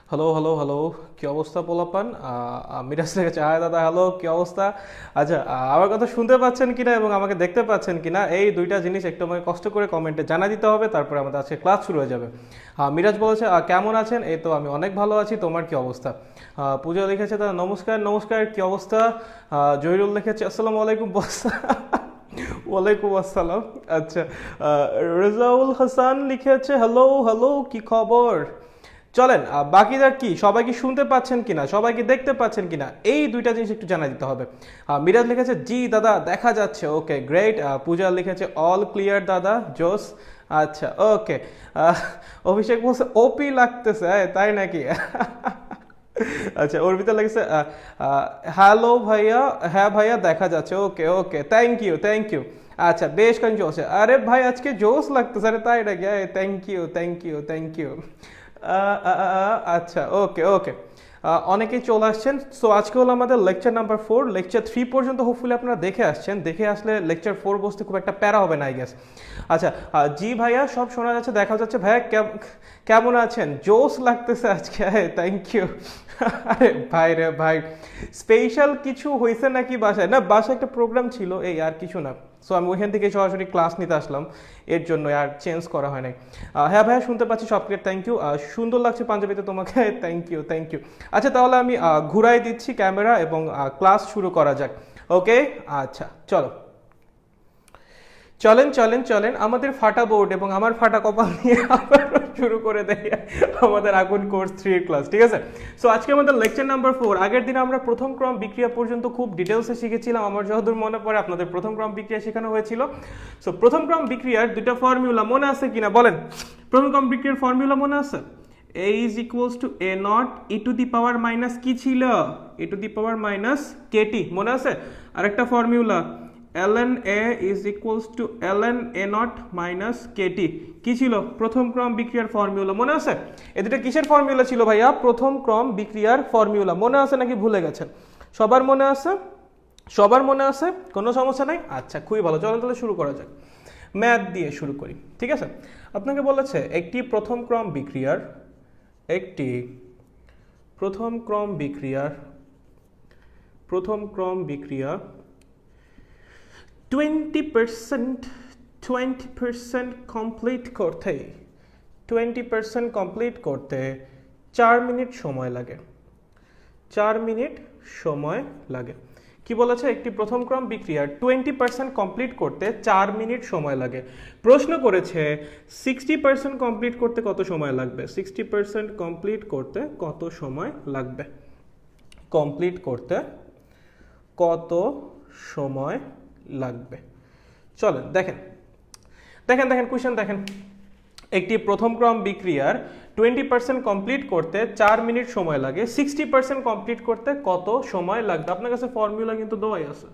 Hello hello hello, কি অবস্থা পোলাপান? মিরাজ লেগেছে, হায় দাদা, হ্যালো, কি অবস্থা? আচ্ছা, আমার কথা শুনতে পাচ্ছেন কিনা এবং আমাকে দেখতে পাচ্ছেন কিনা, এই দুইটা জিনিস একটু আমাকে কষ্ট করে কমেন্টে জানা দিতে হবে, তারপরে আমাদের আজকে ক্লাস শুরু হয়ে যাবে। মিরাজ বলেছে, কেমন আছেন? এই তো আমি অনেক ভালো আছি, তোমার কি অবস্থা? পূজা লিখেছে, দাদা নমস্কার নমস্কার, কি অবস্থা? জহিরুল লিখেছে, আসসালামু আলাইকুম বস। ওয়ালাইকুম আসসালাম। আচ্ছা, রেজাউল হাসান লিখেছে, হ্যালো হ্যালো, কি খবর? চলেন, বাকিরা কি, সবাই কি শুনতে পাচ্ছেন কিনা, সবাই কি দেখতে পাচ্ছেন কিনা, এই দুইটা জিনিস একটু জানা দিতে হবে। মিরাজ লিখেছে, জি দাদা দেখা যাচ্ছে, ওকে গ্রেট। পূজা লিখেছে, অল ক্লিয়ার দাদা, জোস। আচ্ছা, ওকে। অভিষেক বলছে, ওপি লাগতেছে, তাই নাকি? আচ্ছা, ওর ভিতরে লাগছে, হ্যালো ভাইয়া, হ্যাঁ ভাইয়া দেখা যাচ্ছে, ওকে ওকে, থ্যাংক ইউ থ্যাংক ইউ। আচ্ছা, বেশ কয়েকজন আছে, আরে ভাই আজকে জোস লাগতেছে, আরে তাই নাকি? Thank you thank you thank you. আচ্ছা, ওকে ওকে। অনেকেই চলে আসছেন। সো আজকে হলো আমাদের লেকচার নাম্বার 4। লেকচার 3 পর্যন্ত হোপফুলি আপনারা দেখে আসছেন, দেখে আসলে লেকচার 4 বসতে খুব একটা প্যারা হবে না, আই গেস। আচ্ছা, জি ভাইয়া সব শোনা যাচ্ছে, দেখা যাচ্ছে। ভাইয়া কেমন আছেন? জোস লাগতেছে আজকে, থ্যাংক ইউ। আরে ভাই রে ভাই, স্পেশাল কিছু হয়েছে নাকি বাসায়? না, বাসায় একটা প্রোগ্রাম ছিল, এই আর কিছু না। সো আমি ওইখান থেকে সরাসরি ক্লাস নিতে আসলাম, এর জন্য আর চেঞ্জ করা হয় নাই। হ্যাঁ ভাইয়া শুনতে পাচ্ছি, সব ক্লিয়ার, থ্যাংক ইউ। সুন্দর লাগছে পাঞ্জাবিতে তোমাকে, থ্যাংক ইউ থ্যাংক ইউ। আচ্ছা, তাহলে আমি ঘুরাই দিচ্ছি ক্যামেরা এবং ক্লাস শুরু করা যাক। ওকে, আচ্ছা চলো, চলেন চলেন চলেন, আমাদের ফাটা বোর্ড এবং আমার ফাটা কপাল নিয়ে আবার শুরু করে দেয় আমাদের আগুন কোর্স 3 এর ক্লাস, ঠিক আছে? সো আজকে আমাদের লেকচার নাম্বার 4। আগের দিন আমরা প্রথম ক্রম বিক্রিয়া পর্যন্ত খুব ডিটেলসে শিখেছিলাম, আমার যতদূর মনে পড়ে আপনাদের প্রথম ক্রম বিক্রিয়া শেখানো হয়েছিল। সো প্রথম ক্রম বিক্রিয়ার দুইটা ফর্মুলা মনে আছে কিনা বলেন? প্রথম ক্রম বিক্রিয়ার ফর্মুলা মনে আছে? A is equals to a naught e to the power minus কি ছিল? e to the power minus kt, মনে আছে? আরেকটা formula ln a is equals to ln a naught minus kt, কি ছিল? প্রথম ক্রম বিক্রিয়ার ফর্মুলা, মনে আছে? এই দুটো কিসের ফর্মুলা ছিল ভাইয়া? প্রথম ক্রম বিক্রিয়ার ফর্মুলা। মনে আছে নাকি ভুলে গেছেন? সবার মনে আছে? সবার মনে আছে? কোনো সমস্যা নাই? আচ্ছা, খুবই ভালো, চলেন তাহলে শুরু করা যাক। ম্যাথ দিয়ে শুরু করি, ঠিক আছে? আপনাকে বলেছে একটি প্রথম ক্রম বিক্রিয়ার, একটি প্রথম ক্রম বিক্রিয়ার 20% কমপ্লিট করতে 4 মিনিট সময় লাগে। 4 মিনিট সময় লাগে। কি বলেছে? একটি প্রথম ক্রম বিক্রিয়ার 20% কমপ্লিট করতে 4 মিনিট সময় লাগে। প্রশ্ন করেছে 60% কমপ্লিট করতে কত সময় লাগবে? 60% কমপ্লিট করতে কত সময় লাগবে? কমপ্লিট করতে কত সময় লাগবে? চলেন দেখেন দেখেন দেখেন কোয়েশ্চেন দেখেন। একটি প্রথম ক্রম বিক্রিয়ার 20% কমপ্লিট করতে 4 মিনিট সময় লাগে, 60% কমপ্লিট করতে কত সময় লাগবে? আপনার কাছে ফর্মুলা কিন্তু দেওয়াই আছে,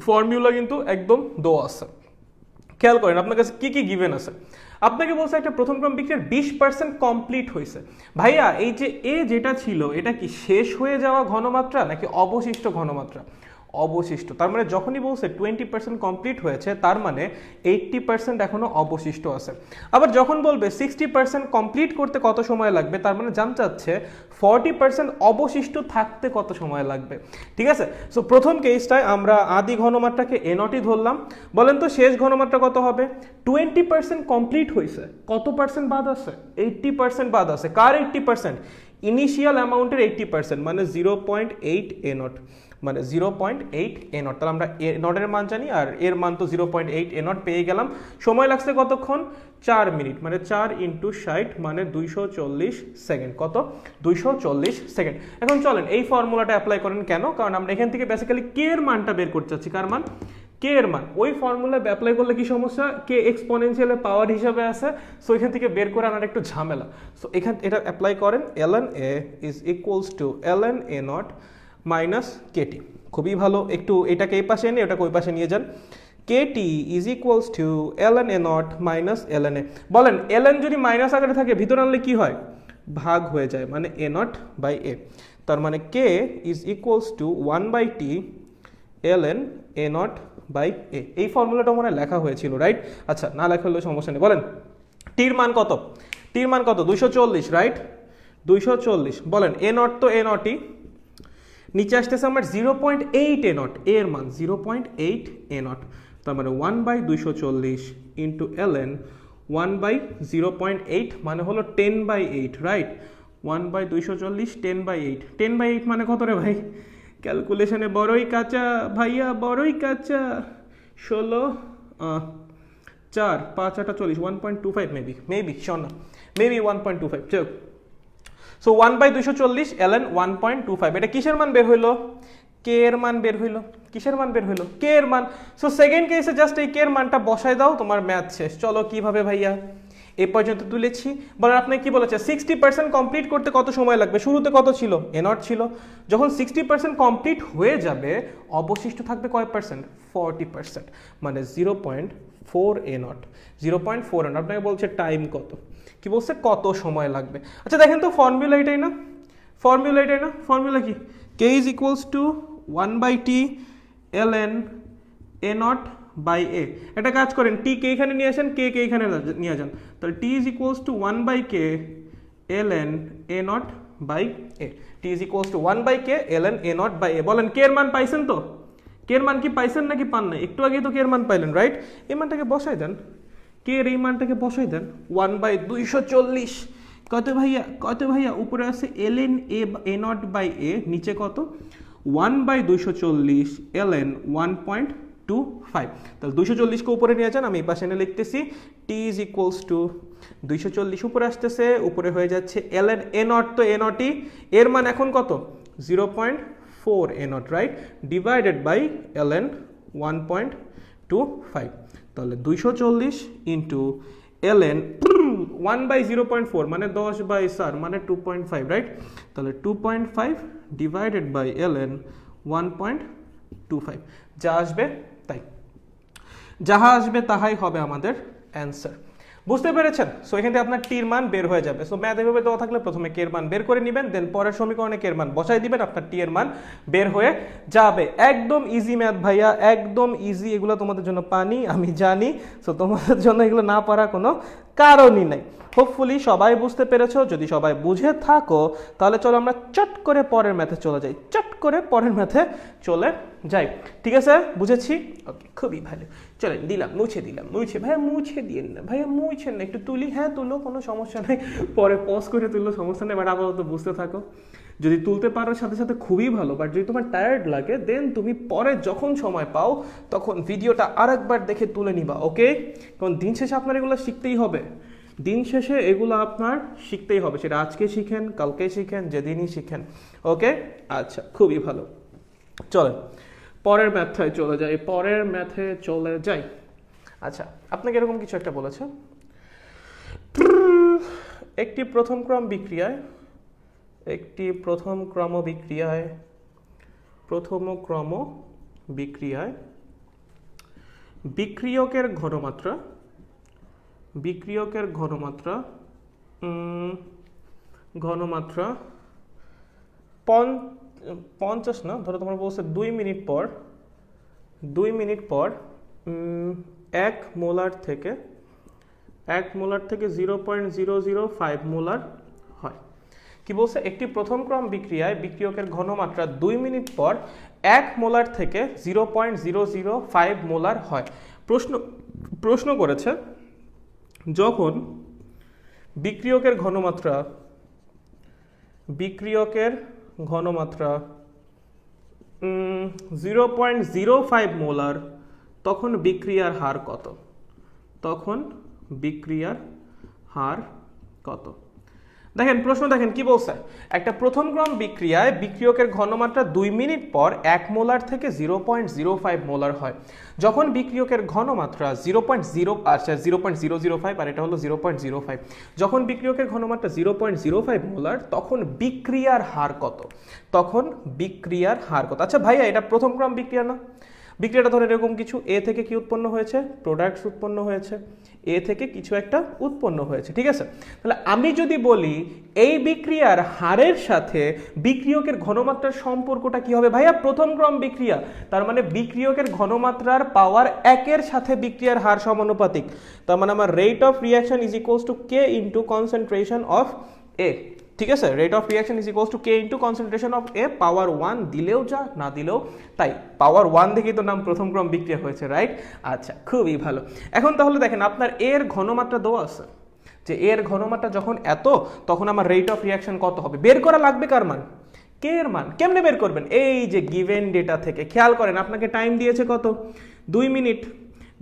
ফর্মুলা কিন্তু একদম দেওয়া আছে। খেয়াল করেন আপনার কাছে কি কি গিভেন আছে। আপনাকে বলছে একটা প্রথম ক্রম বিক্রিয়ার 20% কমপ্লিট হয়েছে। ভাইয়া এই যে এ যেটা ছিল, এটা কি শেষ হয়ে যাওয়া ঘনমাত্রা নাকি অবশিষ্ট ঘনমাত্রা? অবশিষ্ট। তার মানে যখনই বলছে 20% কমপ্লিট হয়েছে, তার মানে 80% এখনো অবশিষ্ট আছে। আবার যখন বলবে 60% কমপ্লিট করতে কত সময় লাগবে, তার মানে জানতে চাচ্ছে 40% অবশিষ্ট থাকতে কত সময় লাগবে, ঠিক আছে? সো প্রথম কেসটায় আমরা আদি ঘনমাত্রাকে এ নটই ধরলাম। বলেন তো শেষ ঘনমাত্রা কত হবে? 20% কমপ্লিট হয়েছে, কত পার্সেন্ট বাদ আছে? 80% বাদ আছে। কার 80%? ইনিশিয়াল অ্যামাউন্টের 80%, মানে 0.8 এ নট, মানে 0.8 এ নট। তাহলে আমরা এ নটের মান জানি, আর এর মান তো 0.8 এ নট পেয়ে গেলাম। সময় লাগছে কতক্ষণ? 4 মিনিট, মানে 4 × 60 মানে 240 সেকেন্ড। কত? 240 সেকেন্ড। এখন চলেন এই ফর্মুলাটা অ্যাপ্লাই করেন। কেন? কারণ আমরা এখান থেকে বেসিক্যালি কে এর মানটা বের করতে চাচ্ছি। কার মান? কে এর মান। ওই ফর্মুলা অ্যাপ্লাই করলে কি সমস্যা? কে এক্সপোনেনশিয়ালের পাওয়ার হিসাবে আছে, সো এখান থেকে বের করে আনার একটু ঝামেলা। সো এখান এটা অ্যাপ্লাই করেন, ln a is equals to ln a naught minus k t. খুবই ভালো, একটু এটাকে এই পাশে এনে ওটাকে ওই পাশে নিয়ে যান। K t is equals to ln a naught minus ln a। বলেন ln যদি মাইনাস আকারে থাকে ভিতরে আনলে কি হয়? ভাগ হয়ে যায়, মানে a naught বাই a। তার মানে k is equals to 1/t ln a naught by a। এই ফর্মুলাটা মনে লেখা হয়েছিল, রাইট? আচ্ছা, না লেখা হলে সমস্যা নেই। বলেন টির মান কত? টির মান কত? 240, রাইট? 240 বলেন এ নট তো এ নটই, নিচে আসতেছে আমার 0.8 এ নট, এর মান 0.8 এ নট, তার মানে 1/240 ইন্টু ln 1/0.8 মানে হলো 10/8, রাইট? 1/240 10/8, 10/8 মানে কত রে ভাই? ক্যালকুলেশনে বড়ই কাঁচা ভাইয়া, বড়ই কাঁচা। 16 4 5 8 40, 1.25 মেবি শোন না, মেবি 1.25, চল। সো 1/240 ln 1.25, এটা কিসের মান বের হইলো? কে এর মান বের হইলো। কিসের মান বের হইলো? কে এর মান। সো সেকেন্ড কেসে জাস্ট এই কে এর মানটা বসাই দাও, তোমার ম্যাথ শেষ। চলো কিভাবে ভাইয়া, এ পর্যন্ত তুলেছি। বলেন আপনি কি বলেছে 60% কমপ্লিট করতে কত সময় লাগবে? শুরুতে কত ছিল? এ নট ছিল। যখন 60% কমপ্লিট হয়ে যাবে অবশিষ্ট থাকবে কয় পার্সেন্ট? 40%, মানে 0.4 এ নট, 0.4 এ নট। আপনাকে বলছে টাইম কত, কি বলছে কত সময় লাগবে। আচ্ছা দেখেন তো ফর্মুলা এটাই না, ফর্মুলা এটাই না, ফর্মুলা কি? k is equals to 1/t ln a not by A. একটা কাজ করেন, টি কে এখানে নিয়ে আসেন, কে কে এখানে নিয়ে যান, তাহলে T is equals to 1/k ln a not by A. T is equals to 1/k ln a not by A. বলেন কে এর মান পাইছেন তো? কে এর মান কি পাইছেন নাকি পান নাই? একটু আগেই তো কে এর মান পাইলেন, রাইট? এই মানটাকে বসাই দেন, কে এর এই মানটাকে বসাই দেন। 1/240 কত ভাইয়া? কত ভাইয়া? উপরে আছে ln a নট বাই এ, নিচে কত? 1/240 ln 1.25। তাহলে 240কে উপরে নিয়ে যান, আমি এই পাশে এনে লিখতেছি t ইজ ইকুয়ালস টু 240 উপরে আসতেছে, উপরে হয়ে যাচ্ছে ln a নট, তো a নটই, এর মান এখন কত? 0.4 a naught, right? Divided by ln 1.25, তাহলে 240 ইন্টু ln 1/0.4 মানে 10/4 মানে 2.5, রাইট? তাহলে 2.5 ডিভাইডেড বাই ln 1.25, যা আসবে তাই, যাহা আসবে তাহাই হবে আমাদের অ্যান্সার। বুঝতে পেরেছেন? সো এখান থেকে আপনার টির মান বের হয়ে যাবে। সো ম্যাথ এভাবে দেওয়া থাকলে প্রথমে কে এর মান বের করে নেবেন, দেন পরের সমীকরণে কে এর মান বসাই দিবেন, আপনার টি এর মান বের হয়ে যাবে। একদম ইজি ম্যাথ ভাইয়া, একদম ইজি। এগুলো তোমাদের জন্য পানি, আমি জানি। সো তোমাদের জন্য এগুলো না পারা কোনো কারণই নাই। হোপফুলি সবাই বুঝতে পেরেছো। যদি সবাই বুঝে থাকো তাহলে চলো আমরা চট করে পরের ম্যাথে চলে যাই, চট করে পরের ম্যাথে চলে যাই। ঠিক আছে, বুঝেছি? ওকে, খুবই ভালো। চলেন, দিলাম, মুছে দিলাম, মুছে। ভাইয়া মুছে দিন না, ভাইয়া মুছেন না, একটু তুলি। হ্যাঁ তুলো, কোনো সমস্যা নেই, পরে পজ করে তুললো, সমস্যা নেই, বাট আপাতত বুঝতে থাকো। যদি তুলতে পারো সাথে সাথে খুবই ভালো, বাট যদি তোমার টায়ার্ড লাগে দেন তুমি পরে যখন সময় পাও তখন ভিডিওটা আরেকবার দেখে তুলে নিবা, ওকে? কারণ দিন শেষে আপনার এগুলো শিখতেই হবে, দিন শেষে এগুলো আপনার শিখতেই হবে, সেটা আজকে শিখেন, কালকে শিখেন, যেদিনই শিখেন, ওকে? আচ্ছা, খুবই ভালো। চলেন পরের ম্যাথে চলে যাই, পরের ম্যাথে চলে যাই। আচ্ছা, আপনাকে এরকম কিছু একটা বলেছে, একটি প্রথম ক্রম বিক্রিয়ায়, একটি প্রথম ক্রম বিক্রিয়ায়, প্রথম ক্রম বিক্রিয়ায় বিক্রিয়কের ঘনমাত্রা, বিক্রিয়কের ঘনমাত্রা, ঘনমাত্রা 50 না, ধরো তোমার বলছে 2 মিনিট পর, 2 মিনিট পর 1 মোলার থেকে 0.005 মোলার হয়। কি বলছে? একটি প্রথম ক্রম বিক্রিয়ায় বিক্রিয়কের ঘনমাত্রা 2 মিনিট পর 1 মোলার থেকে 0.005 মোলার হয়। প্রশ্ন করেছে যখন বিক্রিয়কের ঘনমাত্রা 0.05 মোলার, তখন বিক্রিয়ার হার কত? তখন বিক্রিয়ার হার কত? দেখেন প্রশ্ন, দেখেন কি বলছে, একটা প্রথম ক্রম বিক্রিয়ায় বিক্রিয়কের ঘনমাত্রা 2 মিনিট পর 1 মোলার থেকে 0.05 মোলার হয়। যখন বিক্রিয়কের ঘনমাত্রা 0.005 আর এটা হলো 0.05, যখন বিক্রিয়কের ঘনমাত্রা 0.05 মোলার, তখন বিক্রিয়ার হার কত? তখন বিক্রিয়ার হার কত? আচ্ছা ভাইয়া, এটা প্রথম ক্রম বিক্রিয়া না? বিক্রিয়াটা ধরে এরকম কিছু, এ থেকে কি উৎপন্ন হয়েছে? প্রোডাক্টস উৎপন্ন হয়েছে, এ থেকে কিছু একটা উৎপন্ন হয়েছে, ঠিক আছে? তাহলে আমি যদি বলি এই বিক্রিয়ার হারের সাথে বিক্রিয়কের ঘনমাত্রার সম্পর্কটা কি হবে? ভাইয়া প্রথম ক্রম বিক্রিয়া, তার মানে বিক্রিয়কের ঘনমাত্রার পাওয়ার 1-এর সাথে বিক্রিয়ার হার সমানুপাতিক। তার মানে আমার rate of reaction is equals to K into concentration of A. ঠিক আছে, rate of reaction is equals to K into concentration of A power 1 দিলেও যা না দিলেও তাই, পাওয়ার 1 দেখেই তো নাম প্রথম ক্রম বিক্রিয়া হয়েছে, রাইট? আচ্ছা, খুবই ভালো। এখন তাহলে দেখেন আপনার এর ঘনমাত্রা দেওয়া আছে, যে এর ঘনমাত্রা যখন এত তখন আমার রেট অফ রিয়াকশন কত হবে বের করা লাগবে, কার মান? কে এর মান। কেমনে বের করবেন? এই যে গিভেন ডেটা থেকে খেয়াল করেন, আপনাকে টাইম দিয়েছে কত? 2 মিনিট।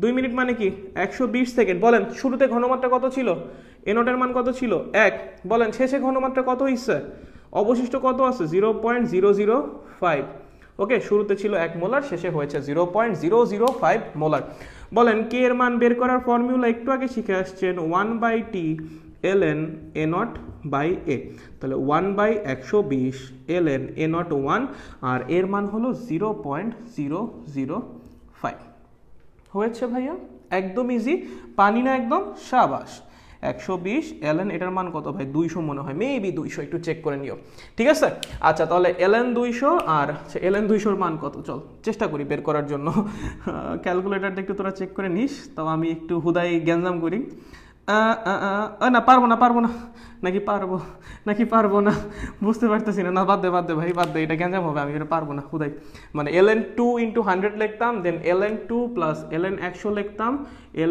2 মিনিট মানে কি 120 সেকেন্ড। বলেন শুরুতে ঘনমাত্রা কত ছিল? এনটের মান কত ছিল? 1। বলেন শেষে ঘনমাত্রা কত হইছে? অবশিষ্ট কত আছে? 0.005। ওকে, শুরুতে ছিল 1 মোলার, শেষে হয়েছে 0.005 মোলার। বলেন কে এর মান বের করার ফর্মুলা একটু আগে শিখে আসছেন, 1/T ln a0 বাই এ। তাহলে 1/120 ln a0 1, আর এর মান হলো 0.005। হয়েছে ভাইয়া, একদম ইজি, পানি না একদম, সাবাস। 120 ln এটার মান কত ভাই? 200 মনে হয়, মেবি 200, একটু চেক করে নিও, ঠিক আছে? আচ্ছা, তাহলে ln 200 আর ln 200 মান কত? চল চেষ্টা করি বের করার জন্য। ক্যালকুলেটারটা একটু তোরা চেক করে নিস, তাও আমি একটু হুদাই গ্যাঞ্জাম করি। না পারবো না, নাকি পারবো না, বুঝতে পারতেছি না। বাদ দে ভাই, বাদ দে, এটা গ্যাঞ্জাম হবে, আমি এটা পারবো না হুদাই। মানে ln 2 × 100 লিখতাম, দেন ln 2 প্লাস ln 100 লিখতাম,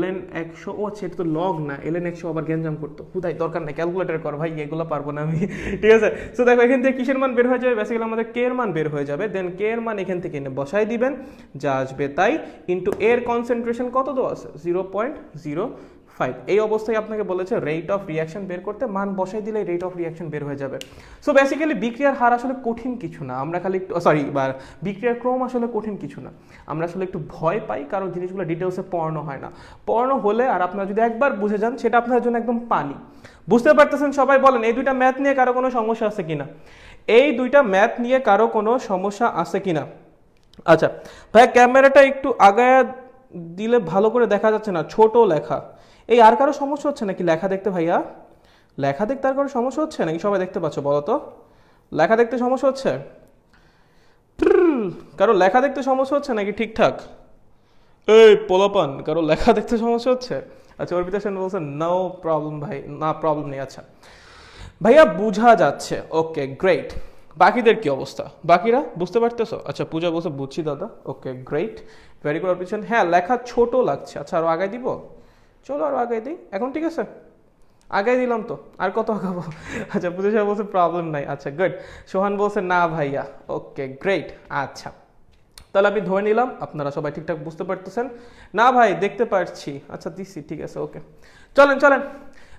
ln 100, ও আচ্ছা এটা তো লগ না, ln 100 আবার গ্যাঞ্জাম করতো, হুদাই দরকার নেই, ক্যালকুলেটর কর ভাই, এগুলো পারবো না আমি। ঠিক আছে, সো দেখো এখান থেকে কিসের মান বের হয়ে যাবে? বেসিক্যালি আমাদের কে এর মান বের হয়ে যাবে, দেন কে এর মান এখান থেকে এনে বসাই দিবেন, যা আসবে তাই, ইন্টু এর কনসেন্ট্রেশন কত দেওয়া আছে? 0.05। এই অবস্থায় আপনাকে বলেছে রেট অফ রিয়াকশন বের করতে, মান বসাই দিলে রেট অফ রিয়াকশন বের হয়ে যাবে। সো বেসিক্যালি বিক্রিয়ার হার আসলে কঠিন কিছু না, আমরা খালি একটু বিক্রিয়ার ক্রম আসলে কঠিন কিছু না, আমরা আসলে একটু ভয় পাই কারণ জিনিসগুলো ডিটেলসে পড়ানো হয় না। পড়ানো হলে আর আপনারা যদি একবার বুঝে যান, সেটা আপনার জন্য একদম পানি। বুঝতে পারতেছেন সবাই? বলেন এই দুইটা ম্যাথ নিয়ে কারো কোনো সমস্যা আছে কিনা? এই দুইটা ম্যাথ নিয়ে কারো কোনো সমস্যা আছে কিনা? আচ্ছা ভাইয়া, ক্যামেরাটা একটু আগায় দিলে ভালো করে দেখা যাচ্ছে না, ছোট লেখা। এই আর কারো সমস্যা হচ্ছে নাকি লেখা দেখতে ভাইয়া? লেখা দেখতে আর কারো সমস্যা হচ্ছে নাকি? সবাই দেখতে পাচ্ছ বলো তো? লেখা দেখতে সমস্যা হচ্ছে? কারো লেখা দেখতে সমস্যা হচ্ছে নাকি ঠিকঠাক? এই পোলাপান, কারো লেখা দেখতে সমস্যা হচ্ছে? আচ্ছা, অর্পিতা সেন বলছে নো প্রবলেম ভাই, না প্রবলেম নেই। আচ্ছা ভাইয়া, বোঝা যাচ্ছে, ওকে গ্রেট। বাকিদের কি অবস্থা? বাকিরা বুঝতে পারতেছো? আচ্ছা, পূজা বলছে বুঝছি দাদা, okay great, very good. Arpita, হ্যাঁ লেখা ছোট লাগছে। আচ্ছা, আরো আগে দিব? চলো আরো আগে দিই, এখন ঠিক আছে? আগে দিলাম তো, আর কত আগাবো? আচ্ছা, পূজা সাহেব বলছে প্রবলেম নাই। আচ্ছা গুড। সোহান বলছে না ভাইয়া, ওকে গ্রেট। আচ্ছা, তাহলে আমি ধরে নিলাম আপনারা সবাই ঠিকঠাক বুঝতে পারতেছেন। না ভাই দেখতে পারছি, আচ্ছা দিচ্ছি, ঠিক আছে, ওকে। চলেন,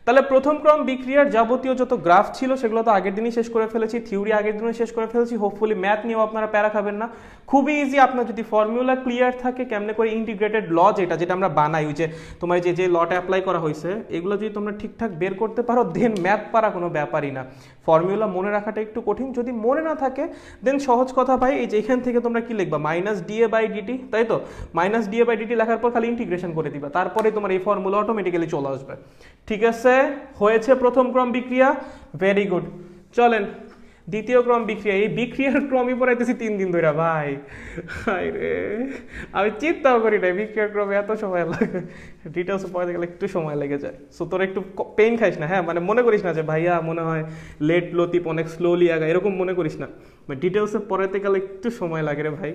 তাহলে প্রথম ক্রম বিক্রিয়ার যাবতীয় যত গ্রাফ ছিল সেগুলো তো আগের দিনই শেষ করে ফেলেছি, থিওরি আগের দিনই শেষ করে ফেলেছি। হোপফুলি ম্যাথ নিয়েও আপনারা প্যারা খাবেন না, খুবই ইজি। আপনার যদি ফর্মুলা ক্লিয়ার থাকে কেমনে করে ইন্টিগ্রেটেড ল যেটা আমরা বানাই, ওই যে তোমার যে লটা অ্যাপ্লাই করা হয়েছে, এগুলো যদি তোমরা ঠিকঠাক বের করতে পারো, দেন ম্যাথ পারা কোনো ব্যাপারই না। ফর্মুলা মনে রাখাটা একটু কঠিন, যদি মনে না থাকে দেন সহজ কথা ভাই, এই যে এখান থেকে তোমরা কি লিখবা? -dA/dt, তাই তো? -dA/dt লেখার পর খালি ইন্টিগ্রেশন করে দিবা, তারপরে তোমার এই ফর্মুলা অটোমেটিক্যালি চলে আসবে। ঠিক আছে, হয়েছে প্রথম ক্রম বিক্রিয়া, ভেরি গুড। চলেন দ্বিতীয় ক্রম বিক্রিয়া। এই বিক্রিয়ার ক্রমই পড়াইতেছি 3 দিন ধরে ভাই, রে আমি চিন্তাও করি না বিক্রিয়ার ক্রমে এত সময় লাগে, ডিটেলস পড়াতে গেলে একটু সময় লেগে যায়। সো তোর একটু পেইন খাইস না, হ্যাঁ, মানে মনে করিস না যে ভাইয়া মনে হয় লেট লতিফ অনেক স্লোলি আগা, এরকম মনে করিস না। ডিটেলসে পড়াতে গেলে একটু সময় লাগে রে ভাই,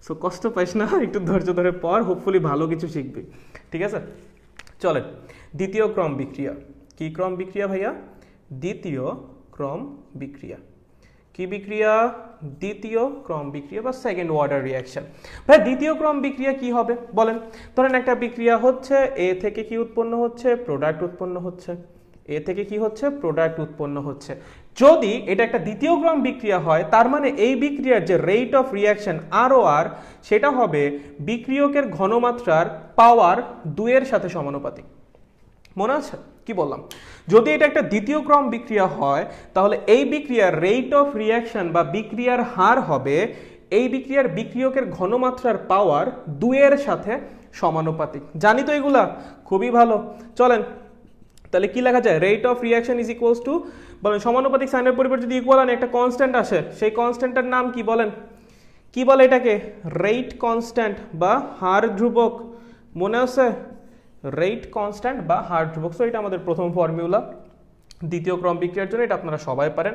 সো কষ্ট পাইস না, একটু ধৈর্য ধরে পড়, হোপফুলি ভালো কিছু শিখবি। ঠিক আছে, চলেন দ্বিতীয় ক্রম বিক্রিয়া। কি ক্রম বিক্রিয়া ভাইয়া? দ্বিতীয় ক্রম বিক্রিয়া। কি বিক্রিয়া? দ্বিতীয় ক্রম বিক্রিয়া বা সেকেন্ড অর্ডার রিঅ্যাকশন। ভাই দ্বিতীয় ক্রম বিক্রিয়া কি হবে বলেন? ধরেন একটা বিক্রিয়া হচ্ছে, এ থেকে কি উৎপন্ন হচ্ছে? প্রোডাক্ট উৎপন্ন হচ্ছে। এ থেকে কি হচ্ছে? প্রোডাক্ট উৎপন্ন হচ্ছে। যদি এটা একটা দ্বিতীয় ক্রম বিক্রিয়া হয়, তার মানে এই বিক্রিয়ার যে রেট অফ রিঅ্যাকশন ROR, সেটা হবে বিক্রিয়কের ঘনমাত্রার পাওয়ার 2 এর সাথে সমানুপাতিক। মনে আছে কি বললাম? যদি এটা একটা দ্বিতীয় ক্রম বিক্রিয়া হয়, তাহলে এই বিক্রিয়ার রেট অফ রিঅ্যাকশন বা বিক্রিয়ার হার হবে এই বিক্রিয়ার বিক্রিয়কের ঘনমাত্রার পাওয়ার 2 এর সাথে সমানুপাতিক। জানি তো এগুলা, খুবই ভালো। চলেন তাহলে কি লেখা যায়? Rate of reaction is equals two, বলেন সমানুপাতিক সাইনের পরিবর্তে যদি ইকুয়াল আনে একটা কনস্ট্যান্ট আসে, সেই কনস্ট্যান্টের নাম কি বলেন? কি বলে এটাকে? রেট কনস্ট্যান্ট বা হার ধ্রুবক। মনে আছে? রেট কনস্ট্যান্ট বা হার ধ্রুবক। সো এটা আমাদের প্রথম ফর্মুলা। দ্বিতীয় ক্রম বিক্রিয়ার জন্য, এটা আপনারা সবাই পারেন।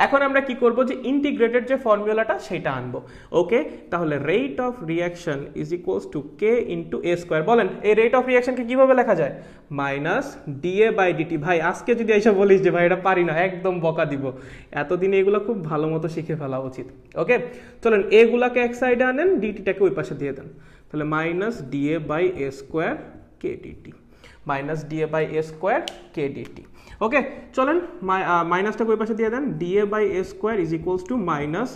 এখন আমরা কি করব, যে ইন্টিগ্রেটেড যে ফর্মুলাটা সেটা আনবো। ওকে, তাহলে rate of reaction is equals to K into a square. বলেন এই রেট অফ রিয়াকশনকে কিভাবে লেখা যায়? Minus DA by d t. ভাই আজকে যদি এসে বলিস যে ভাই এটা পারি না, একদম বকা দিব। এতদিনে এগুলো খুব ভালো মতো শিখে ফেলা উচিত। ওকে, চলেন এগুলাকে এক সাইডে আনেন, ডিটিটাকে ওই পাশে দিয়ে দেন। তাহলে minus DA by A square K DT, minus DA by A square K DT. Okay, চলেন মাইনাসটাকে ওই পাশে দিয়ে দেন, DA by A square is equals to minus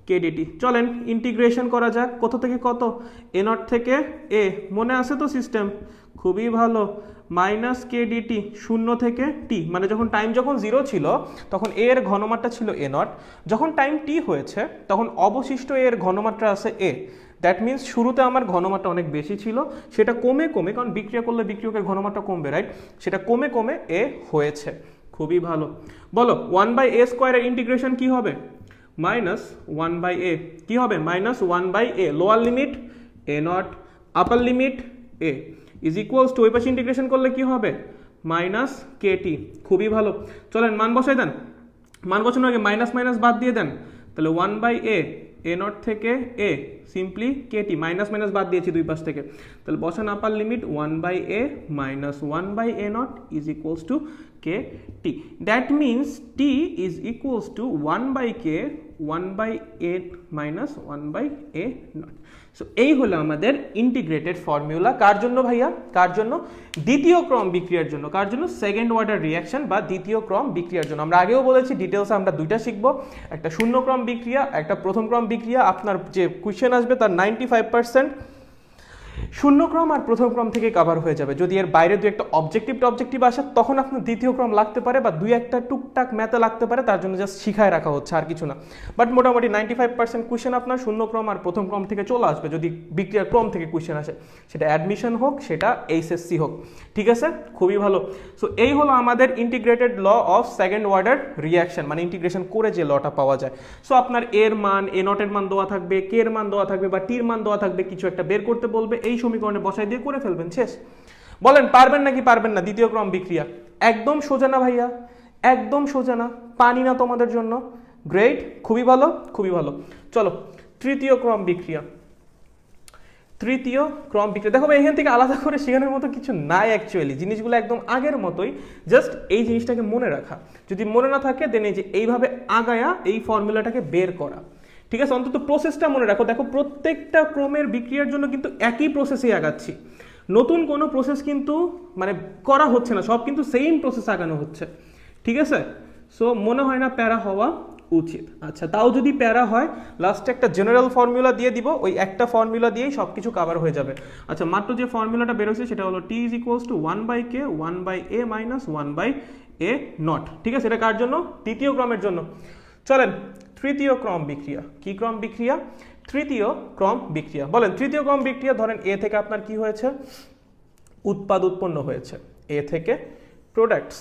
K DT. চলেন ইন্টিগ্রেশন করা যাক, কত থেকে কত? এ নট থেকে এ, মনে আছে তো সিস্টেম? খুবই ভালো। মাইনাস কে ডিটি, 0 থেকে টি, মানে যখন টাইম যখন 0 ছিল তখন এ এর ঘনমাত্রা ছিল এ নট, যখন টাইম টি হয়েছে তখন অবশিষ্ট এর ঘনমাত্রা আছে এ। দ্যাট মিনস শুরুতে আমার ঘনমাত্রা অনেক বেশি ছিল, সেটা কমে কমে, কারণ বিক্রিয়া করলে বিক্রিয়কের ঘনমাত্রা কমবে, রাইট? সেটা কমে কমে এ হয়েছে। খুবই ভালো। বলো 1/a স্কোয়ারের ইন্টিগ্রেশন কি হবে? মাইনাস 1/a কি হবে? Minus 1/a, lower limit A not, upper limit A, is equals two ওই পাশে ইন্টিগ্রেশন করলে কি হবে? মাইনাস কে টি। খুবই ভালো। চলেন মান বসাই দেন। মান বসানোর আগে মাইনাস মাইনাস বাদ দিয়ে দেন। তাহলে 1/a, এ নট থেকে এ, সিম্পলি কে টি, মাইনাস মাইনাস বাদ দিয়েছি দুই পাশ থেকে। তাহলে বসান আপার limit 1/a minus 1/a not is equals to K T. That means T is equals to 1/k 1/a minus 1/a not. So এই হলো আমাদের ইন্টিগ্রেটেড ফর্মুলা। কার জন্য ভাইয়া? কার জন্য? দ্বিতীয় ক্রম বিক্রিয়ার জন্য। কার জন্য? সেকেন্ড অর্ডার রিয়াকশন বা দ্বিতীয় ক্রম বিক্রিয়ার জন্য। আমরা আগেও বলেছি ডিটেলসে আমরা দুইটা শিখবো, একটা শূন্য ক্রম বিক্রিয়া, একটা প্রথম ক্রম বিক্রিয়া। আপনার যে কোয়েশ্চেন আসবে তার 95% শূন্য ক্রম আর প্রথম ক্রম থেকে কভার হয়ে যাবে। যদি এর বাইরে দুই একটা অবজেক্টিভ আসে তখন আপনার দ্বিতীয় ক্রম লাগতে পারে, বা দুই একটা টুকটাক ম্যাথে লাগতে পারে, তার জন্য জাস্ট শিখায় রাখা হচ্ছে, আর কিছু না। বাট মোটামুটি 95% কোয়েশ্চেন আপনার শূন্য ক্রম আর প্রথম ক্রম থেকে চলে আসবে, যদি বিক্রিয়ার ক্রম থেকে কোয়েশ্চেন আসে, সেটা অ্যাডমিশন হোক, সেটা এইচএসসি হোক। ঠিক আছে, খুবই ভালো। সো এই হলো আমাদের integrated law of second order reaction, মানে ইন্টিগ্রেশন করে যে লটা পাওয়া যায়। সো আপনার এর মান, এ নটের মান দেওয়া থাকবে, কে এর মান দেওয়া থাকবে, বা টির মান দেওয়া থাকবে, কিছু একটা বের করতে বলবে, এই সমীকরণে বসাই দিয়ে করে ফেলবেন, শেষ। বলেন পারবেন নাকি পারবেন না? দ্বিতীয় ক্রম বিক্রিয়া একদম সোজা না ভাইয়া? একদম সোজা না? পানি না তোমাদের জন্য? গ্রেট, খুবই ভালো, খুবই ভালো। চলো তৃতীয় ক্রম বিক্রিয়া। তৃতীয় ক্রম বিক্রিয়া, দেখো এখান থেকে আলাদা করে শেখানোর মতো কিছু নাই অ্যাকচুয়ালি, জিনিসগুলো একদম আগের মতোই, জাস্ট এই জিনিসটাকে মনে রাখা। যদি মনে না থাকে দেন এই যে এইভাবে আগায়া এই ফর্মুলাটাকে বের করা। ঠিক আছে, অন্তত প্রসেসটা মনে রাখো। দেখো প্রত্যেকটা ক্রমের বিক্রিয়ার জন্য কিন্তু একই প্রসেসেই আগাচ্ছি, নতুন কোনো প্রসেস কিন্তু মানে করা হচ্ছে না, সব কিন্তু সেম প্রসেস আগানো হচ্ছে। ঠিক আছে, সো মনে হয় না প্যারা হওয়া উচিত। আচ্ছা, তাও যদি প্যারা হয় লাস্টে একটা জেনারেল ফর্মুলা দিয়ে দিব, ওই একটা ফর্মুলা দিয়েই সব কিছু কভার হয়ে যাবে। আচ্ছা, মাত্র যে ফর্মুলাটা বেরোচ্ছে সেটা হলো T is equals to 1/k 1/a minus 1/a not. ঠিক আছে, এটা কার জন্য? তৃতীয় ক্রমের জন্য। চলেন তৃতীয় ক্রম বিক্রিয়া। কি ক্রম বিক্রিয়া? তৃতীয় ক্রম বিক্রিয়া। বলেন তৃতীয় ক্রম বিক্রিয়া, ধরেন এ থেকে আপনার কি হয়েছে? উৎপাদ উৎপন্ন হয়েছে, এ থেকে প্রোডাক্টস,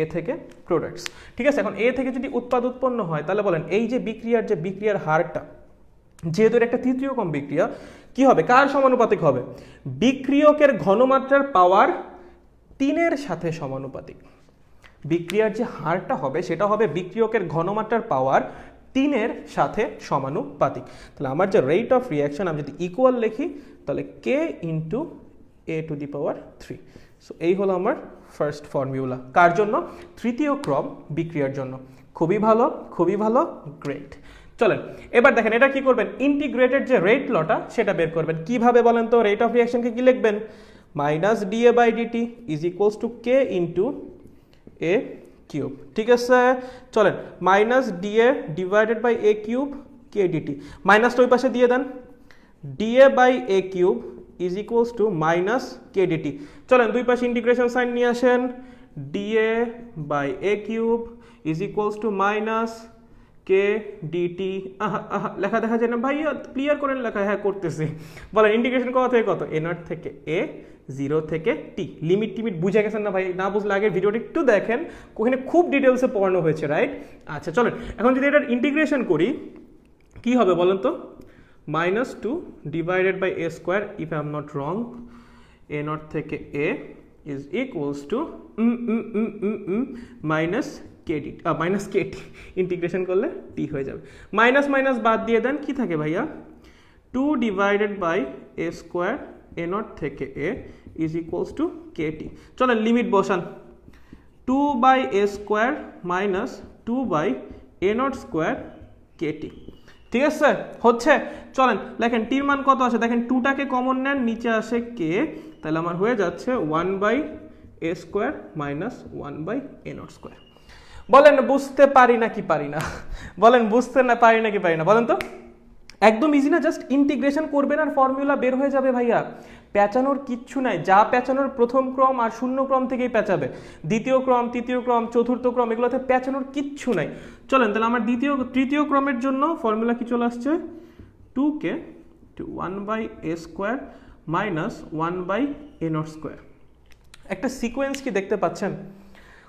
এ থেকে প্রোডাক্টস। ঠিক আছে, এখন এ থেকে যদি উৎপাদ উৎপন্ন হয় তাহলে বলেন এই যে বিক্রিয়ার হারটা, যেহেতু একটা তৃতীয় ক্রম বিক্রিয়া, কি হবে? কার সমানুপাতিক হবে? বিক্রিয়কের ঘনমাত্রার পাওয়ার 3-এর সাথে সমানুপাতিক। বিক্রিয়ার যে হারটা হবে সেটা হবে বিক্রিয়কের ঘনমাত্রার পাওয়ার 3-এর সাথে সমানুপাতিক। তাহলে আমার যে রেট অফ রিয়াকশন আমি যদি ইকুয়াল লিখি তাহলে K into A to the power 3। So এই হলো আমার ফার্স্ট ফর্মুলা। কার জন্য? তৃতীয় ক্রম বিক্রিয়ার জন্য। খুবই ভালো, খুবই ভালো, গ্রেট। চলেন এবার দেখেন এটা কি করবেন, ইন্টিগ্রেটেড যে রেট লটা সেটা বের করবেন। কিভাবে বলেন তো? রেট অফ রিয়াকশনকে কি লিখবেন? Minus DA by dt is equals to K into A cube. ঠিক আছে, চলেন minus dA divided by A cube k dt, মাইনাসটা ওই পাশে দিয়ে দেন। DA by A cube is equals to minus K DT. চলেন দুই পাশে ইন্টিগ্রেশন সাইন নিয়ে আসেন। DA by A cube is equals to minus K dt. লেখা দেখা যায় না ভাইয়া? ক্লিয়ার করেন লেখা। হ্যাঁ করতেছি। বলেন ইন্টিগ্রেশন কত থেকে কত? এ নট থেকে এ, 0 থেকে টি। লিমিট টিমিট বুঝে গেছেন না ভাই? না বুঝলে আগের ভিডিওটি একটু দেখেন, ওখানে খুব ডিটেলসে পড়ানো হয়েছে, রাইট? আচ্ছা চলেন এখন যদি এটার ইন্টিগ্রেশন করি কি হবে বলেন তো? -2 divided by A square, if I am not wrong, A not থেকে এ is equals to minus kt, minus kt integration করলে টি হয়ে যাবে। মাইনাস মাইনাস বাদ দিয়ে দেন, কি থাকে ভাইয়া 2 divided by A square a not থেকে এ ইজ ইকুয়ালস টু কেটি। চলেন লিমিট বসান, 2 by A square minus 2 by a naught square k t. ঠিক আছে হচ্ছে, চলেন দেখেন টির মান কত আছে, দেখেন 2টাকে কমন নেন, নিচে আসে কে, তাহলে আমার হয়ে যাচ্ছে 1 by A square minus 1 by a naught square. বলেন বুঝতে পারি নাকি পারি না, বলেন বুঝতে না পারি নাকি পারি না, বলেন তো। একদম ইজি না, জাস্ট ইন্টিগ্রেশন করবেন আর ফর্মুলা বের হয়ে যাবে ভাইয়া। পেঁচানোর কিচ্ছু নাই, যা পেঁচানোর প্রথম ক্রম আর শূন্য ক্রম থেকেই পেঁচাবে, দ্বিতীয় ক্রম তৃতীয় ক্রম চতুর্থ ক্রম এগুলোতে পেঁচানোর কিচ্ছু নাই। চলেন তাহলে আমার তৃতীয় ক্রমের জন্য ফর্মুলা কি চলে আসছে, 2কে 1 by A square minus 1 by a naught square. একটা সিকোয়েন্স কি দেখতে পাচ্ছেন,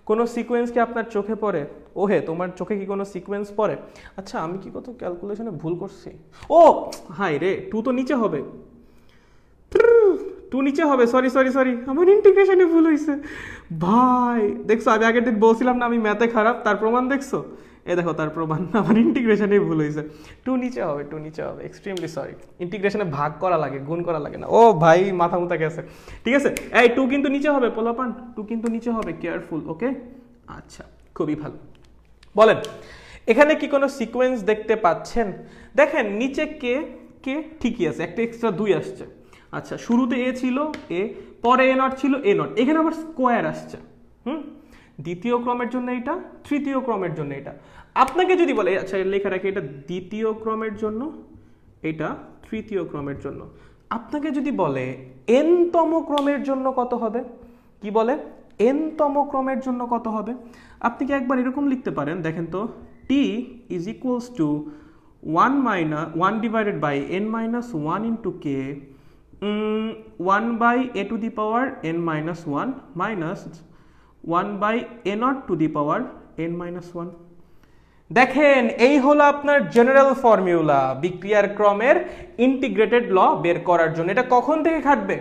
কোনো সিকোয়েন্স কি আপনার চোখে পড়ে? ওহে তোমার চোখে কি কোনো সিকোয়েন্স পড়ে? আচ্ছা আমি কি কত ক্যালকুলেশনে ভুল করছি, ও হাই রে 2 তো নিচে হবে, 2 নিচে হবে, সরি সরি সরি আমার ইন্টিগ্রেশনে ভুল হয়েছে ভাই। দেখছো আমি আগের দিন বলছিলাম না আমি ম্যাথে খারাপ, তার প্রমাণ দেখছো, এ দেখো তার প্রমাণ, আমার ইন্টিগ্রেশনে ভুল হয়েছে, 2 নিচে হবে, 2 নিচে হবে, এক্সট্রিমলি সরি। ইন্টিগ্রেশনে ভাগ করা লাগে, গুণ করা লাগে না, ও ভাই মাথা মুথা গেছে। ঠিক আছে এই 2 কিন্তু নিচে হবে পোলাপান, 2 কিন্তু নিচে হবে, কেয়ারফুল ওকে। আচ্ছা খুবই ভালো। বলেন এখানে কি কোনো সিকোয়েন্স দেখতে পাচ্ছেন? দেখেন নিচে কে কে ঠিকই আছে, একটা এক্সট্রা 2 আসছে। আচ্ছা শুরুতে এ ছিল এ, পরে এ নট ছিল এ নট, এখানে আবার স্কোয়ার আসছে। দ্বিতীয় ক্রমের জন্য এটা, তৃতীয় ক্রমের জন্য এটা। আপনাকে যদি বলে, আচ্ছা লেখা রাখি এটা দ্বিতীয় ক্রমের জন্য, এটা তৃতীয় ক্রমের জন্য, আপনাকে যদি বলে n-তম ক্রমের জন্য কত হবে, কি বলে n-তম ক্রমের জন্য কত হবে, আপনি কি একবার এরকম লিখতে পারেন, দেখেন তো t is equals to 1 divided by n minus 1 into k 1 by a to the power n minus 1 minus 1 by a naught to the power n minus 1। দেখেন এই হলো আপনার জেনারেল ফর্মুলা বিক্রিয়ার ক্রমের ইন্টিগ্রেটেড ল বের করার জন্য। এটা কখন থেকে খাটবে?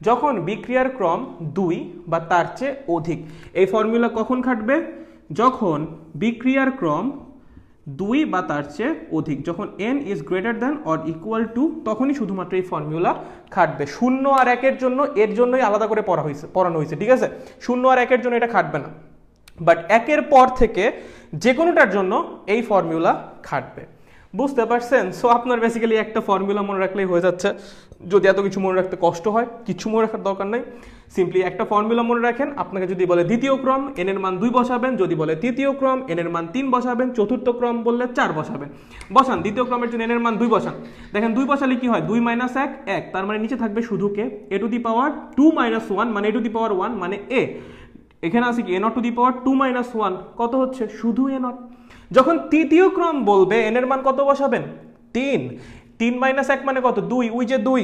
যখন বিক্রিয়ার ক্রম 2 বা তার চেয়ে অধিক। এই ফর্মুলা কখন খাটবে? যখন বিক্রিয়ার ক্রম 2 বা তার চেয়ে অধিক, যখন n is greater than or equal to, তখনই শুধুমাত্র এই ফর্মুলা খাটবে। 0 আর 1 এর জন্য এর জন্যই আলাদা করে পড়ানো হয়েছে, ঠিক আছে? 0 আর 1 এর জন্য এটা খাটবে না, বাট 1 এর পর থেকে যে কোনোটার জন্য এই ফর্মুলা খাটবে। বুঝতে পারছেন? সো আপনার বেসিক্যালি একটা ফর্মুলা মনে রাখলেই হয়ে যাচ্ছে। যদি এত কিছু মনে রাখতে কষ্ট হয়, কিছু মনে রাখার দরকার নাই, সিম্পলি একটা ফর্মুলা মনে রাখেন। আপনাকে যদি বলে দ্বিতীয় ক্রম, n এর মান 2 বসাবেন, যদি বলে তৃতীয় ক্রম n এর মান 3 বসাবেন, চতুর্থ ক্রম বললে 4 বসাবেন। বসান দ্বিতীয় ক্রমের জন্য n এর মান 2 বসান, দেখেন 2 বসালে কি হয়, 2 মাইনাস 1 1, তার মানে নিচে থাকবে শুধু কে, a to the power 2 minus 1 মানে a টু দি পাওয়ার 1 মানে a, এখানে আছে কি a not to the power 2 minus 1 কত হচ্ছে, শুধু a নট। যখন তৃতীয় ক্রম বলবে n এর মান কত বসাবেন, 3, 3 মাইনাস 1 মানে কত, 2, ওই যে 2,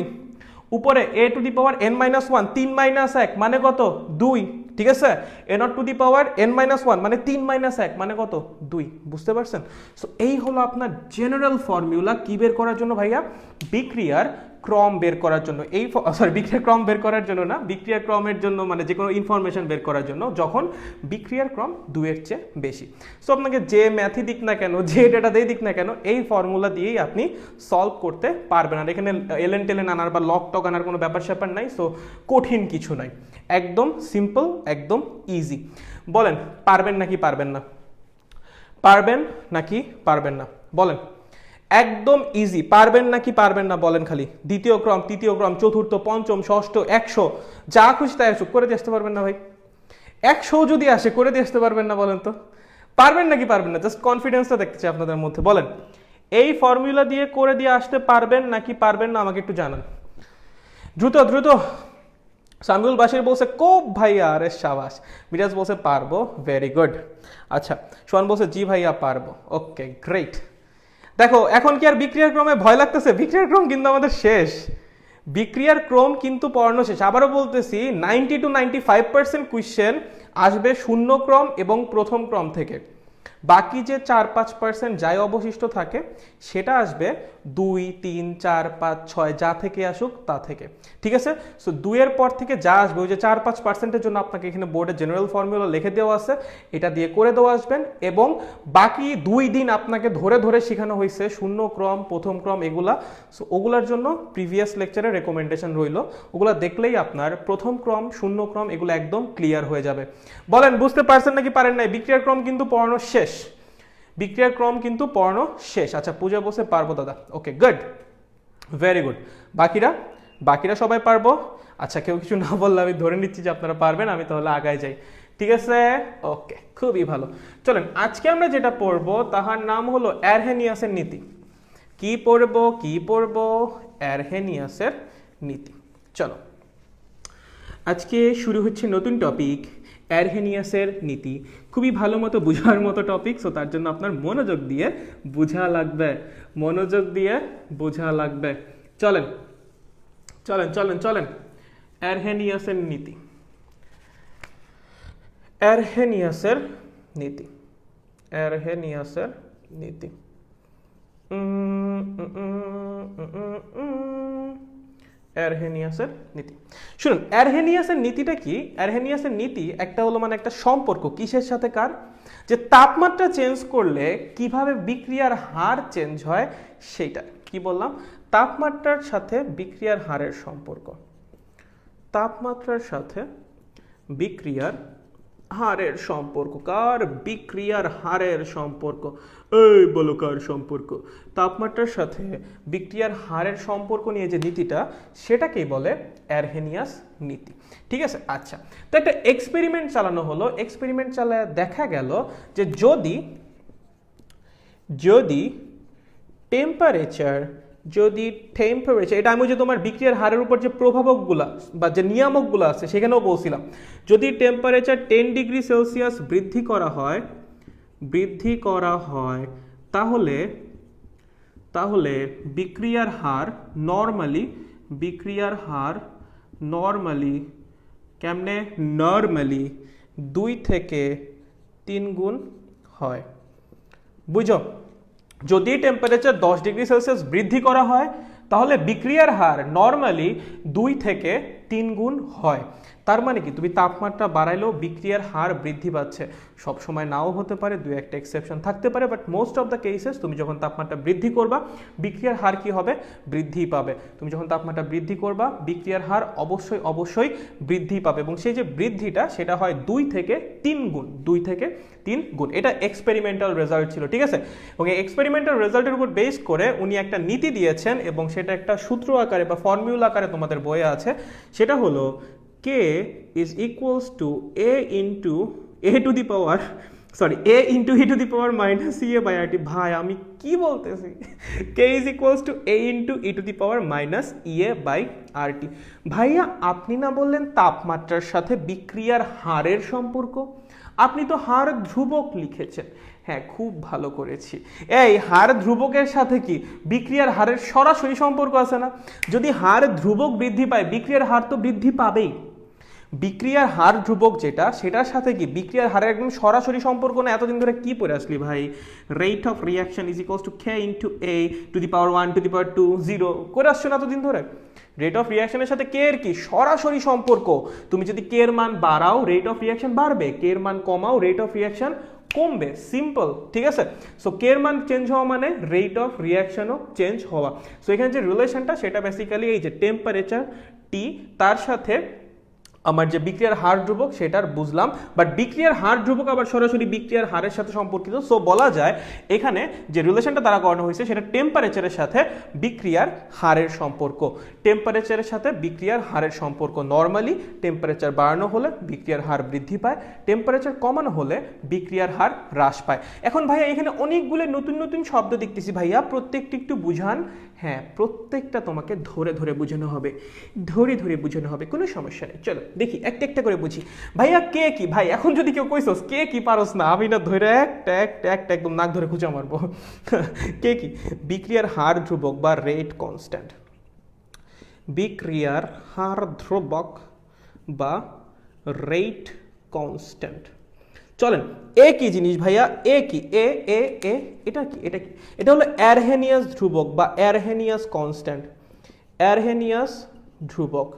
উপরে a to the power n minus 1, 3 minus 1 মানে কত, 2, ঠিক আছে? a not to the power n minus 1 মানে 3 মাইনাস 1 মানে কত, 2। বুঝতে পারছেন? সো এই হলো আপনার জেনারেল ফর্মুলা কি বের করার জন্য ভাইয়া, বিক্রিয়ার ক্রম বের করার জন্য। এই বিক্রিয়ার ক্রম বের করার জন্য না, বিক্রিয়ার ক্রমের জন্য, মানে যে কোনো ইনফরমেশন বের করার জন্য যখন বিক্রিয়ার ক্রম 2 এর চেয়ে বেশি। সো আপনাকে যে ম্যাথই দিক না কেন, যে ডেটা দিয়ে দিক না কেন, এই ফর্মুলা দিয়েই আপনি সলভ করতে পারবেন। আর এখানে এলএন টেলেন আনার বা লক টক আনার কোনো ব্যাপার স্যাপার নাই, সো কঠিন কিছু নাই, একদম সিম্পল, একদম ইজি। বলেন পারবেন নাকি পারবেন না, পারবেন নাকি পারবেন না, বলেন একদম ইজি, পারবেন নাকি পারবেন না বলেন খালি। দ্বিতীয় ক্রম, তৃতীয় ক্রম, চতুর্থ, পঞ্চম, ষষ্ঠ, 100 যা খুশি তাই আসুক, করে দিয়ে আসতে পারবেন না ভাই? 100 যদি আসে করে দিয়ে আসতে পারবেন না, বলেন তো পারবেন নাকি পারবেন না? জাস্ট কনফিডেন্সটা দেখতে চাই আপনাদের মধ্যে। বলেন এই ফর্মুলা দিয়ে করে দিয়ে আসতে পারবেন নাকি পারবেন না, আমাকে একটু জানান দ্রুত দ্রুত। সামিউল বাশির বলছে কোপ ভাইয়া, আরে শাবাশ। মিরাজ বলছে পারবো, ভেরি গুড। আচ্ছা সোহান বলছে জি ভাইয়া পারবো, ওকে গ্রেট। দেখো এখন কি আর বিক্রিয়ার ক্রমে ভয় লাগতেছে? বিক্রিয়ার ক্রম কিন্তু আমাদের শেষ, বিক্রিয়ার ক্রম কিন্তু পড়ানো শেষ। আবারও বলতেছি 90 to 95% কোয়েশ্চেন আসবে শূন্য ক্রম এবং প্রথম ক্রম থেকে। বাকি যে 4-5% যাই অবশিষ্ট থাকে সেটা আসবে 2, 3, 4, 5, 6 যা থেকে আসুক তা থেকে, ঠিক আছে। সো 2 এর পর থেকে যা আসবে ওই যে 4-5%-এর জন্য আপনাকে এখানে বোর্ডে জেনারেল ফর্মুলা লিখে দেওয়া আছে, এটা দিয়ে করে দেওয়া আসবেন। এবং বাকি 2 দিন আপনাকে ধরে ধরে শেখানো হয়েছে শূন্য ক্রম, প্রথম ক্রম এগুলা। সো ওগুলার জন্য প্রিভিয়াস লেকচারে রেকমেন্ডেশন রইল, ওগুলা দেখলেই আপনার প্রথম ক্রম, শূন্য ক্রম এগুলো একদম ক্লিয়ার হয়ে যাবে। বলেন বুঝতে পারছেন নাকি পারেন নাই? বিক্রিয়ার ক্রম কিন্তু পড়ানো শেষ, বিক্রিয়ার ক্রম কিন্তু পড়ানো শেষ। আচ্ছা পূজা বসে পারবো দাদা, ওকে গুড, ভেরি গুড। বাকিরা সবাই পারবো? আচ্ছা কেউ কিছু না বললে আমি ধরে নিচ্ছি যে আপনারা পারবেন, আমি তাহলে আগায় যাই, ঠিক আছে, ওকে, খুবই ভালো। চলেন আজকে আমরা যেটা পড়বো তাহার নাম হলো অ্যারহেনিয়াসের নীতি। কি পড়বো? অ্যারহেনিয়াসের নীতি। চলো আজকে শুরু হচ্ছে নতুন টপিক, অ্যারহেনিয়াসের নীতি। খুবই ভালো মতো বোঝার মতো টপিক, সো তার জন্য আপনার মনোযোগ দিয়ে বোঝা লাগবে। চলেন অ্যারহেনিয়াসের নীতি। অ্যারহেনিয়াসের নীতি শুনুন, অ্যারহেনিয়াসের নীতিটা কি? অ্যারহেনিয়াসের নীতি একটা হলো মানে একটা সম্পর্ক, কিসের সাথে কার, যে তাপমাত্রা চেঞ্জ করলে কিভাবে বিক্রিয়ার হার চেঞ্জ হয় সেইটা। কি বললাম? তাপমাত্রার সাথে বিক্রিয়ার হারের সম্পর্ক, তাপমাত্রার সাথে বিক্রিয়ার হারের সম্পর্ক। কার? বিক্রিয়ার হারের সম্পর্ক। এই বলো কার সম্পর্ক? তাপমাত্রার সাথে বিক্রিয়ার হারের সম্পর্ক নিয়ে যে নীতিটা, সেটাকেই বলে অ্যারহেনিয়াস নীতি, ঠিক আছে। আচ্ছা, তো একটা এক্সপেরিমেন্ট চালানো হলো, এক্সপেরিমেন্ট চালায় দেখা গেল যে যদি টেম্পারেচার, এটা আমি যে তোমার বিক্রিয়ার হারের উপর যে প্রভাবকগুলা বা যে নিয়ামকগুলো আছে সেখানেও বলছিলাম, যদি টেম্পারেচার 10 ডিগ্রি সেলসিয়াস বৃদ্ধি করা হয় তাহলে বিক্রিয়ার হার নরমালি 2 থেকে 3 গুণ হয়। বুঝো, যদি টেম্পারেচার 10 ডিগ্রি সেলসিয়াস বৃদ্ধি করা হয় তাহলে বিক্রিয়ার হার নরমালি 2 থেকে 3 গুণ হয়। তার মানে কি, তুমি তাপমাত্রা বাড়াইলেও বিক্রিয়ার হার বৃদ্ধি পাচ্ছে। সব সময় নাও হতে পারে, 2-1টা এক্সেপশন থাকতে পারে, but most of the cases তুমি যখন তাপমাত্রা বৃদ্ধি করবা বিক্রিয়ার হার কি হবে? বৃদ্ধি পাবে। তুমি যখন তাপমাত্রা বৃদ্ধি করবা বিক্রিয়ার হার অবশ্যই বৃদ্ধি পাবে, এবং সেই যে বৃদ্ধিটা সেটা হয় 2 থেকে 3 গুণ, 2 থেকে 3 গুণ। এটা এক্সপেরিমেন্টাল রেজাল্ট ছিল, ঠিক আছে। এবং এই এক্সপেরিমেন্টাল রেজাল্টের উপর বেস করে উনি একটা নীতি দিয়েছেন, এবং সেটা একটা সূত্র আকারে বা ফর্মুলা আকারে তোমাদের বইয়ে আছে। সেটা হলো K is equals to A into e to the power minus EA by RT। ভাই আমি কি বলতেছি? K is equals to A into e to the power minus EA by RT। ভাইয়া আপনি না বললেন তাপমাত্রার সাথে বিক্রিয়ার হারের সম্পর্ক? আপনি তো হার ধ্রুবক লিখেছেন। হ্যাঁ, খুব ভালো করেছি। এই হার ধ্রুবকের সাথে কি বিক্রিয়ার হারের সরাসরি সম্পর্ক আছে না? যদি হার ধ্রুবক বৃদ্ধি পায় বিক্রিয়ার হার তো বৃদ্ধি পাবেই। বিক্রিয়ার হার ধ্রুবক যেটা, সেটার সাথে কি বিক্রিয়ার হারের একদম সরাসরি সম্পর্ক না? এতদিন ধরে কি পড়ে আসলি ভাই? Rate of reaction is equals to K into A to the power 1 to the power 2 0 করে আসছো না এতদিন ধরে? রেট অফ রিয়াকশনের সাথে কে এর কি সরাসরি সম্পর্ক। তুমি যদি কে এর মান বাড়াও রেট অফ রিয়াকশন বাড়বে, কে এর মান কমাও রেট অফ রিয়াকশন কমবে, সিম্পল, ঠিক আছে। সো কে এর মান চেঞ্জ হওয়া মানে রেট অফ রিয়াকশনও চেঞ্জ হওয়া। সো এখানে যে রিলেশনটা সেটা বেসিক্যালি এই যে টেম্পারেচার টি তার সাথে আমার যে বিক্রিয়ার হার ধ্রুবক সেটার বুঝলাম, বাট বিক্রিয়ার হার ধ্রুবক আবার সরাসরি বিক্রিয়ার হারের সাথে সম্পর্কিত। সো বলা যায় এখানে যে রিলেশনটা দ্বারা করানো হয়েছে সেটা টেম্পারেচারের সাথে বিক্রিয়ার হারের সম্পর্ক। টেম্পারেচারের সাথে বিক্রিয়ার হারের সম্পর্ক, নর্মালি টেম্পারেচার বাড়ানো হলে বিক্রিয়ার হার বৃদ্ধি পায়, টেম্পারেচার কমানো হলে বিক্রিয়ার হার হ্রাস পায়। এখন ভাইয়া এখানে অনেকগুলো নতুন নতুন শব্দ দেখতেছি, ভাইয়া প্রত্যেকটি একটু বুঝান। হ্যাঁ, প্রত্যেকটা তোমাকে ধরে ধরে বোঝানো হবে, কোনো সমস্যা নেই। চলো দেখি একটা একটা করে বুঝি। ভাইয়া কে কি? ভাই এখন যদি কেউ কইছস কে কি পারস না, আমি না ধরে একটা একদম নাক ধরে খুঁজা মারবো। কে কি? বিক্রিয়ার হার ধ্রুবক বা রেট কনস্ট্যান্ট। বিক্রিয়ার হার ধ্রুবক বা রেট কনস্ট্যান্ট। চলেন, এ কি জিনিস ভাইয়া? এ কি? এ এ এ এটা কি? এটা কি? এটা হলো অ্যারহেনিয়াস ধ্রুবক বা অ্যারহেনিয়াস কনস্ট্যান্ট। অ্যারহেনিয়াস ধ্রুবক,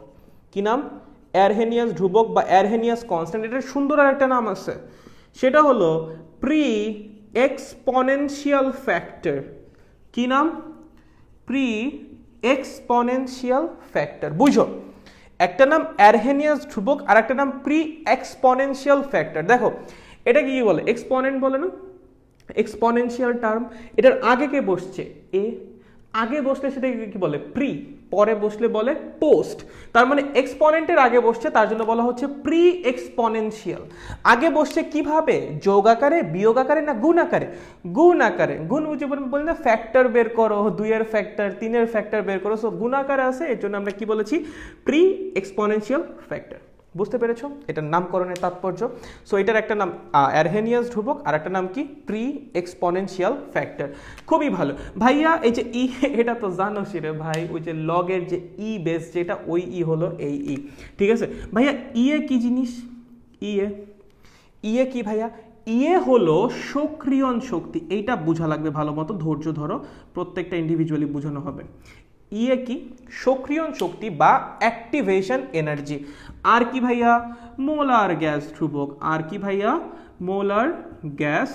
কি নাম? অ্যারহেনিয়াস ধ্রুবক বা অ্যারহেনিয়াস কনস্ট্যান্ট। এটার সুন্দর আর একটা নাম আছে, সেটা হলো প্রি এক্সপোনেনশিয়াল ফ্যাক্টর। কি নাম? Pre exponential factor. বুঝো, একটা নাম অ্যারহেনিয়াস ধ্রুবক আর একটা নাম প্রি এক্সপোনেনশিয়াল ফ্যাক্টর। দেখো এটা কি বলে? এক্সপোনেন্ট বলে না? এক্সপোনেনশিয়াল টার্ম, এটার আগে কে বসছে? এ। আগে বসলে সেটাকে কি বলে? প্রি। পরে বসলে বলে পোস্ট। তার মানে এক্সপোনেন্টের আগে বসছে, তার জন্য বলা হচ্ছে প্রি এক্সপোনেনশিয়াল। আগে বসছে কিভাবে? যোগ আকারে, বিয়োগ আকারে, না গুণ আকারে? গুণ আকারে। গুণ বুঝে বলি না, ফ্যাক্টর বের করো, 2 এর ফ্যাক্টর, 3 এর ফ্যাক্টর বের করো। সো গুণ আকারে আছে, এর জন্য আমরা কি বলেছি? Pre exponential factor. বুঝতে পেরেছো এটার নামকরণের তাৎপর্য? সো এটার একটা নাম অ্যারহেনিয়াস ধ্রুবক আর একটা নাম কি? Pre exponential factor. খুবই ভালো ভাইয়া। এই যে ই, এটা তো জানো রে ভাই, ওই যে লগের যে ই বেস যেটা, ওই ই হলো এই ই। ঠিক আছে ভাইয়া, ইয়ে কি জিনিস? ইয়ে, ইয়ে কি ভাইয়া? ইয়ে হলো সক্রিয়ণ শক্তি। এইটা বোঝা লাগবে ভালো মতো, ধৈর্য ধরো, প্রত্যেকটা ইন্ডিভিজুয়ালি বোঝানো হবে। ইয়ে কি? সক্রিয়ণ শক্তি বা অ্যাক্টিভেশন এনার্জি। আর কি ভাইয়া? মোলার গ্যাস ধ্রুবক। আর কি ভাইয়া? মোলার গ্যাস,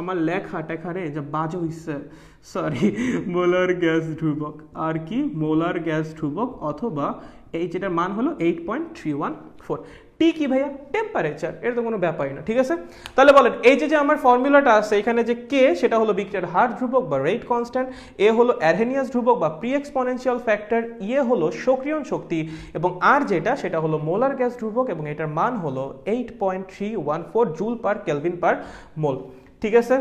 আমার লেখা টেখা রে যা বাজে হইছে, সরি, মোলার গ্যাস ধ্রুবক। আর কি? মোলার গ্যাস ধ্রুবক, অথবা এই যেটার মান হলো 8.314। টি কি ভাইয়া? টেম্পারেচার। এর তো কোনো ব্যাপারই না। ঠিক আছে, তাহলে বলেন এই যে আমার ফর্মুলাটা আছে এখানে, যে কে সেটা হলো বিক্রিয়ার হার ধ্রুবক বা রেট কনস্ট্যান্ট, এ হলো অ্যারহেনিয়াস ধ্রুবক বা প্রি এক্সপোনেনশিয়াল ফ্যাক্টর, ইয়ে হলো সক্রিয়ণ শক্তি, এবং আর যেটা সেটা হলো মোলার গ্যাস ধ্রুবক, এবং এটার মান হলো 8.314 জুল পার কেলভিন পার মোল। ঠিক আছে,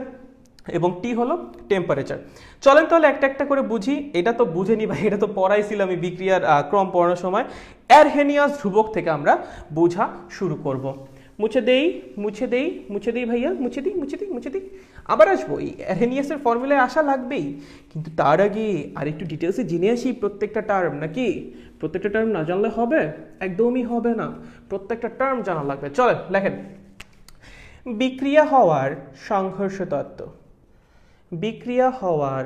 এবং টি হলো টেম্পারেচার। চলেন তাহলে একটা একটা করে বুঝি। এটা তো বুঝে নি ভাই, এটা তো পড়াইছিলাম আমি বিক্রিয়ার ক্রম পড়ানোর সময়। অ্যারহেনিয়াস ধ্রুবক থেকে আমরা বোঝা শুরু করব। মুছে দেই, মুছে দেই, মুছে দেই ভাইয়া, মুছে দিই, মুছে দিই, মুছে দিই। আবার আসবো, এই অ্যারহেনিয়াসের ফর্মুলায় আসা লাগবেই, কিন্তু তার আগে আর একটু ডিটেলসে জেনে আসি প্রত্যেকটা টার্ম। নাকি প্রত্যেকটা টার্ম না জানলে হবে? একদমই হবে না, প্রত্যেকটা টার্ম জানা লাগবে। চলেন লেখেন, বিক্রিয়া হওয়ার সংঘর্ষ তত্ত্ব। বিক্রিয়া হওয়ার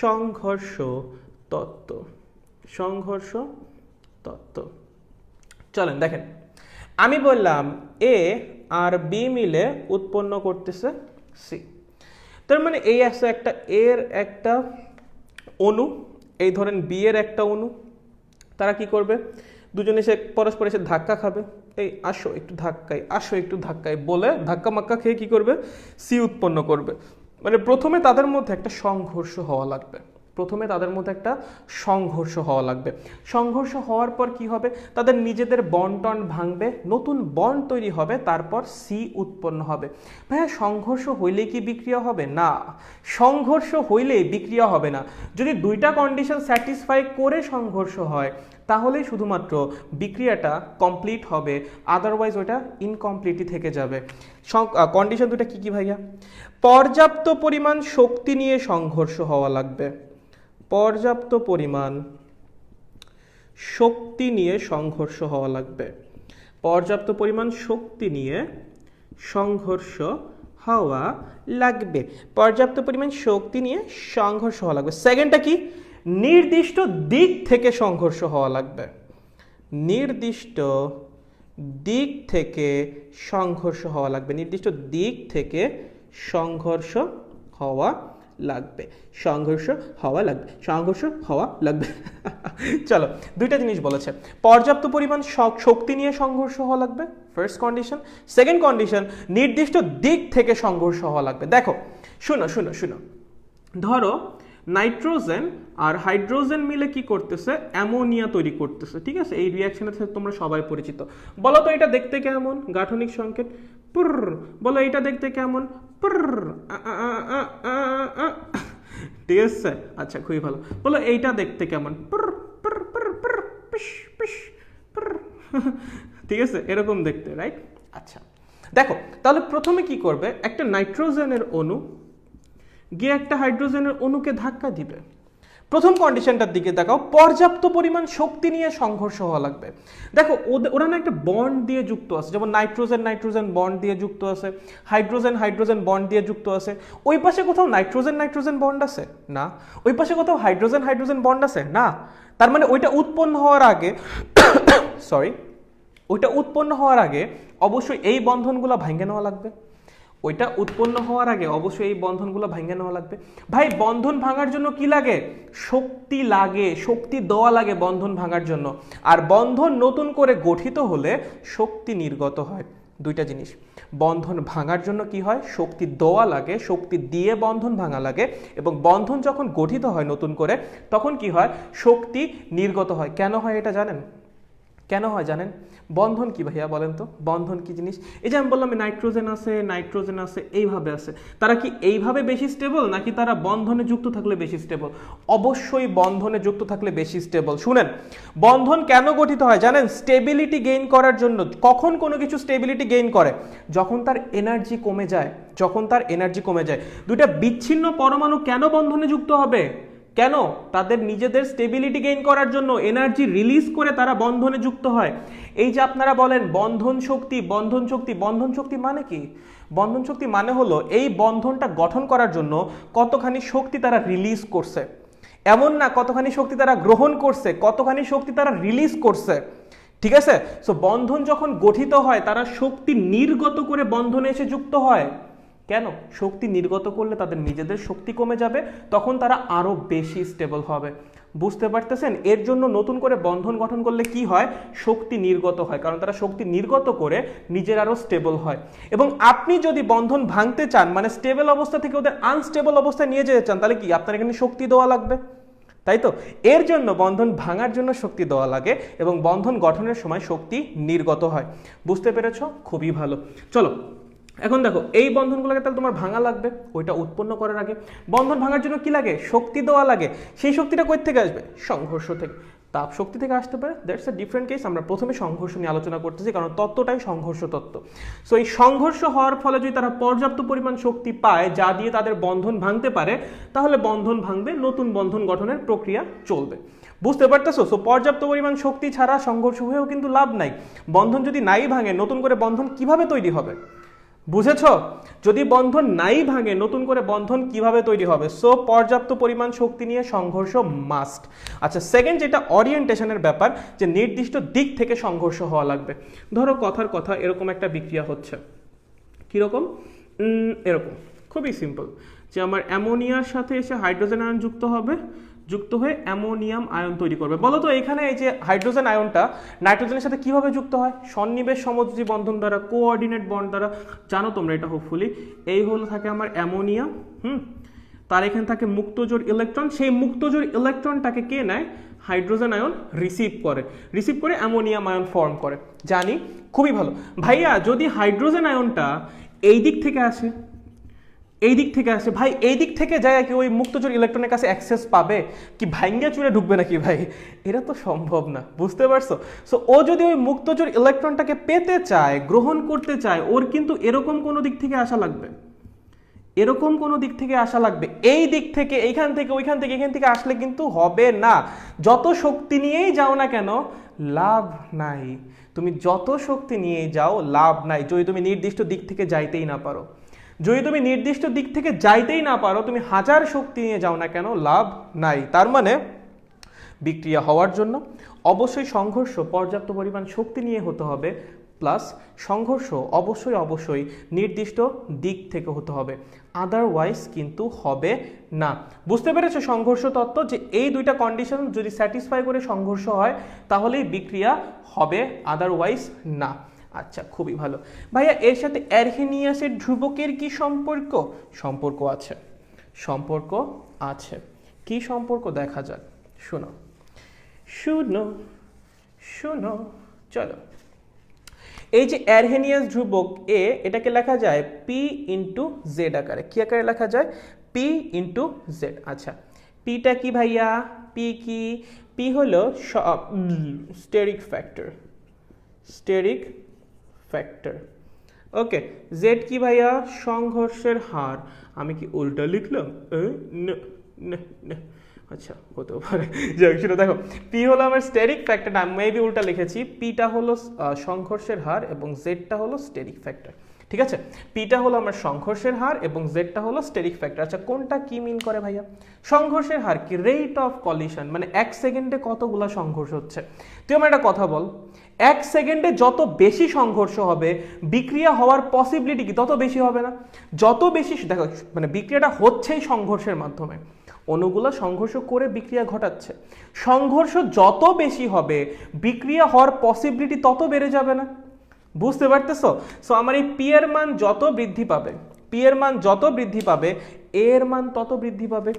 সংঘর্ষ তত্ত্ব। সংঘর্ষ তত্ত্ব। চলেন দেখেন, আমি বললাম এ আর বি মিলে উৎপন্ন করতেছে সি। তার মানে এই আছে একটা এর একটা অণু, এই ধরেন বি এর একটা অণু। তারা কি করবে? দুজনে এসে পরস্পর এসে ধাক্কা খাবে। এই আসো একটু ধাক্কাই, আসো একটু ধাক্কাই বলে ধাক্কা মাক্কা খেয়ে কি করবে? সি উৎপন্ন করবে। মানে প্রথমে তাদের মধ্যে একটা সংঘর্ষ হওয়া লাগবে। প্রথমে তাদের মধ্যে একটা সংঘর্ষ হওয়া লাগবে। সংঘর্ষ হওয়ার পর কি হবে? তাদের নিজেদের বন্ড টন্ড ভাঙবে, নতুন বন্ড তৈরি হবে, তারপর সি উৎপন্ন হবে। ভাইয়া সংঘর্ষ হইলেই কি বিক্রিয়া হবে? না, সংঘর্ষ হইলেই বিক্রিয়া হবে না। যদি দুইটা কন্ডিশন স্যাটিসফাই করে সংঘর্ষ হয় তাহলেই শুধুমাত্র বিক্রিয়াটা কমপ্লিট হবে, আদারওয়াইজ ওটা ইনকমপ্লিটই থেকে যাবে। কন্ডিশন দুটা কি কি ভাইয়া? পর্যাপ্ত পরিমাণ শক্তি নিয়ে সংঘর্ষ হওয়া লাগবে। পর্যাপ্ত পরিমাণ শক্তি নিয়ে সংঘর্ষ হওয়া লাগবে। পর্যাপ্ত পরিমাণ শক্তি নিয়ে সংঘর্ষ হওয়া লাগবে। পর্যাপ্ত পরিমাণ শক্তি নিয়ে সংঘর্ষ হওয়া লাগবে। সেকেন্ডটা কি? নির্দিষ্ট দিক থেকে সংঘর্ষ হওয়া লাগবে। নির্দিষ্ট দিক থেকে সংঘর্ষ হওয়া লাগবে। নির্দিষ্ট দিক থেকে সংঘর্ষ হওয়া লাগবে। সংঘর্ষ হওয়া লাগবে। সংঘর্ষ হওয়া লাগবে। চলো, দুইটা জিনিস বলেছে। পর্যাপ্ত পরিমাণ শক্তি নিয়ে সংঘর্ষ হওয়া লাগবে, ফার্স্ট কন্ডিশন। সেকেন্ড কন্ডিশন, নির্দিষ্ট দিক থেকে সংঘর্ষ হওয়া লাগবে। দেখো, শুনো শুনো শুনো, ধরো নাইট্রোজেন আর হাইড্রোজেন মিলে কি করতেছে? অ্যামোনিয়া তৈরি করতেছে। ঠিক আছে, এই রিয়াকশনের সাথে তোমরা সবাই পরিচিত। বলো তো এটা দেখতে কেমন? গাঠনিক সংকেত পুর। বলো এটা দেখতে কেমন? পুর। ঠিক আছে, আচ্ছা খুবই ভালো। বলো এইটা দেখতে কেমন? পুর পুর পুর পুর পিশ পিশ পুর। ঠিক আছে, এরকম দেখতে, রাইট? আচ্ছা দেখো, তাহলে প্রথমে কি করবে? একটা নাইট্রোজেনের অণু গিয়ে একটা হাইড্রোজেনের অণুকে ধাক্কা দিবে। প্রথম কন্ডিশনটার দিকে দেখাও, পর্যাপ্ত পরিমাণ শক্তি নিয়ে সংঘর্ষ হওয়া লাগবে। দেখো ওরা না একটা বন্ড দিয়ে যুক্ত আছে, যেমন নাইট্রোজেন নাইট্রোজেন বন্ড দিয়ে যুক্ত আছে, হাইড্রোজেন হাইড্রোজেন বন্ড দিয়ে যুক্ত আছে। ওই পাশে কোথাও নাইট্রোজেন নাইট্রোজেন বন্ড আছে না, ওই পাশে কোথাও হাইড্রোজেন হাইড্রোজেন বন্ড আছে না। তার মানে ওইটা উৎপন্ন হওয়ার আগে সরি ওইটা উৎপন্ন হওয়ার আগে অবশ্যই এই বন্ধনগুলো ভাঙে নেওয়া লাগবে। ওইটা উৎপন্ন হওয়ার আগে অবশ্যই এই বন্ধনগুলো ভাঙে নেওয়া লাগবে। ভাই বন্ধন ভাঙার জন্য কি লাগে? শক্তি লাগে, শক্তি দেওয়া লাগে বন্ধন ভাঙার জন্য। আর বন্ধন নতুন করে গঠিত হলে শক্তি নির্গত হয়। দুইটা জিনিস, বন্ধন ভাঙার জন্য কি হয়? শক্তি দেওয়া লাগে, শক্তি দিয়ে বন্ধন ভাঙা লাগে। এবং বন্ধন যখন গঠিত হয় নতুন করে, তখন কি হয়? শক্তি নির্গত হয়। কেন হয় এটা জানেন? কেন হয় জানেন? বন্ধন কি ভাইয়া বলেন তো, বন্ধন কি জিনিস? এই যে আমি বললাম নাইট্রোজেন আছে এইভাবে আছে, তারা কি এইভাবে বেশি স্টেবল নাকি তারা বন্ধনে যুক্ত থাকলে বেশি স্টেবল? অবশ্যই বন্ধনে যুক্ত থাকলে বেশি স্টেবল। শুনেন, বন্ধন কেন গঠিত হয় জানেন? স্টেবিলিটি গেইন করার জন্য। কখন কোনো কিছু স্টেবিলিটি গেইন করে? যখন তার এনার্জি কমে যায়, যখন তার এনার্জি কমে যায়। দুইটা বিচ্ছিন্ন পরমাণু কেন বন্ধনে যুক্ত হবে? কেন? তাদের নিজেদের স্টেবিলিটি গেইন করার জন্য, এনার্জি রিলিজ করে তারা বন্ধনে যুক্ত হয়। এই যে আপনারা বলেন বন্ধন শক্তি বন্ধন শক্তি, বন্ধন শক্তি মানে কি? বন্ধন শক্তি মানে হলো এই বন্ধনটা গঠন করার জন্য কতখানি শক্তি তারা রিলিজ করছে, এমন না কতখানি শক্তি তারা গ্রহণ করছে, কতখানি শক্তি তারা রিলিজ করছে। ঠিক আছে? সো বন্ধন যখন গঠিত হয় তারা শক্তি নির্গত করে বন্ধনে এসে যুক্ত হয়। কেন? শক্তি নির্গত করলে তাদের নিজেদের শক্তি কমে যাবে, তখন তারা আরো বেশি স্টেবল হবে। বুঝতে পারতেছেন? এর জন্য নতুন করে বন্ধন গঠন করলে কি হয়? শক্তি নির্গত হয়, কারণ তারা শক্তি নির্গত করে নিজের আরো স্টেবল হয়। এবং আপনি যদি বন্ধন ভাঙতে চান, মানে স্টেবল অবস্থা থেকে ওদের আনস্টেবল অবস্থায় নিয়ে যেতে চান, তাহলে কি আপনার এখানে শক্তি দেওয়া লাগবে, তাই তো? এর জন্য বন্ধন ভাঙার জন্য শক্তি দেওয়া লাগে এবং বন্ধন গঠনের সময় শক্তি নির্গত হয়। বুঝতে পেরেছো? খুবই ভালো। চলো এখন দেখো, এই বন্ধনগুলোকে তাহলে তোমার ভাঙা লাগবে। ওইটা উৎপন্ন করার আগে বন্ধন ভাঙার জন্য কি লাগে? শক্তি দেওয়া লাগে। সেই শক্তিটা কই থেকে আসবে? সংঘর্ষ থেকে। তাপ শক্তি থেকে আসতে পারে, দ্যাটস আ ডিফারেন্ট কেস। আমরা প্রথমে সংঘর্ষ নিয়ে আলোচনা করতেছি, কারণ তত্ত্বটাই সংঘর্ষ তত্ত্ব। সো এই সংঘর্ষ হওয়ার ফলে যদি তারা পর্যাপ্ত পরিমাণ শক্তি পায় যা দিয়ে তাদের বন্ধন ভাঙতে পারে, তাহলে বন্ধন ভাঙবে, নতুন বন্ধন গঠনের প্রক্রিয়া চলবে। বুঝতে পারতেছো? সো পর্যাপ্ত পরিমাণ শক্তি ছাড়া সংঘর্ষ হয়েও কিন্তু লাভ নাই। বন্ধন যদি নাই ভাঙে, নতুন করে বন্ধন কিভাবে তৈরি হবে? বুঝেছো? যদি বন্ধন নাই ভাঙে, নতুন করে বন্ধন কিভাবে তৈরি হবে? সো পর্যাপ্ত পরিমাণ শক্তি নিয়ে সংঘর্ষ মাস্ট। আচ্ছা, সেকেন্ড যেটা ওরিয়েন্টেশনের ব্যাপার, যে নির্দিষ্ট দিক থেকে সংঘর্ষ হওয়া লাগবে। ধরো কথার কথা এরকম একটা বিক্রিয়া হচ্ছে, কিরকম? এরকম, খুবই সিম্পল, যে আমার অ্যামোনিয়ার সাথে এসে হাইড্রোজেন আয়ন যুক্ত হবে, যুক্ত হয়ে অ্যামোনিয়াম আয়ন তৈরি করবে। বলো তো এখানে এই যে হাইড্রোজেন আয়নটা নাইট্রোজেনের সাথে কিভাবে যুক্ত হয়? সন্নিবেশ সমযোজী বন্ধন দ্বারা, কোঅর্ডিনেট বন্ড দ্বারা। জানো তোমরা এটা হোপফুলি। এই হলো থাকে আমার অ্যামোনিয়া, তার এখানে থাকে মুক্তজোড় ইলেকট্রন। সেই মুক্তজোড় ইলেকট্রনটাকে কে নেয়? হাইড্রোজেন আয়ন রিসিভ করে অ্যামোনিয়াম আয়ন ফর্ম করে। জানি, খুবই ভালো। ভাইয়া যদি হাইড্রোজেন আয়নটা এই দিক থেকে আসে, এই দিক থেকে আসে, ভাই এই দিক থেকে যায় কি ওই মুক্তজোড় ইলেকট্রনের কাছে অ্যাক্সেস পাবে? কি ভাঙ্গা চুরে ঢুকবে নাকি ভাই? এটা তো সম্ভব না। বুঝতে পারছো? সো ও যদি ওই মুক্তজোড় ইলেকট্রনটাকে পেতে চায়, গ্রহণ করতে চায়, ওর কিন্তু এরকম কোনো দিক থেকে আসা লাগবে, এরকম কোনো দিক থেকে আসা লাগবে। এই দিক থেকে, এইখান থেকে, ওইখান থেকে, এখান থেকে আসলে কিন্তু হবে না। যত শক্তি নিয়েই যাও না কেন, লাভ নাই। তুমি যত শক্তি নিয়েই যাও, লাভ নাই, যদি তুমি নির্দিষ্ট দিক থেকে যাইতেই না পারো। যদি তুমি নির্দিষ্ট দিক থেকে যাইতেই না পারো, তুমি হাজার শক্তি নিয়ে যাও না কেন, লাভ নাই। তার মানে বিক্রিয়া হওয়ার জন্য অবশ্যই সংঘর্ষ পর্যাপ্ত পরিমাণ শক্তি নিয়ে হতে হবে, প্লাস সংঘর্ষ অবশ্যই নির্দিষ্ট দিক থেকে হতে হবে, আদারওয়াইজ কিন্তু হবে না। বুঝতে পেরেছো সংঘর্ষ তত্ত্ব? যে এই দুইটা কন্ডিশন যদি স্যাটিসফাই করে সংঘর্ষ হয়, তাহলেই বিক্রিয়া হবে, আদারওয়াইজ না। আচ্ছা, খুবই ভালো। ভাইয়া এর সাথে অ্যারহেনিয়াসের ধ্রুবকের কি সম্পর্ক? সম্পর্ক আছে, সম্পর্ক আছে। কি সম্পর্ক দেখা যাক, শোনো শোনো শোনো। চলো, এই যে অ্যারহেনিয়াস ধ্রুবক এ, এটাকে লেখা যায় পি ইন্টু জেড আকারে। কি আকারে লেখা যায়? P into Z. আচ্ছা, পিটা কি ভাইয়া? পি কি? পি হলো স্টেরিক ফ্যাক্টর, স্টেরিক ফ্যাক্টর। ওকে, জেড কি ভাইয়া? সংঘর্ষের হার। আমি কি উল্টা লিখলাম? আচ্ছা হতেও পারে, যাই সেটা দেখো। পি হলো আমার স্টেরিক ফ্যাক্টর, না মেবি উল্টা লিখেছি, পিটা হলো সংঘর্ষের হার এবং জেডটা হলো স্টেরিক ফ্যাক্টর। ঠিক আছে, পিটা হলো আমার সংঘর্ষের হার এবং জেডটা হলো স্টেরিক ফ্যাক্টর। আচ্ছা কোনটা কি মিন করে ভাইয়া? সংঘর্ষের হার কি? রেট অফ কলিশন, মানে এক সেকেন্ডে কতগুলা সংঘর্ষ হচ্ছে। তুই আমার একটা কথা বল, এক সেকেন্ডে যত বেশি সংঘর্ষ হবে বিক্রিয়া হওয়ার পসিবিলিটি কি তত বেশি হবে না? যত বেশি দেখো, মানে বিক্রিয়াটা হচ্ছেই সংঘর্ষের মাধ্যমে, অণুগুলো সংঘর্ষ করে বিক্রিয়া ঘটাচ্ছে। সংঘর্ষ যত বেশি হবে বিক্রিয়া হওয়ার পসিবিলিটি তত বেড়ে যাবে না? বুঝতে পারতেছো? সো আমার এই পি এর মান যত বৃদ্ধি পাবে, পি এর মান যত বৃদ্ধি পাবে এর মান তত বৃদ্ধি পাবে।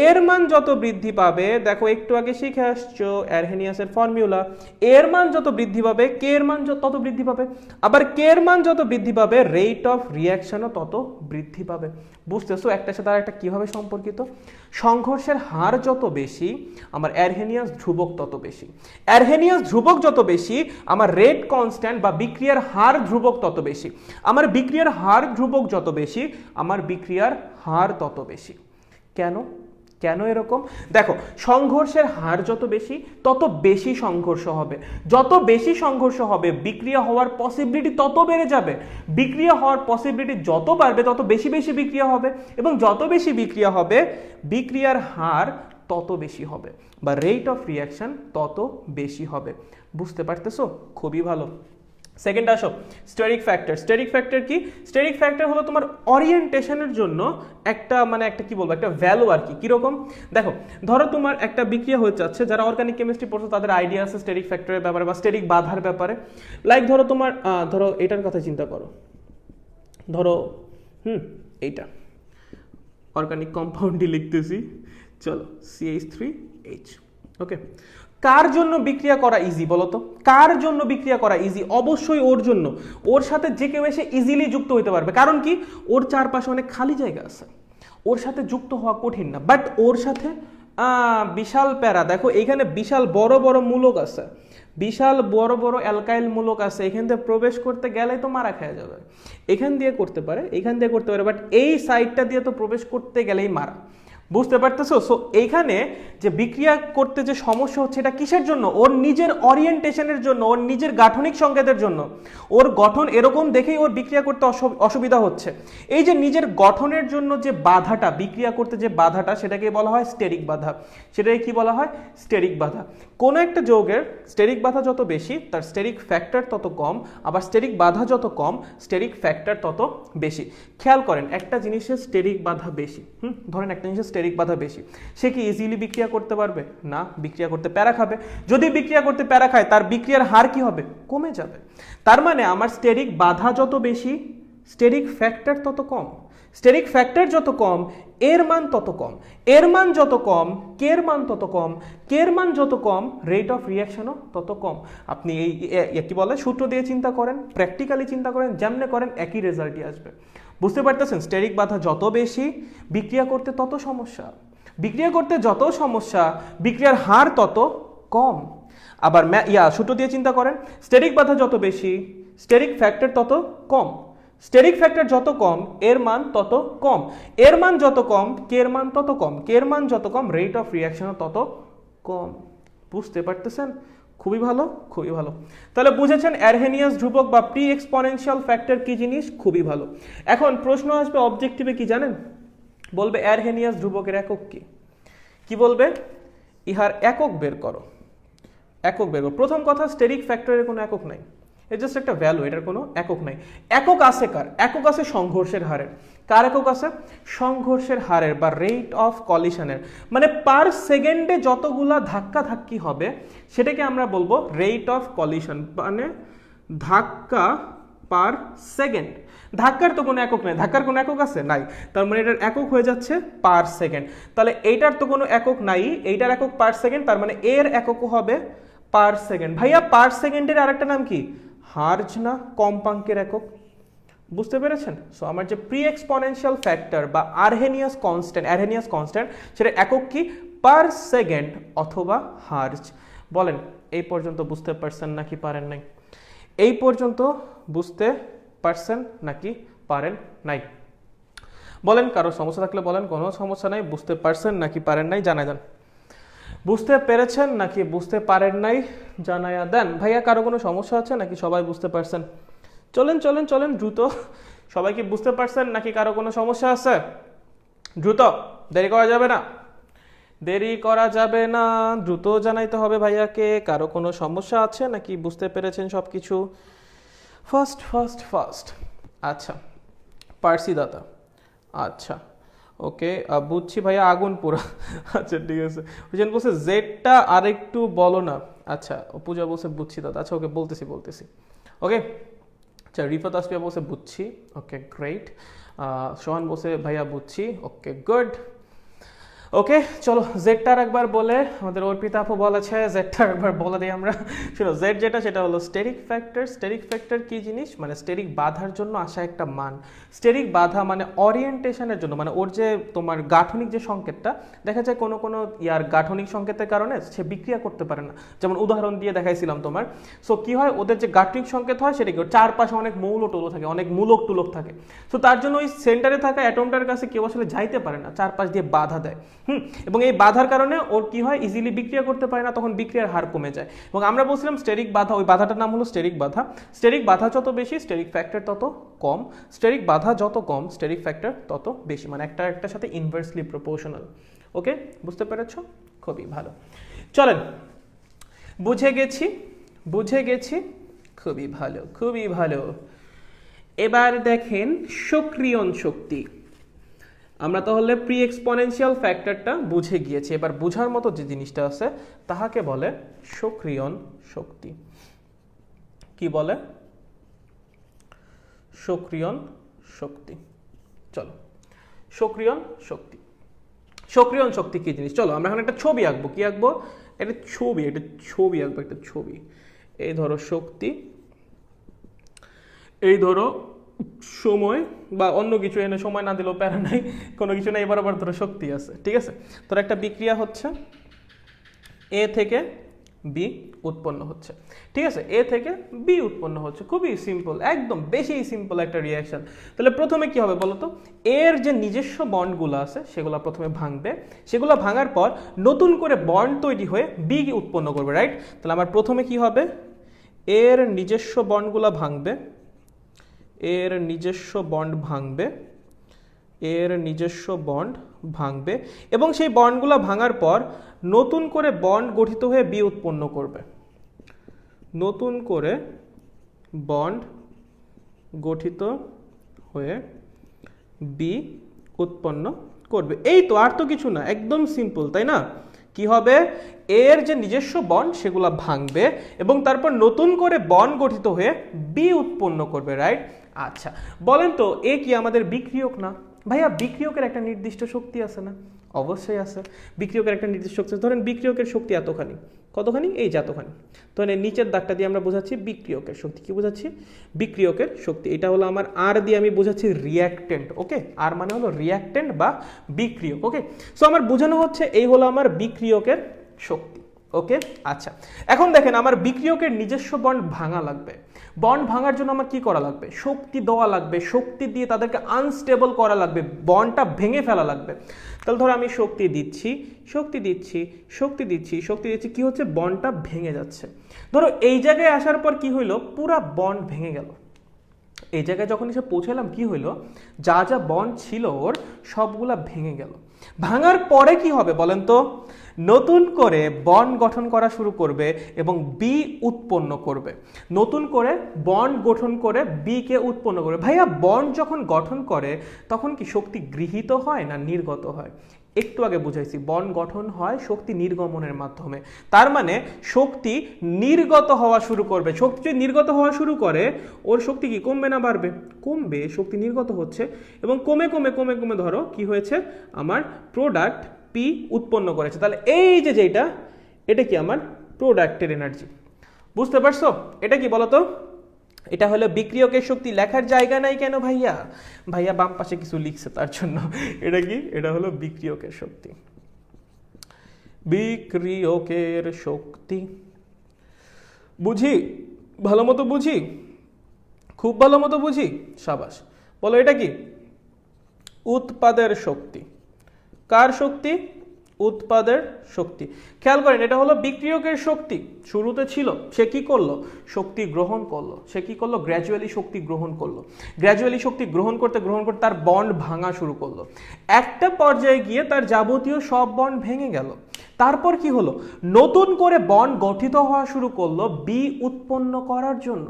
এর মান যত বৃদ্ধি পাবে, দেখো একটু আগে শিখে আসছো অ্যারহেনিয়াসের ফর্মুলা, এর মান যত বৃদ্ধি পাবে কে এর মান তত বৃদ্ধি পাবে, আবার কে এর মান যত বৃদ্ধি পাবে রেট অফ রিয়াকশনও তত বৃদ্ধি পাবে। বুঝতেছো একটার সাথে আরেকটা কিভাবে সম্পর্কিত? সংঘর্ষের হার যত বেশি আমার অ্যারহেনিয়াস ধ্রুবক তত বেশি, অ্যারহেনিয়াস ধ্রুবক যত বেশি আমার রেট কনস্ট্যান্ট বা বিক্রিয়ার হার ধ্রুবক তত বেশি, আমার বিক্রিয়ার হার ধ্রুবক যত বেশি আমার বিক্রিয়ার হার তত বেশি। কেন? কেন এরকম? দেখো সংঘর্ষের হার যত বেশি তত বেশি সংঘর্ষ হবে, যত বেশি সংঘর্ষ হবে বিক্রিয়া হওয়ার পসিবিলিটি তত বেড়ে যাবে, বিক্রিয়া হওয়ার পসিবিলিটি যত বাড়বে তত বেশি বেশি বিক্রিয়া হবে, এবং যত বেশি বিক্রিয়া হবে বিক্রিয়ার হার তত বেশি হবে বা রেট অফ রিয়াকশন তত বেশি হবে। বুঝতে পারতেছো? খুবই ভালো। সেকেন্ড আসো, স্টেরিক ফ্যাক্টর। স্টেরিক ফ্যাক্টর কি? স্টেরিক ফ্যাক্টর হলো তোমার ওরিয়েন্টেশনের জন্য একটা, মানে একটা কি বলবো, একটা ভ্যালু আর কি। কিরকম? দেখো ধরো তোমার একটা বিক্রিয়া হয়ে যাচ্ছে, যারা অর্গানিক কেমিস্ট্রি পড়ছো তাদের আইডিয়া আছে স্টেরিক ফ্যাক্টরের ব্যাপারে বা স্টেরিক বাধার ব্যাপারে। লাইক ধরো তোমার ধরো এটার কথা চিন্তা করো, ধরো এইটা অর্গানিক কম্পাউন্ডই লিখতেছি, চলো CH3H। ওকে, কার জন্য বিক্রিয়া করা ইজি বলো তো? কার জন্য বিক্রিয়া করা ইজি? অবশ্যই ওর জন্য, ওর সাথে যে কেউ এসে ইজিলি যুক্ত হতে পারবে। কারণ কি? ওর চারপাশে অনেক খালি জায়গা আছে, ওর সাথে যুক্ত হওয়া কঠিন না। বাট ওর সাথে বিশাল প্যারা, দেখো এখানে বিশাল বড় বড় মূলক আছে, বিশাল বড় বড় অ্যালকাইল মূলক আছে, এখান থেকে প্রবেশ করতে গেলেই তো মারা খেয়ে যাবে। এখান দিয়ে করতে পারে, এখান দিয়ে করতে পারে, বাট এই সাইডটা দিয়ে তো প্রবেশ করতে গেলেই মারা। বুঝতে পারতেছো? সো এইখানে যে বিক্রিয়া করতে যে সমস্যা হচ্ছে এটা কিসের জন্য? ওর নিজের ওরিয়েন্টেশনের জন্য, ওর নিজের গাঠনিক সংকেতের জন্য। ওর গঠন এরকম দেখেই ওর বিক্রিয়া করতে অসুবিধা হচ্ছে। এই যে নিজের গঠনের জন্য যে বাধাটা, বিক্রিয়া করতে যে বাধাটা, সেটাকে বলা হয় স্টেরিক বাধা। সেটাকে কি বলা হয়? স্টেরিক বাধা। কোনো একটা যৌগের স্টেরিক বাধা যত বেশি তার স্টেরিক ফ্যাক্টর তত কম, আবার স্টেরিক বাধা যত কম স্টেরিক ফ্যাক্টর তত বেশি। খেয়াল করেন একটা জিনিসের স্টেরিক বাধা বেশি, ধরেন একটা জিনিসের স্টেরিক বাধা বেশি, সে কি ইজিলি বিক্রিয়া করতে পারবে? না, বিক্রিয়া করতে প্যারা খাবে। যদি বিক্রিয়া করতে প্যারা খায় তার বিক্রিয়ার হার কি হবে? কমে যাবে। তার মানে আমার স্টেরিক বাধা যত বেশি স্টেরিক ফ্যাক্টর তত কম, স্টেরিক ফ্যাক্টর যত কম এর মান তত কম, এর মান যত কম কের মান তত কম, কের মান যত কম রেট অফ রিয়াকশনও তত কম। আপনি এই কি বলে সূত্র দিয়ে চিন্তা করেন, প্র্যাকটিক্যালি চিন্তা করেন, যেমনে করেন একই রেজাল্টই আসবে। বুঝতে পারতেছেন? স্টেরিক বাধা যত বেশি বিক্রিয়া করতে তত সমস্যা, বিক্রিয়া করতে যত সমস্যা বিক্রিয়ার হার তত কম। আবার সূত্র দিয়ে চিন্তা করেন, স্টেরিক বাধা যত বেশি স্টেরিক ফ্যাক্টর তত কম, স্টেরিক ফ্যাক্টর যত কম এর মান তত কম, এর মান যত কম কের মান তত কম, কের মান যত কম রেট অফ রিয়াকশনও তত কম। বুঝতে পারতেছেন? খুবই ভালো, খুবই ভালো। তাহলে বুঝেছেন অ্যারহেনিয়াস ধ্রুবক বা প্রি এক্সপোনেনশিয়াল ফ্যাক্টর কি জিনিস? খুবই ভালো। এখন প্রশ্ন আসবে অবজেক্টিভে, কি জানেন? বলবে অ্যারহেনিয়াস ধ্রুবকের একক কি? কি বলবে? ইহার একক বের করো, একক বের করো। প্রথম কথা, স্টেরিক ফ্যাক্টরের কোনো একক নাই, এটা জাস্ট একটা ভ্যালু, এটার কোনো একক নাই। একক আছে কার? একক আছে সংঘর্ষের হারের। কার একক আছে? সংঘর্ষের হারের বা রেট অফ কলিশনের, মানে পার সেকেন্ডে যতগুলা ধাক্কা ধাক্কি হবে সেটাকে আমরা বলবো রেট অফ কলিশন, মানে ধাক্কা পার সেকেন্ড। ধাক্কার তো কোনো একক নাই, ধাক্কার কোনো একক আছে? নাই। তার মানে এটার একক হয়ে যাচ্ছে পার সেকেন্ড। তাহলে এইটার তো কোনো একক নাই, এইটার একক পার সেকেন্ড, তার মানে এর এককও হবে পার সেকেন্ড। ভাইয়া পার সেকেন্ডের আরেকটা নাম কি? হার্জ না কম্পাঙ্কের একক। বুঝতে পেরেছেন? সো আমার যে প্রি এক্সপোনেনশিয়াল ফ্যাক্টর বা আরহেনিয়াস কনস্ট্যান্ট সেটা একক কি? পার সেকেন্ড অথবা হার্জ। বলেন এই পর্যন্ত বুঝতে পারছেন নাকি পারেন নাই? এই পর্যন্ত বুঝতে পারছেন নাকি পারেন নাই? বলেন, কারো সমস্যা থাকলে বলেন, কোনো সমস্যা নাই, বুঝতে পারছেন নাকি পারেন নাই জানা যান। বুঝতে পেরেছেন নাকি বুঝতে পারেন নাই জানায়া দেন। ভাইয়া কারো কোনো সমস্যা আছে নাকি সবাই বুঝতে পারছেন? চলেন চলেন চলেন দ্রুত, সবাই কি বুঝতে পারছেন নাকি কারো কোনো সমস্যা আছে? দ্রুত, দেরি করা যাবে না, দেরি করা যাবে না, দ্রুত জানাইতে হবে ভাইয়াকে কারো কোনো সমস্যা আছে নাকি বুঝতে পেরেছেন সব কিছু। ফার্স্ট ফার্স্ট ফার্স্ট, আচ্ছা পার্সি দাদা, আচ্ছা ওকে বুঝছি ভাইয়া, আগুন পুরা। আচ্ছা ঠিক আছে, বুঝছেন বলছে জেডটা আরেকটু বলো না। আচ্ছা পূজা বলছে বুঝছি দাদা, আচ্ছা ওকে বলতেছি বলতেছি ওকে। আচ্ছা রিফাত আসপিয়া বলছে বুঝছি, ওকে গ্রেট। সোহান বলছে ভাইয়া বুঝছি, ওকে গুড। ওকে চলো জেডটার একবার বলে, আমাদের অর্পিতা আপু বলেছে জেডটার একবার বলে দিই আমরা। শুনো জেড যেটা সেটা হলো স্টেরিক ফ্যাক্টর। স্টেরিক ফ্যাক্টর কি জিনিস? মানে স্টেরিক বাধার জন্য আসা একটা মান। স্টেরিক বাধা মানে ওরিয়েন্টেশনের জন্য, মানে ওর যে তোমার গাঠনিক যে সংকেতটা, দেখা যায় কোনো কোনো ইয়ার গাঠনিক সংকেতের কারণে সে বিক্রিয়া করতে পারে না। যেমন উদাহরণ দিয়ে দেখাইছিলাম তোমার। সো কি হয়, ওদের যে গাঠনিক সংকেত হয় সেটা কি চারপাশে অনেক মৌল টোলো থাকে, অনেক মূলক টুলক থাকে। সো তার জন্য ওই সেন্টারে থাকা অ্যাটমটার কাছে কেউ আসলে যাইতে পারে না, চারপাশ দিয়ে বাধা দেয়। এবং এই বাধার কারণে ওর কি হয়, ইজিলি বিক্রিয়া করতে পারে না, তখন বিক্রিয়ার হার কমে যায়। এবং আমরা বলছিলাম স্টেরিক বাধা, ওই বাধাটার নাম হলো স্টেরিক বাধা। স্টেরিক বাধা যত বেশি স্টেরিক ফ্যাক্টর তত কম, স্টেরিক বাধা যত কম স্টেরিক ফ্যাক্টর তত বেশি, মানে একটা একটার সাথে ইনভার্সলি প্রপোর্শনাল। ওকে বুঝতে পেরেছ? খুবই ভালো। চলেন, বুঝে গেছি বুঝে গেছি, খুবই ভালো খুবই ভালো। এবার দেখেন সক্রিয়ণ শক্তি। আমরা তাহলে প্রি এক্সপোনেনশিয়াল ফ্যাক্টরটা বুঝে গিয়েছি, এবার বোঝার মতো যে জিনিসটা আছে তাহাকে বলে সক্রিয়ণ শক্তি। কি বলে? সক্রিয়ণ শক্তি। চলো সক্রিয়ণ শক্তি, সক্রিয়ণ শক্তি কি জিনিস? চলো আমরা এখন একটা ছবি আঁকবো। কি আঁকবো? একটা ছবি আঁকবো, একটা ছবি। এই ধরো শক্তি, এই ধরো সময়, বা অন্য কিছু, এনে সময় না দিলেও প্যারা নাই, কোনো কিছু নাই, এবার আবার ধরো শক্তি আছে, ঠিক আছে? তোর একটা বিক্রিয়া হচ্ছে, এ থেকে বি উৎপন্ন হচ্ছে, ঠিক আছে? এ থেকে বি উৎপন্ন হচ্ছে, খুবই সিম্পল, একদম বেশি সিম্পল একটা রিয়াকশন। তাহলে প্রথমে কি হবে বলতো? এর যে নিজস্ব বন্ডগুলো আছে সেগুলো প্রথমে ভাঙবে, সেগুলো ভাঙার পর নতুন করে বন্ড তৈরি হয়ে বি উৎপন্ন করবে, রাইট? তাহলে আমার প্রথমে কি হবে, এর নিজস্ব বন্ডগুলো ভাঙবে, এর নিজস্ব বন্ড ভাঙবে, এর নিজস্ব বন্ড ভাঙবে, এবং সেই বন্ডগুলো ভাঙার পর নতুন করে বন্ড গঠিত হয়ে বি উৎপন্ন করবে, নতুন করে বন্ড গঠিত হয়ে বি উৎপন্ন করবে। এই তো, আর তো কিছু না, একদম সিম্পল, তাই না? কি হবে, এর যে নিজস্ব বন্ড সেগুলো ভাঙবে এবং তারপর নতুন করে বন্ড গঠিত হয়ে বি উৎপন্ন করবে, রাইট? আচ্ছা বলেন তো, এ কি আমাদের বিক্রিয়ক না? ভাইয়া বিক্রিয়কের একটা নির্দিষ্ট শক্তি আছে না? অবশ্যই আছে, বিক্রিয়কের একটা নির্দিষ্ট শক্তি আছে। ধরেন বিক্রিয়কের শক্তি এতখানি, কতখানি? এই যে এতখানি। তো নিচের দাগটা দিয়ে আমরা বোঝাচ্ছি বিক্রিয়কের শক্তি। কি বোঝাচ্ছি? বিক্রিয়কের শক্তি। এটা হলো আমার আর দিয়ে আমি বোঝাচ্ছি রিয়াক্টেন্ট, ওকে? আর মানে হলো রিয়াক্টেন্ট বা বিক্রিয়ক, ওকে? সো আমার বোঝানো হচ্ছে এই হলো আমার বিক্রিয়কের শক্তি, ওকে? আচ্ছা এখন দেখেন, আমার বিক্রিয়কের নিজস্ব বন্ড ভাঙা লাগবে। বন্ড ভাঙার জন্য আমার কি করা লাগবে? শক্তি দেওয়া লাগবে, শক্তি দিয়ে তাদেরকে আনস্টেবল করা লাগবে, বন্ডটা ভেঙে ফেলা লাগবে। তাহলে ধরো আমি শক্তি দিচ্ছি, শক্তি দিচ্ছি, শক্তি দিচ্ছি, শক্তি দিচ্ছি, কি হচ্ছে? বন্ডটা ভেঙে যাচ্ছে। ধরো এই জায়গায় আসার পর কি হইলো? পুরা বন্ড ভেঙে গেল। এই জায়গায় যখন এসে পৌঁছালাম কি হইলো? যা যা বন্ড ছিল ওর সবগুলা ভেঙে গেল। ভাঙার পরে কি হবে বলেন তো? নতুন করে বন্ড গঠন করা শুরু করবে এবং বি উৎপন্ন করবে। নতুন করে বন্ড গঠন করে বি কে উৎপন্ন করবে। ভাইয়া বন্ড যখন গঠন করে তখন কি শক্তি গৃহীত হয় না নির্গত হয়? একটু আগে বুঝাইছি, বন্ড গঠন হয় শক্তি নির্গমনের মাধ্যমে। তার মানে শক্তি নির্গত হওয়া শুরু করবে। শক্তি যদি নির্গত হওয়া শুরু করে, ওর শক্তি কি কমবে না বাড়বে? কমবে। শক্তি নির্গত হচ্ছে এবং কমে কমে কমে কমে ধরো কি হয়েছে, আমার প্রোডাক্ট পি উৎপন্ন করেছে। তাহলে এই যে যেটা, এটা কি আমার প্রোডাক্টের এনার্জি। বুঝতে পারছো? এটা কি বলতো? এটা হলো বিক্রিয়কের শক্তি। লেখার জায়গা নাই কেন ভাইয়া? ভাইয়া বাম পাশে কিছু লিখছে তার জন্য। এটা কি? এটা হলো বিক্রিয়কের শক্তি। বিক্রিয়কের শক্তি বুঝি? ভালো মতো বুঝি? খুব ভালো মতো বুঝি? সাবাস। বলো এটা কি? উৎপাদের শক্তি। কার শক্তি? উৎপাদের শক্তি। খেয়াল করেন এটা হলো বিক্রিয়কের শক্তি, শুরুতে ছিল, সে কি করলো, শক্তি গ্রহণ করলো। সে কি করলো, গ্র্যাজুয়ালি শক্তি গ্রহণ করলো। গ্র্যাজুয়ালি শক্তি গ্রহণ করতে তার বন্ড ভাঙা শুরু করলো। একটা পর্যায়ে গিয়ে তার যাবতীয় সব বন্ড ভেঙে গেল। তারপর কি হলো, নতুন করে বন্ড গঠিত হওয়া শুরু করলো বি উৎপন্ন করার জন্য।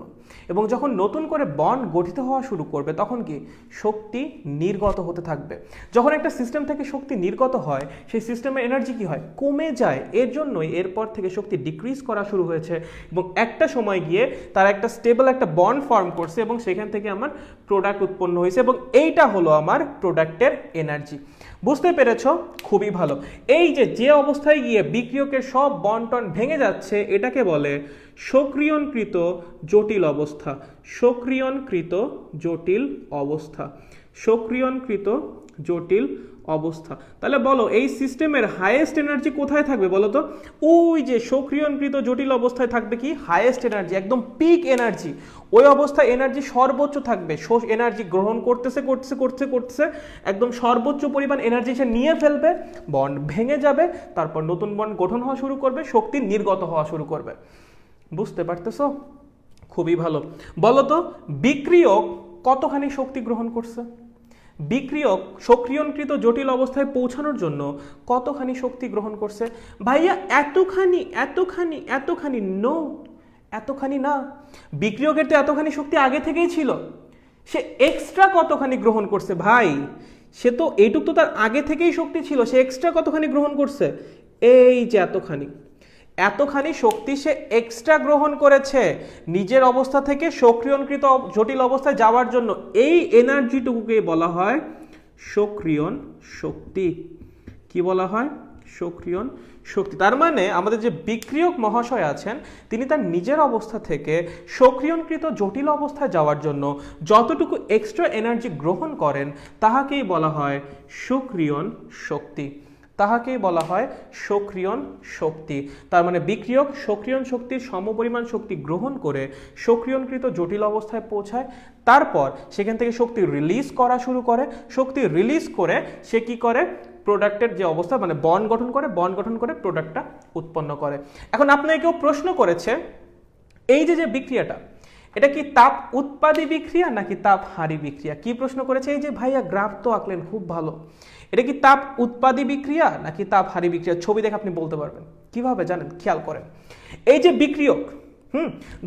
এবং যখন নতুন করে বন্ড গঠিত হওয়া শুরু করবে তখন কি শক্তি নির্গত হতে থাকবে। যখন একটা সিস্টেম থেকে শক্তি নির্গত হয় সেই সিস্টেমের এনার্জি কি হয়, কমে যায়। এর জন্যই এরপর থেকে শক্তি ডিক্রিজ করা শুরু হয়েছে এবং একটা সময় গিয়ে তারা একটা স্টেবল একটা বন্ড ফর্ম করছে এবং সেখান থেকে আমার প্রোডাক্ট উৎপন্ন হয়েছে এবং এইটা হলো আমার প্রোডাক্টের এনার্জি। বুঝতে পেরেছ? খুবই ভালো। এই যে অবস্থায় গিয়ে বিক্রিয়কের সব বন্টন ভেঙে যাচ্ছে এটাকে বলে সক্রিয়ণকৃত জটিল অবস্থা। সক্রিয়ণকৃত জটিল অবস্থা। সক্রিয়ণকৃত জটিল অবস্থা। তাহলে বলো এই সিস্টেমের হাইয়েস্ট এনার্জি কোথায় থাকবে বলো তো? ওই যে সক্রিয়ণকৃত জটিল অবস্থায় থাকবে কি হাইয়েস্ট এনার্জি, একদম পিক এনার্জি। ওই অবস্থায় এনার্জি সর্বোচ্চ থাকবে। এনার্জি গ্রহণ করতেছে একদম সর্বোচ্চ পরিমাণ এনার্জি সে নিয়ে ফেলবে, বন্ড ভেঙে যাবে, তারপর নতুন বন্ড গঠন হওয়া শুরু করবে, শক্তি নির্গত হওয়া শুরু করবে। বুঝতে পারতেছো? খুবই ভালো। বলো তো বিক্রিয়ক কতখানি শক্তি গ্রহণ করছে? বিক্রিয়ক সক্রিয়ণকৃত জটিল অবস্থায় পৌঁছানোর জন্য কতখানি শক্তি গ্রহণ করছে? ভাইয়া এতখানি এতখানি এতখানি, নো, এতখানি না। বিক্রিয়কের তো এতখানি শক্তি আগে থেকেই ছিল, সে এক্সট্রা কতখানি গ্রহণ করছে ভাই? সে তো এইটুক তো তার আগে থেকেই শক্তি ছিল, সে এক্সট্রা কতখানি গ্রহণ করছে? এই যে এতখানি, এতখানি শক্তি সে এক্সট্রা গ্রহণ করেছে নিজের অবস্থা থেকে সক্রিয়ণকৃত জটিল অবস্থায় যাওয়ার জন্য। এই এনার্জিটুকুকে বলা হয় সক্রিয়ণ শক্তি। কি বলা হয়? সক্রিয়ণ শক্তি। তার মানে আমাদের যে বিক্রিয়ক মহাশয় আছেন তিনি তার নিজের অবস্থা থেকে সক্রিয়ণকৃত জটিল অবস্থায় যাওয়ার জন্য যতটুকু এক্সট্রা এনার্জি গ্রহণ করেন তাহাকেই বলা হয় সক্রিয়ণ শক্তি। তাহাকেই বলা হয় সক্রিয়ণ শক্তি। তার মানে বিক্রিয়ক সক্রিয়ণ শক্তির সমপরিমাণ শক্তি গ্রহণ করে সক্রিয়ণকৃত জটিল অবস্থায় পৌঁছায়, তারপর সেখান থেকে শক্তি রিলিজ করা শুরু করে। শক্তি রিলিজ করে সে কি করে, প্রোডাক্টের যে অবস্থা মানে বন্ড গঠন করে প্রোডাক্টটা উৎপন্ন করে। এখন আপনাকে কেউ প্রশ্ন করেছে এই যে বিক্রিয়াটা এটা কি তাপ উৎপাদী বিক্রিয়া নাকি তাপ হারি বিক্রিয়া? কি প্রশ্ন করেছে? এই যে ভাইয়া গ্রাফ তো আঁকলেন, খুব ভালো। এটা কি তাপ উৎপাদী বিক্রিয়া নাকি তাপ হারি বিক্রিয়া? ছবি দেখে আপনি বলতে পারবেন। কিভাবে জানেন? খেয়াল করেন। এই যে বিক্রিয়ক,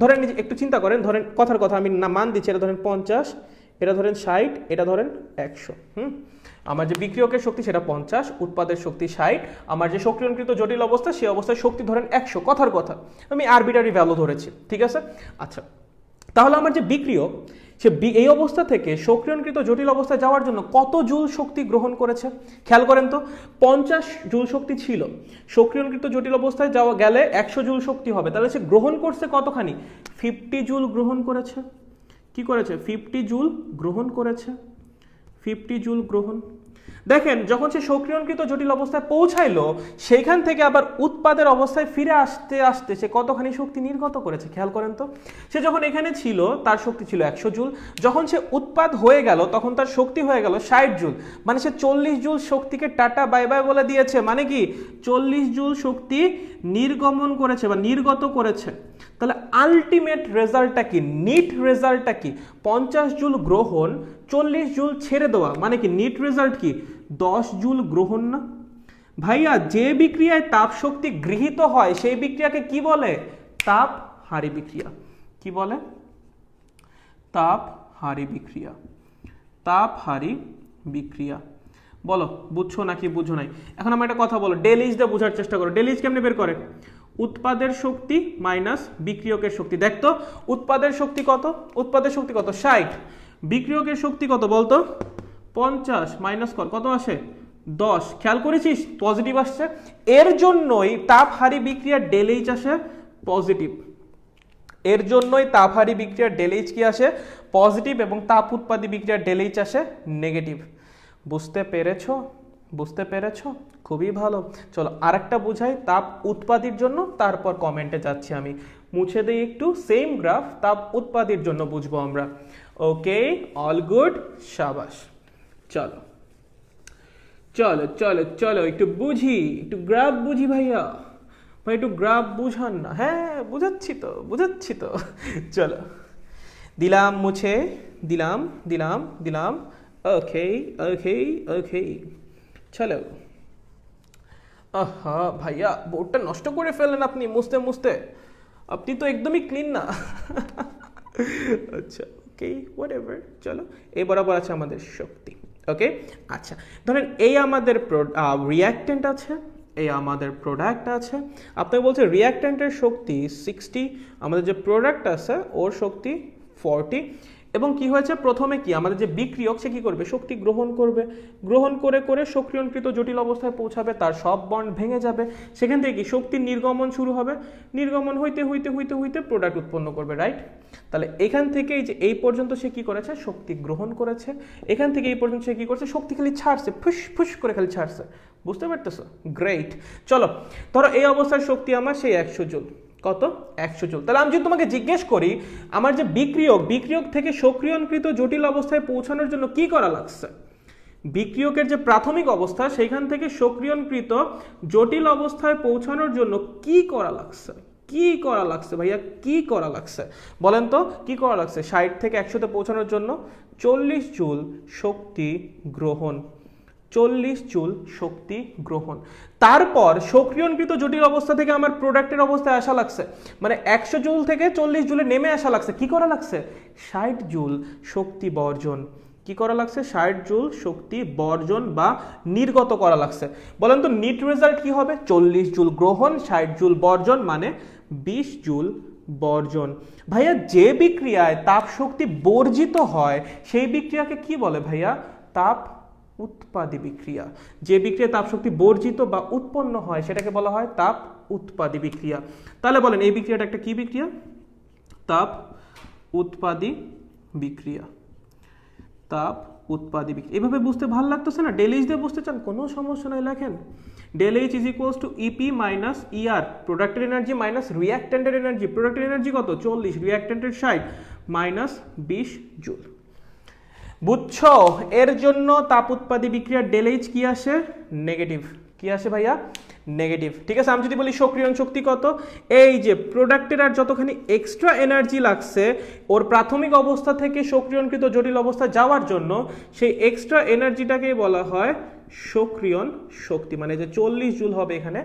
ধরেন একটু চিন্তা করেন, ধরেন কথার কথা আমি মান দিচ্ছি, এটা ধরেন 50, এটা ধরেন 60, এটা ধরেন 100। আমার যে বিক্রিয়কের শক্তি সেটা 50, উৎপাদের শক্তি 60, আমার যে সক্রিয়ণকৃত জটিল অবস্থা সেই অবস্থায় শক্তি ধরেন 100। কথার কথা আমি আরবিটারি ভ্যালু ধরেছি, ঠিক আছে? আচ্ছা, তাহলে আমার যে বিক্রিয়ক সে এই অবস্থা থেকে সক্রিয়ণকৃত জটিল অবস্থায় যাওয়ার জন্য কত জুল শক্তি গ্রহণ করেছে? খেয়াল করেন তো, 50 জুল শক্তি ছিল, সক্রিয়ণকৃত জটিল অবস্থায় যাওয়া গেলে 100 জুল শক্তি হবে, তাহলে সে গ্রহণ করছে কতখানি? 50 জুল গ্রহণ করেছে। কি করেছে? 50 জুল গ্রহণ করেছে। 50 জুল গ্রহণ। দেখেন যখন সে সক্রিয়ণকৃত জটিল অবস্থায় পৌঁছাইলো সেইখান থেকে আবার উৎপাদের অবস্থায় ফিরে আসতে আসতে সে কতখানি শক্তি নির্গত করেছে? খেয়াল করেন তো, সে যখন এখানে ছিল তার শক্তি ছিল 100 জুল, যখন সে উৎপাদ হয়ে গেল তখন তার শক্তি হয়ে গেল 60 জুল, মানে সে 40 জুল শক্তিকে টাটা বাই বাই বলে দিয়েছে। মানে কি 40 জুল শক্তি নির্গমন করেছে বা নির্গত করেছে। তাহলে আলটিমেট রেজাল্টটা কি, নিট রেজাল্টটা কি? 50 জুল গ্রহণ, 40 জুল ছেড়ে দেওয়া, মানে কি নিট রেজাল্ট কি? 10 জুল গ্রহণ না ভাইয়া? যে বিক্রিয়ায় তাপ শক্তি গৃহীত হয় সেই বিক্রিয়াকে কি বলে? তাপ হারি বিক্রিয়া। কি বলে? তাপ হারি বিক্রিয়া। তাপ হারি বিক্রিয়া। বলো বুঝছো নাকি বুঝো নাই? এখন আমি একটা কথা বলো, ডেলিজ দিয়ে বোঝার চেষ্টা করো। ডেলিজ কেমনে বের করে? উৎপাদের শক্তি মাইনাস বিক্রিয়কের শক্তি। দেখতো উৎপাদের শক্তি কত? উৎপাদের শক্তি কত? 60। বিক্রিয়কের শক্তি কত বলতো? 50 মাইনাস কত আসে? 10। খেয়াল করেছিস পজিটিভ আসছে। এর জন্যই তাপহারী বিক্রিয়ার ডেলএইচ আসে পজিটিভ। এর জন্যই তাপহারী বিক্রিয়ার ডেলএইচ কি আসে? পজিটিভ, এবং তাপ উৎপাদী বিক্রিয়ার ডেলএইচ আসে নেগেটিভ। বুঝতে পেরেছো? বুঝতে পেরেছো? খুবই ভালো। চলো আরেকটা বুঝাই তাপ উৎপাদীর জন্য, তারপর কমেন্টে যাচ্ছি আমি। মুছে দেই একটু, সেম গ্রাফ তাপ উৎপাদীর জন্য বুঝবো আমরা। ওকে, অল গুড, শাবাশ। চলো চলো চলো চলো একটু বুঝি, একটু গ্রাফ বুঝি ভাইয়া, ভাই একটু গ্রাফ বুঝান না। হ্যাঁ বুঝাচ্ছি তো চলো দিলাম মুছে, দিলাম দিলাম দিলাম। ওকে ওকে ওকে চলো। আহা ভাইয়া বোর্ডটা নষ্ট করে ফেললেন আপনি মুছতে মুছতে, আপনি তো একদমই ক্লিন না। আচ্ছা ওকে হোয়াটএভার, চলো এই বরাবর আছে আমাদের শক্তি। ওকে আচ্ছা ধরেন এই আমাদের রিয়াক্ট্যান্ট আছে, এই আমাদের প্রোডাক্ট আছে। আপনাকে বলছে রিয়াক্ট্যান্টের শক্তি 60, আমাদের যে প্রোডাক্ট আছে ওর শক্তি 40। এবং কি হয়েছে প্রথমে কি আমাদের যে বিক্রিয়ক সে কি করবে, শক্তি গ্রহণ করবে, গ্রহণ করে করে সক্রিয়ণকৃত জটিল অবস্থায় পৌঁছাবে, তার সব বন্ড ভেঙে যাবে, সেখান থেকে কি শক্তির নির্গমন শুরু হবে, নির্গমন হইতে হইতে হইতে হইতে প্রোডাক্ট উৎপন্ন করবে, রাইট? তাহলে এখান থেকে এই যে এই পর্যন্ত সে কি করেছে, শক্তি গ্রহণ করেছে, এখান থেকে এই পর্যন্ত সে কি করছে, শক্তি খালি ছাড়ছে, ফুস ফুস করে খালি ছাড়ছে, বুঝতে পারতেছো? গ্রেট। চলো ধরো এই অবস্থার শক্তি আমার সেই 100 জুল, কত 100 জুল। তাহলে আমি যদি তোমাকে জিজ্ঞেস করি আমার যে বিক্রিয়ক থেকে সক্রিয়ণকৃত জটিল অবস্থায় পৌঁছানোর জন্য কি করা লাগছে, বিক্রিয়কের যে প্রাথমিক অবস্থা সেইখান থেকে সক্রিয়ণকৃত জটিল অবস্থায় পৌঁছানোর জন্য কি করা লাগছে, কি করা লাগছে ভাইয়া, কি করা লাগছে বলেন তো, কি করা লাগছে? 60 থেকে 100-তে পৌঁছানোর জন্য 40 জুল শক্তি গ্রহণ, 40 জুল শক্তি গ্রহণ। তারপর সক্রিয়ণকৃত জটিল অবস্থা থেকে আমার প্রোডাক্টের অবস্থায় আসা লাগছে, মানে 100 জুল থেকে 40 জুলে নেমে আসা লাগছে, কি করা লাগছে? 60 জুল শক্তি বর্জন। কি করা লাগছে? 60 জুল শক্তি বর্জন বা নির্গত করা লাগছে। বলেন তো নিট রেজাল্ট কি হবে? 40 জুল গ্রহণ, 60 জুল বর্জন, মানে 20 জুল বর্জন। ভাইয়া যে বিক্রিয়ায় তাপ শক্তি বর্জিত হয় সেই বিক্রিয়াকে কি বলে ভাইয়া? তাপ উৎপাদী বিক্রিয়া। যে বিক্রিয়া তাপ শক্তি বর্জিত বা উৎপন্ন হয় সেটাকে বলা হয় তাপ উৎপাদী বিক্রিয়া। তাহলে বলেন এই বিক্রিয়াটা একটা কি বিক্রিয়া? তাপ উৎপাদী বিক্রিয়া, তাপ উৎপাদী বিক্রিয়া। এভাবে বুঝতে ভালো লাগতেছে না? ডেল এইচ দিয়ে বুঝতে চান, কোনো সমস্যা নাই, লেখেন del H is equals to E P minus E R, প্রোডাক্টের এনার্জি মাইনাস রিয়াক্ট্যান্টের এনার্জি। প্রোডাক্টের এনার্জি কত? 40, রিয়াক্ট্যান্টের 60, মাইনাস 20 জুল। বুঝছো? এর জন্য তাপ উৎপাদী বিক্রিয়ার ডেল এইচ কি আসে? নেগেটিভ। কি আসে ভাইয়া? নেগেটিভ। ঠিক আছে, আমি যদি বলি সক্রিয়ণ শক্তি কত, এই যে প্রোডাক্টের আর যতখানি এক্সট্রা এনার্জি লাগছে ওর প্রাথমিক অবস্থা থেকে সক্রিয়ণকৃত জটিল অবস্থা যাওয়ার জন্য, সেই এক্সট্রা এনার্জিটাকেই বলা হয় সক্রিয়ণ শক্তি, মানে যে 40 জুল হবে এখানে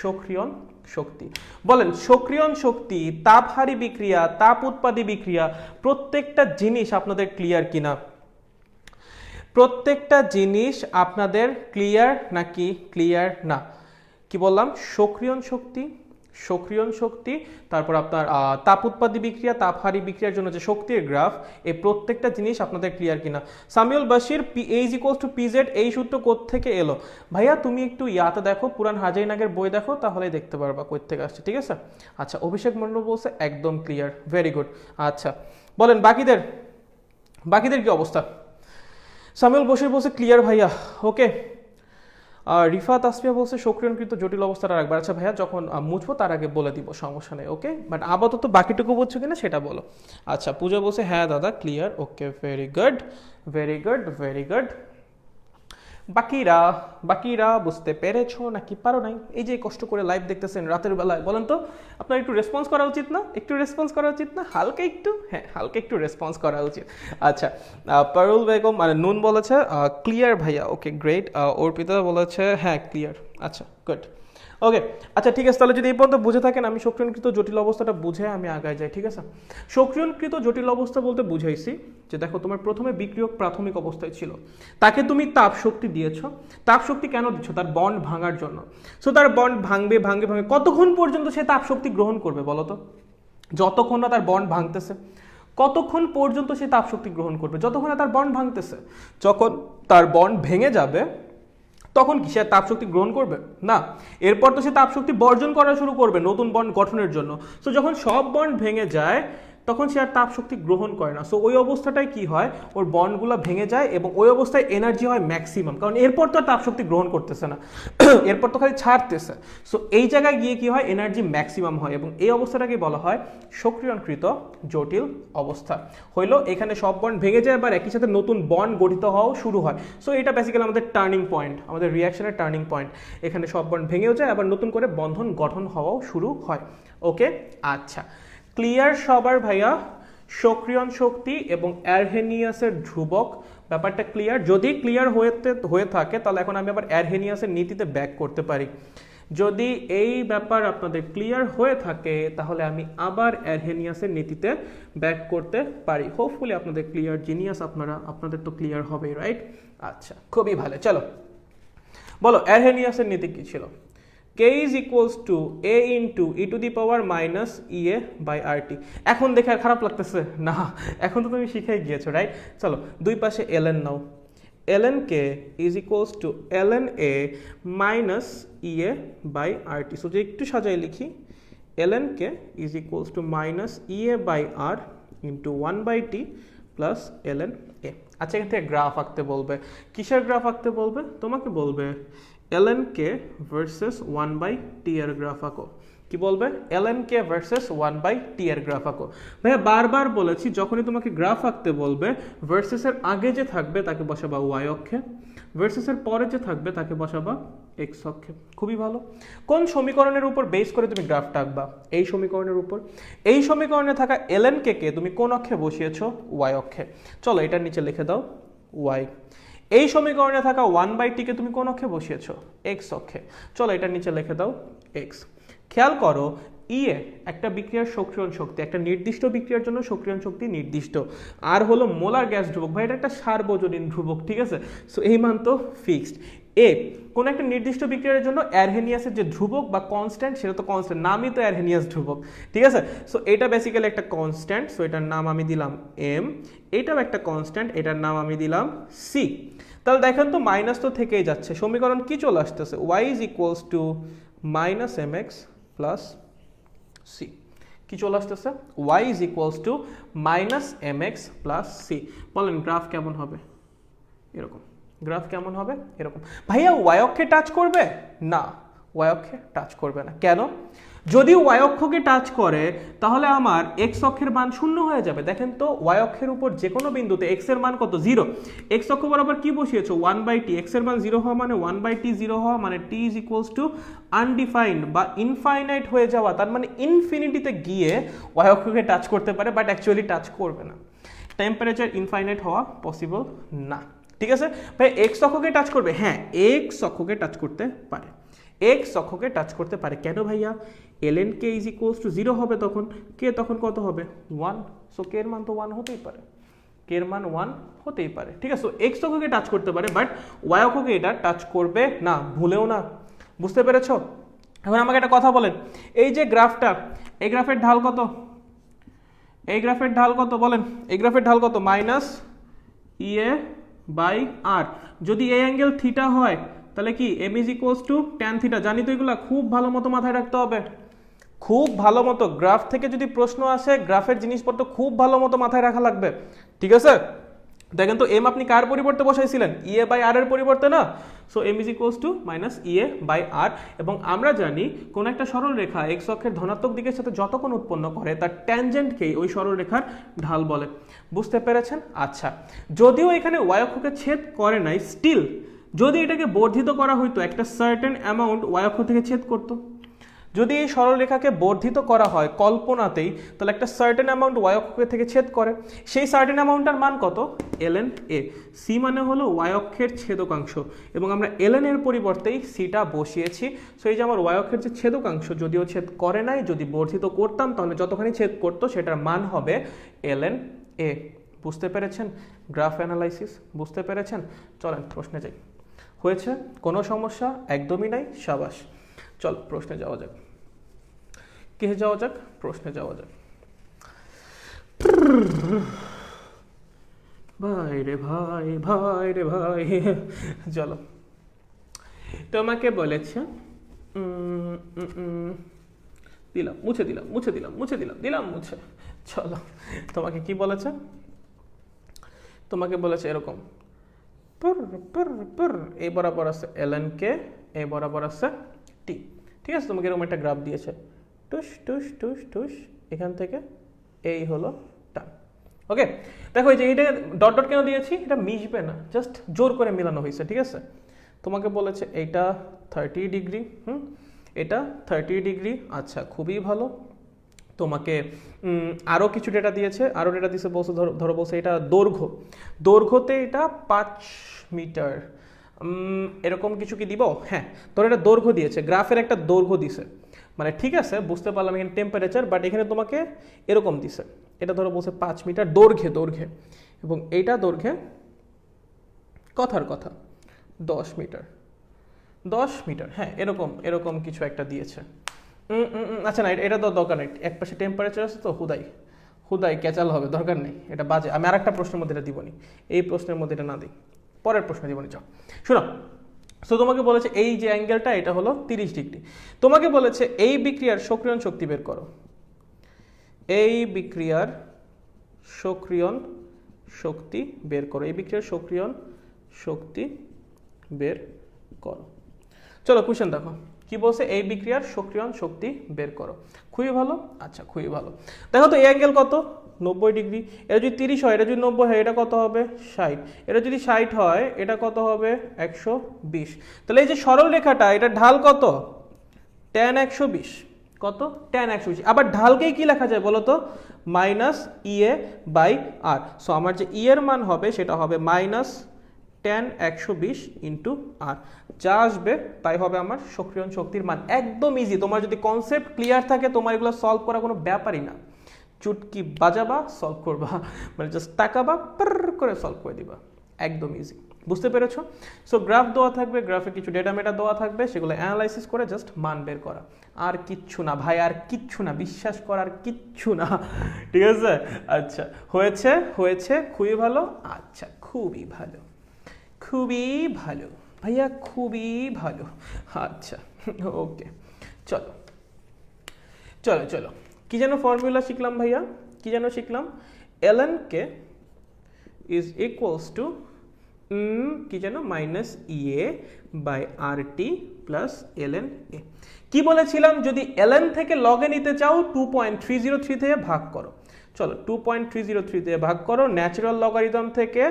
সক্রিয়ণ শক্তি। বলেন সক্রিয়ণ শক্তি, তাপহারী বিক্রিয়া, তাপ উৎপাদী বিক্রিয়া, প্রত্যেকটা জিনিস আপনাদের ক্লিয়ার কিনা? প্রত্যেকটা জিনিস আপনাদের ক্লিয়ার নাকি ক্লিয়ার না? কি বললাম? সক্রিয়ণ শক্তি, তারপর আপনার তাপ উৎপাদী বিক্রিয়া, তাপহারী বিক্রিয়ার জন্য যে শক্তির গ্রাফ, এই প্রত্যেকটা জিনিস আপনাদের ক্লিয়ার কিনা? সামিউল বাশির PH = PZ, এই সূত্র কোত্থেকে এলো? ভাইয়া তুমি একটু ইয়াতে দেখো, পুরান হাজাই নাগের বই দেখো, তাহলেই দেখতে পারবা কই থেকে আসছে। ঠিক আছে, আচ্ছা অভিষেক মন্ডল বলছে একদম ক্লিয়ার, ভেরি গুড। আচ্ছা বলেন বাকিদের কি অবস্থা? সামিউল বশির বলছে ক্লিয়ার ভাইয়া, ওকে। রিফাত আসফিয়া বলছে সক্রিয়ণকৃত জটিল অবস্থাটা রাখবে। আচ্ছা ভাইয়া যখন মুছবো তার আগে বলে দিব, সমস্যা নেই, ওকে। বাট আপাতত বাকিটুকু বুঝছো কিনা সেটা বলো। আচ্ছা পূজা বলছে হ্যাঁ দাদা clear, okay very good very good very good. বাকিরা বুঝতে পেরেছো নাকি পারো নাই? এই যে কষ্ট করে লাইভ দেখতেছেন রাতের বেলায়, বলেন তো আপনার একটু রেসপন্স করা উচিত না? হালকা একটু রেসপন্স করা উচিত। আচ্ছা পারুল বেগম মানে নুন বলেছে ক্লিয়ার ভাইয়া, ওকে গ্রেট। অর্পিতা বলেছে হ্যাঁ ক্লিয়ার, আচ্ছা গুড, ওকে। আচ্ছা ঠিক আছে, তাহলে যদি এই পর্যন্ত বুঝে থাকেন, আমি সক্রিয়ণকৃত জটিল অবস্থাটা বুঝে আমি আগায় যাই। ঠিক আছে, সক্রিয়ণকৃত জটিল অবস্থা বলতে বুঝাইছি যে দেখো তোমার প্রথমে বিক্রিয়ক প্রাথমিক অবস্থায় ছিল, তাকে তুমি তাপ শক্তি দিয়েছো। তাপ শক্তি কেন দিচ্ছ? তার বন্ড ভাঙার জন্য। সো তার বন্ড ভাঙবে, কতক্ষণ পর্যন্ত সে তাপ শক্তি গ্রহণ করবে বলো তো? যতক্ষণ না তার বন্ড ভাঙতেছে। কতক্ষণ পর্যন্ত সে তাপ শক্তি গ্রহণ করবে? যতক্ষণ না তার বন্ড ভাঙতেছে। যখন তার বন্ড ভেঙে যাবে তখন কি সে তাপ শক্তি গ্রহণ করবে না? এরপর তো সে তাপ শক্তি বর্জন করা শুরু করবে নতুন বন্ড গঠনের জন্য। সো যখন সব বন্ড ভেঙে যায় তখন সে আর তাপ শক্তি গ্রহণ করে না। সো ওই অবস্থাটায় কি হয়, ওর বন্ডগুলো ভেঙে যায় এবং ওই অবস্থায় এনার্জি হয় ম্যাক্সিমাম, কারণ এরপর তো আর তাপ শক্তি গ্রহণ করতেছে না, এরপর তো খালি ছাড়তেছে। সো এই জায়গায় গিয়ে কি হয়, এনার্জি ম্যাক্সিমাম হয় এবং এই অবস্থাটাকে বলা হয় সক্রিয়ণকৃত জটিল অবস্থা। হইলো এখানে সব বন্ড ভেঙে যায়, আবার একই সাথে নতুন বন্ড গঠিত হওয়াও শুরু হয়। সো এটা বেসিক্যালি আমাদের টার্নিং পয়েন্ট, আমাদের রিয়াকশনের টার্নিং পয়েন্ট। এখানে সব বন্ড ভেঙেও যায়, আবার নতুন করে বন্ধন গঠন হওয়াও শুরু হয়। ওকে, আচ্ছা, ক্লিয়ার সবার ভাইয়া? সক্রিয়ণ শক্তি এবং অ্যারহেনিয়াসের ধ্রুবক ব্যাপারটা ক্লিয়ার? যদি ক্লিয়ার হয়ে থাকে তাহলে এখন আমি আবার অ্যারহেনিয়াসের নীতিতে ব্যাক করতে পারি। যদি এই ব্যাপার আপনাদের ক্লিয়ার হয়ে থাকে তাহলে আমি আবার অ্যারহেনিয়াসের নীতিতে ব্যাক করতে পারি। হোপফুলি আপনাদের ক্লিয়ার, জিনিয়াস আপনাদের তো ক্লিয়ার হবেই, রাইট? আচ্ছা, খুবই ভালো। চলো বলো, অ্যারহেনিয়াসের নীতি কি ছিল? K is equals to A into e to the power minus EA by RT। এখন দেখে আর খারাপ লাগতেছে না, এখন তো তুমি শিখে গিয়েছো, রাইট? চলো দুই পাশে ln now. ln K is equals to ln A minus EA by RT। So যে একটু সাজাই লিখি, ln K is equals to minus EA by R into 1 by T plus ln A। আচ্ছা, এখান থেকে গ্রাফ আঁকতে বলবে। কিসের গ্রাফ আঁকতে বলবে? তোমাকে বলবে ln K versus 1 by T এর গ্রাফ আঁকো। কি বলবে? ln K versus 1 by T এর গ্রাফ আঁকো। ভাইয়া বারবার বলেছি, যখনই তোমাকে গ্রাফ আঁকতে বলবে, ভার্সেসের আগে যে থাকবে তাকে বসাবা y অক্ষে, ভার্সেসের পরে যে থাকবে তাকে বসাবা x অক্ষে। খুবই ভালো। কোন সমীকরণের উপর বেস করে তুমি গ্রাফটা আঁকবা? এই সমীকরণের উপর। এই সমীকরণে থাকা ln K কে তুমি কোন অক্ষে বসিয়েছো? y অক্ষে। চলো এটার নিচে লিখে দাও y। এই সমীকরণে থাকা 1 বাই টি কে তুমি কোন অক্ষে বসিয়েছো? এক্স অক্ষে। চলো এটার নিচে লিখে দাও এক্স। খেয়াল করো, ইএ একটা বিক্রিয়ার সক্রিয়ণ শক্তি, একটা নির্দিষ্ট বিক্রিয়ার জন্য সক্রিয়ণ শক্তি নির্দিষ্ট, আর হলো মোলার গ্যাস ধ্রুবক। ভাই এটা একটা সার্বজনীন ধ্রুবক, ঠিক আছে? সো এই মান তো ফিক্সড। এ কোন একটা নির্দিষ্ট বিক্রিয়ার জন্য অ্যারহেনিয়াসের যে ধ্রুবক বা কনস্ট্যান্ট, সেটা তো কনস্ট্যান্ট, নামই তো অ্যারহেনিয়াস ধ্রুবক, ঠিক আছে? সো এটা বেসিক্যালি একটা কনস্ট্যান্ট, সো এটার নাম আমি দিলাম এম। এটাও একটা কনস্ট্যান্ট, এটার নাম আমি দিলাম সি। তাহলে দেখেন তো মাইনাস তো থেকেই যাচ্ছে, সমীকরণ কি চলে আসতেছে? y is equals to minus mx plus c। কি চলে আসতেছে? y is equals to minus mx plus c। বলেন গ্রাফ কেমন হবে? এরকম। গ্রাফ কেমন হবে? এরকম। ভাইয়া y অক্ষে টাচ করবে না, y অক্ষে টাচ করবে না। কেন? যদি y অক্ষকে টাচ করে তাহলে আমার x অক্ষের মান শূন্য হয়ে যাবে। দেখেন তো, y অক্ষের উপর যে কোনো বিন্দুতে x এর মান কত? 0। x অক্ষ বরাবর কি বসিয়েছো? 1 বাই টি। x এর মান 0 হওয়া মানে 1 বাই টি 0 হওয়া মানে t is equals to undefined বা ইনফাইনাইট হয়ে যাওয়া। তার মানে ইনফিনিটিতে গিয়ে y অক্ষকে টাচ করতে পারে, বাট অ্যাকচুয়ালি টাচ করবে না। টেম্পারেচার ইনফাইনাইট হওয়া পসিবল না, ঠিক আছে? ভাই x অক্ষকে টাচ করবে? হ্যাঁ, x অক্ষকে টাচ করতে পারে, x অক্ষকে টাচ করতে পারে। কেন ভাইয়া? ln K is equals to 0 হবে তখন, k তখন কত হবে? 1। সো k এর মান তো 1 হতেই পারে, k এর মান 1 হতেই পারে, ঠিক আছে? সো x অক্ষকে টাচ করতে পারে, বাট y অক্ষকে এটা টাচ করবে না, ভুলেও না। বুঝতে পেরেছো? এখন আমাকে একটা কথা বলেন, এই যে গ্রাফটা, এই গ্রাফের ঢাল কত? এই গ্রাফের ঢাল কত বলেন? এই গ্রাফের ঢাল কত? মাইনাস ইএ বাই আর। যদি এই অ্যাঙ্গেল থিটা হয় তাহলে কি m is equals to tan theta? জানি তো এগুলা, খুব ভালো মতো মাথায় রাখতে হবে, খুব ভালো মতো। গ্রাফ থেকে যদি প্রশ্ন আসে, গ্রাফের জিনিসপত্র খুব ভালো মতো মাথায় রাখা লাগবে, ঠিক আছে? দেখেন তো, m আপনি কার পরিবর্তে বসাইছিলেন? ইএ বাই আর এর পরিবর্তে না? So m is equals to minus EA by R. এবং আমরা জানি কোন একটা সরল রেখা x অক্ষের ধনাত্মক দিকের সাথে যত কোণ উৎপন্ন করে তার ট্যানজেন্টকেই ওই সরল রেখার ঢাল বলে। বুঝতে পেরেছেন? আচ্ছা, যদিও এখানে y অক্ষকে ছেদ করে নাই, স্টিল যদি এটাকে বর্ধিত করা হইতো, একটা সার্টেন অ্যামাউন্ট y অক্ষ থেকে ছেদ করতো। যদি এই সরলরেখাকে বর্ধিত করা হয় কল্পনাতেই, তাহলে একটা সার্টেন অ্যামাউন্ট y অক্ষ থেকে ছেদ করে। সেই সার্টেন অ্যামাউন্টটার মান কত? ln a। c মানে হলো y অক্ষের ছেদকাংশ, এবং আমরা ln এর পরিবর্তেই সিটা বসিয়েছি। সো এই যে আমার y অক্ষের যে ছেদকাংশ, যদিও ছেদ করে নাই, যদি বর্ধিত করতাম তাহলে যতখানি ছেদ করতো সেটার মান হবে ln a। বুঝতে পেরেছেন? গ্রাফ অ্যানালাইসিস বুঝতে পেরেছেন? চলেন প্রশ্নে যাই। হয়েছে? কোনো সমস্যা? একদমই নাই? সাবাস। চল প্রশ্নে যাওয়া যাক। কে যাওয়া যাক? প্রশ্নে যাওয়া যাক। ভাই রে ভাই, ভাই রে ভাই, চলো। তোমাকে বলেছে, দিলাম, মুছে দিলাম, মুছে দিলাম, মুছে দিলাম, দিলাম মুছে, চলো, তোমাকে কি বলেছে, তোমাকে বলেছে এরকম পুর পুর পুর, এই বরাবর আছে ln কে, এই বরাবর আছে t, ঠিক আছে। তোমাকে এরকম একটা গ্রাফ দিয়েছে, টুস টুস টুস টুস, এখান থেকে এই হলো টান। ওকে, দেখো এই যে এটা ডট ডট কেন দিয়েছি, এটা মিশবে না, জাস্ট জোর করে মেলানো হয়েছে, ঠিক আছে। তোমাকে বলেছে এইটা 30 ডিগ্রি, এটা 30 ডিগ্রি, আচ্ছা খুবই ভালো। তোমাকে আরও কিছু ডেটা দিয়েছে, আরও ডেটা দিয়েছে, বলছে ধরো বলছে এটা দৈর্ঘ্য, দৈর্ঘ্যতে এটা 5 মিটার, এরকম কিছু কি দিব, হ্যাঁ ধরো এটা দৈর্ঘ্য দিয়েছে, গ্রাফের একটা দৈর্ঘ্য দিছে, মানে ঠিক আছে বুঝতে পারলাম এখানে টেম্পারেচার, বাট এখানে তোমাকে এরকম দিছে, এটা ধরো বলছে 5 মিটার দৈর্ঘ্যে, দৈর্ঘ্যে, এবং এইটা দৈর্ঘ্যে কথার কথা 10 মিটার, 10 মিটার, হ্যাঁ এরকম এরকম কিছু একটা দিয়েছে। আচ্ছা না, এটা তো দরকার নেই, এক পাশে টেম্পারেচার আছে তো হুদাই হুদাই ক্যাচাল হবে, দরকার নেই, এটা বাজে। আমি আর একটা প্রশ্নের মধ্যে এটা দিবনি, এই প্রশ্নের মধ্যে এটা না দিই, পরের প্রশ্নে দিবনি। যাও শোনো, সো তোমাকে বলেছে এই যে অ্যাঙ্গেলটা এটা হলো 30 ডিগ্রি, তোমাকে বলেছে এই বিক্রিয়ার সক্রিয়ণ শক্তি বের করো, এই বিক্রিয়ার সক্রিয়ণ শক্তি বের করো, এই বিক্রিয়ার সক্রিয়ণ শক্তি বের করো। চলো কোশ্চেন দেখো কি বলছে, এই বিক্রিয়ার সক্রিয়ণ শক্তি বের করো। খুবই ভালো, আচ্ছা খুবই ভালো। দেখো তো এই অ্যাঙ্গেল কত, 90 ডিগ্রি, এটা যদি 30 হয়, এটা যদি 90 হয়, এটা কত হবে 60, এটা যদি 60 হয়, এটা কত হবে 120। তাহলে এই যে সরল রেখাটা, এটা ঢাল কত, tan 120, কত tan 120। আবার ঢালকেই কি লেখা যায় বলো তো, minus EA by R. So আমার যে ই এর মান হবে সেটা হবে মাইনাস tan 120 ইন্টু আর, যা আসবে তাই হবে আমার সক্রিয়ণ শক্তির মান। একদম ইজি, তোমার যদি কনসেপ্ট ক্লিয়ার থাকে তোমার এগুলো সলভ করা কোনো ব্যাপারই না, চুটকি বাজাবা সলভ করবা, মানে জাস্ট তাকাবা করে সলভ করে দিবা, একদম ইজি। বুঝতে পেরেছো? সো গ্রাফ দেওয়া থাকবে, গ্রাফে কিছু ডেটা মেটা দেওয়া থাকবে, সেগুলো অ্যানালাইসিস করে জাস্ট মান বের করা, আর কিচ্ছু না ভাই, আর কিচ্ছু না, বিশ্বাস করার কিচ্ছু না, ঠিক আছে। আচ্ছা হয়েছে হয়েছে, খুবই ভালো, আচ্ছা খুবই ভালো, খুবই ভালো ভাইয়া, খুবই ভালো, আচ্ছা ওকে। চলো চলো চলো, কি যেন ফর্মুলা শিখলাম ভাইয়া, কি যেন শিখলাম, ln k is equals to কি যেন minus EA by R T plus ln a। কি বলেছিলাম, যদি ln থেকে লগে নিতে চাও 2.303 থেকে ভাগ করো। চলো 2.303 দিয়ে ভাগ করো, ন্যাচারাল লগারিদম থেকে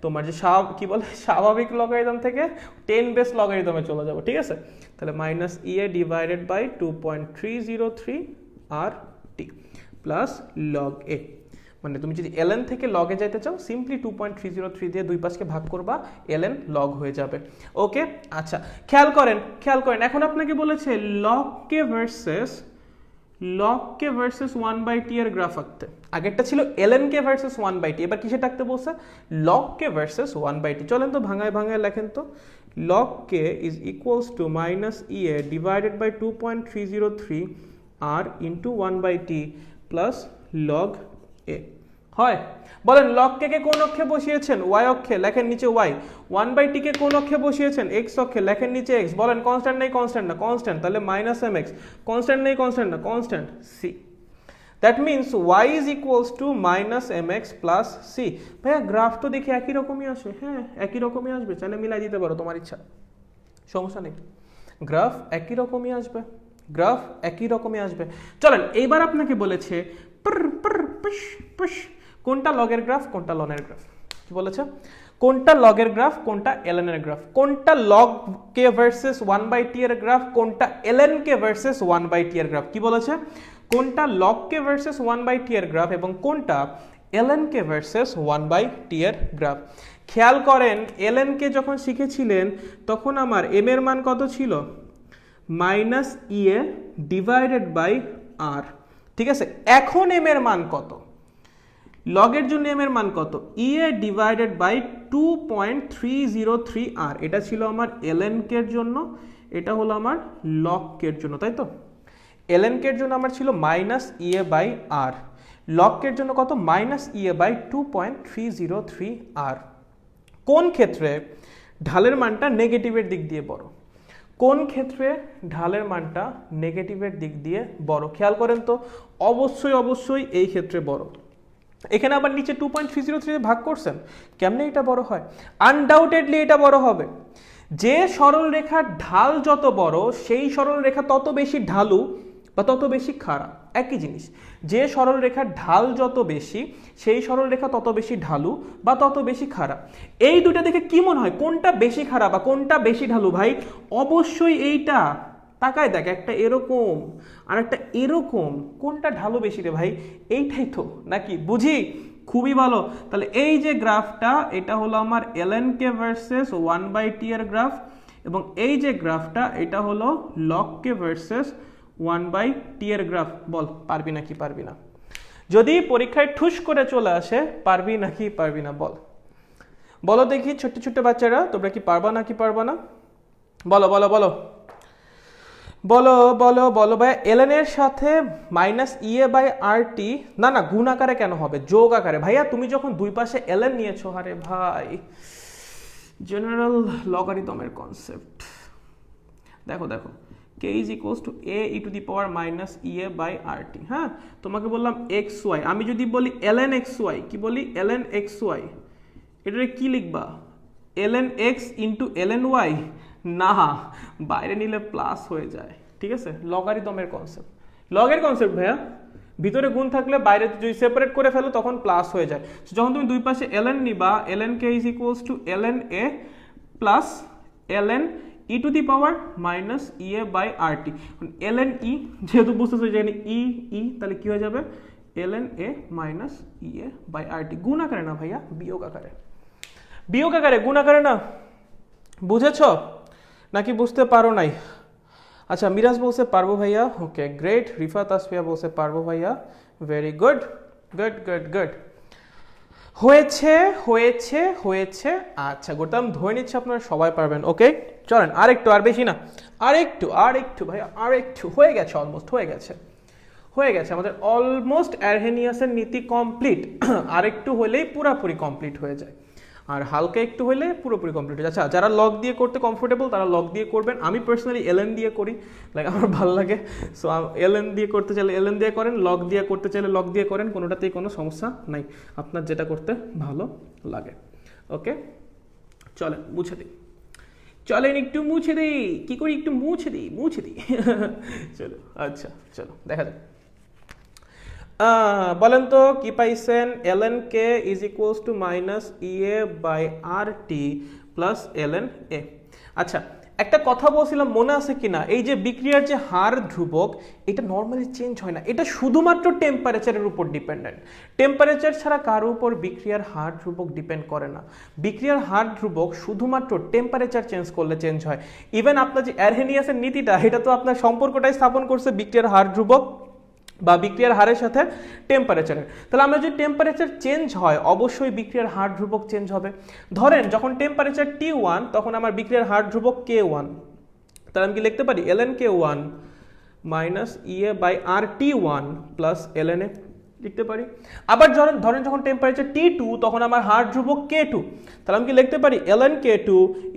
তোমার যে কি বলে স্বাভাবিক লগারিদম থেকে 10 বেস লগারিদমে চলে যাবো, ঠিক আছে। তাহলে minus Ea divided by 2.303 R T plus log A, মানে তুমি যদি ln থেকে লগে যাইতে চাও সিম্পলি 2.303 দিয়ে দুই পাশকে ভাগ করবা, ln লগ হয়ে যাবে। ওকে আচ্ছা, খেয়াল করেন এখন আপনাকে বলেছে লগ কে ভার্সেস 1/t এর গ্রাফ আঁকতে। আগেরটা ছিল ln কে ভার্সেস 1/t, এবার কিসে আঁকতে বলছে, লগ কে ভার্সেস 1/t। চলেন তো ভাঙায় ভাঙায় লেখেন তো, log k is equals to minus Ea divided by 2.303 R into 1/t plus log A. হয় বলেন, লগ কে কোন অক্ষে বসিয়েছেন, y অক্ষে, লেখেন নিচে y। 1/t কে কোন অক্ষে বসিয়েছেন, x অক্ষে, লেখেন নিচে x। বলেন কনস্ট্যান্ট নেই, কনস্ট্যান্ট না, কনস্ট্যান্ট, তাহলে মাইনাস mx, কনস্ট্যান্ট নেই, কনস্ট্যান্ট না, constant c। That means y is equals to minus mx plus c। ভাইয়া গ্রাফ তো দেখে একই রকমই আসে, হ্যাঁ একই রকমই আসবে, চাইলে মিলাই দিতে পারো তোমার ইচ্ছা, সমস্যা নেই, গ্রাফ একই রকমই আসবে, গ্রাফ একই রকমই আসবে। চলেন এইবার আপনাকে বলেছে কোনটা লগের গ্রাফ কোনটা লনের গ্রাফ, কি বলেছে, কোনটা লগের গ্রাফ কোনটা ln এর গ্রাফ, কোনটা log কে ভার্সেস 1/t এর গ্রাফ, কোনটা ln কে ভার্সেস 1/t এর গ্রাফ। কি বলেছে, কোনটা log কে ভার্সেস 1/t এর গ্রাফ এবং কোনটা ln কে ভার্সেস 1/t এর গ্রাফ। খেয়াল করেন ln কে যখন শিখেছিলেন তখন আমার m এর মান কত ছিল, মাইনাস ইএ ডিভাইডেড বাই আর, ঠিক আছে। এখন m এর মান কত, লগের জন্য m এর মান কত, ইএ ডিভাইডেড বাই 2.303 আর, এটা ছিল আমার ln কে এর জন্য, এটা হলো আমার log কে এর জন্য, তাই তো। ln কে এর জন্য আমার ছিল minus EA by R, log k এর জন্য কত, মাইনাস ইএ বাই 2.303 আর। কোন ক্ষেত্রে ঢালের মানটা নেগেটিভের দিক দিয়ে বড়, কোন ক্ষেত্রে ঢালের মানটা নেগেটিভের দিক দিয়ে বড়? খেয়াল করেন তো, অবশ্যই এই ক্ষেত্রে বড়। এখানে আবার নিচে 2.303 ভাগ করছেন, কেমনে এটা বড় হয়? আনডাউটেডলি এটা বড় হবে। যে সরল রেখার ঢাল যত বড় সেই সরল রেখা তত বেশি ঢালু বা তত বেশি খাড়া, একই জিনিস। যে সরল রেখার ঢাল যত বেশি সেই সরল রেখা তত বেশি ঢালু বা তত বেশি খাড়া। এই দুটো দেখে কি মনে হয় কোনটা বেশি খাড়া বা কোনটা বেশি ঢালু? ভাই অবশ্যই এইটা। তাকায় দেখ, একটা এরকম আর একটা এরকম, কোনটা ঢালু বেশি রে ভাই? এইটাই তো, নাকি? বুঝি? খুবই ভালো। তাহলে এই যে গ্রাফটা, এটা হলো আমার ln k ভার্সেস 1/t এর গ্রাফ, এবং এই যে গ্রাফটা এটা হলো log k ভার্সেস 1/t এর গ্রাফ। বল পারবি নাকি পারবি না? যদি পরীক্ষায় ঠুস করে চলে আসে, পারবি নাকি পারবি না? বল বলো দেখি, ছোট্ট ছোট্ট বাচ্চারা, তোমরা কি পারবা নাকি পারবা না? বলো বলো বলো বলো বলো বলো ভাই। ln এর সাথে -ea/rt, না না গুণ আকারে কেন হবে, যোগ আকারে। ভাইয়া তুমি যখন দুই পাশে ln নিয়েছো, আরে ভাই জেনারেল লগারিদমের কনসেপ্ট। দেখো দেখো, k is equals to a e to the power -ea/rt। হ্যাঁ, তোমাকে বললাম xy, আমি যদি বলি ln xy, কি বলি? ln xy, এটারে কি লিখবা? ln x into ln y? না, বাইরে নিলে প্লাস হয়ে যায়, ঠিক আছে? লগারিদমের কনসেপ্ট, লগের কনসেপ্ট ভাইয়া। ভিতরে গুণ থাকলে বাইরে যদি সেপারেট করে ফেলো তখন প্লাস হয়ে যায়। যখন তুমি দুই পাশে ln নিবা, ln k is equals to ln a plus ln e to the power -ea/rt। ln e যেহেতু বুঝতেছো যে e, তাহলে কি হয়ে যাবে? ln a -ea/rt। গুণ আকারে না ভাইয়া, বিয়োগ আকারে। বিয়োগ আকারে, গুণ আকারে না। বুঝেছো নাকি বুঝতে পারো নাই? আচ্ছা, মিরাজ বলছে পারবো ভাইয়া। Okay great. রিফাত আসফিয়া বলছে পারবো ভাইয়া। Very good good good good. হয়েছে হয়েছে হয়েছে। আচ্ছা, গোটাম ধরে নিচ্ছে আপনারা সবাই পারবেন। ওকে চলেন আরেকটু, আর বেশি না, আরেকটু ভাইয়া, আরেকটু। হয়ে গেছে, অলমোস্ট হয়ে গেছে, হয়ে গেছে আমাদের অলমোস্ট অ্যারহেনিয়াসের নীতি কমপ্লিট। আরেকটু হলেই পুরোপুরি কমপ্লিট হয়ে যায়, আর হালকা একটু হলে পুরোপুরি কমপ্লিট হয়ে যায়। আচ্ছা, যারা লগ দিয়ে করতে কমফোর্টেবল তারা লগ দিয়ে করবেন। আমি পার্সোনালি ln দিয়ে করি, লাইক আমার ভালো লাগে। সো ln দিয়ে করতে চাইলে ln দিয়ে করেন, লগ দিয়ে করতে চাইলে লগ দিয়ে করেন, কোনোটাতেই কোনো সমস্যা নাই, আপনার যেটা করতে ভালো লাগে। ওকে চলেন মুছে দিই, চলেন একটু মুছে দিই। কি করি? একটু মুছে দিই চলো আচ্ছা চলো দেখা যাক। বলেন তো কি পাইছেন? ln k is equals to -ea/rt plus ln a। আচ্ছা, একটা কথা বলছিলাম মনে আছে কিনা, এই যে বিক্রিয়ার যে হার ধ্রুবক, এটা নর্মালি চেঞ্জ হয় না, এটা শুধুমাত্র টেম্পারেচারের উপর ডিপেন্ডেন্ট। টেম্পারেচার ছাড়া কারোর উপর বিক্রিয়ার হার ধ্রুবক ডিপেন্ড করে না। বিক্রিয়ার হার ধ্রুবক শুধুমাত্র টেম্পারেচার চেঞ্জ করলে চেঞ্জ হয়। ইভেন আপনার যে অ্যারহেনিয়াসের নীতিটা, এটা তো আপনার সম্পর্কটাই স্থাপন করছে বিক্রিয়ার হার ধ্রুবক বা বিক্রিয়ার হারের সাথে টেম্পারেচারের। তাহলে আমরা যদি টেম্পারেচার চেঞ্জ হয়, অবশ্যই বিক্রিয়ার হার ধ্রুবক চেঞ্জ হবে। ধরেন যখন টেম্পারেচার T1, তখন আমার বিক্রিয়ার হার ধ্রুবক K1। তাহলে আমি কি লিখতে পারি? ln K1 -ea/RT1 plus ln a লিখতে পারি। আবার ধরেন যখন টেম্পারেচার T2, তখন আমার হার ধ্রুবক K2। তাহলে আমি কি লিখতে পারি? ln K2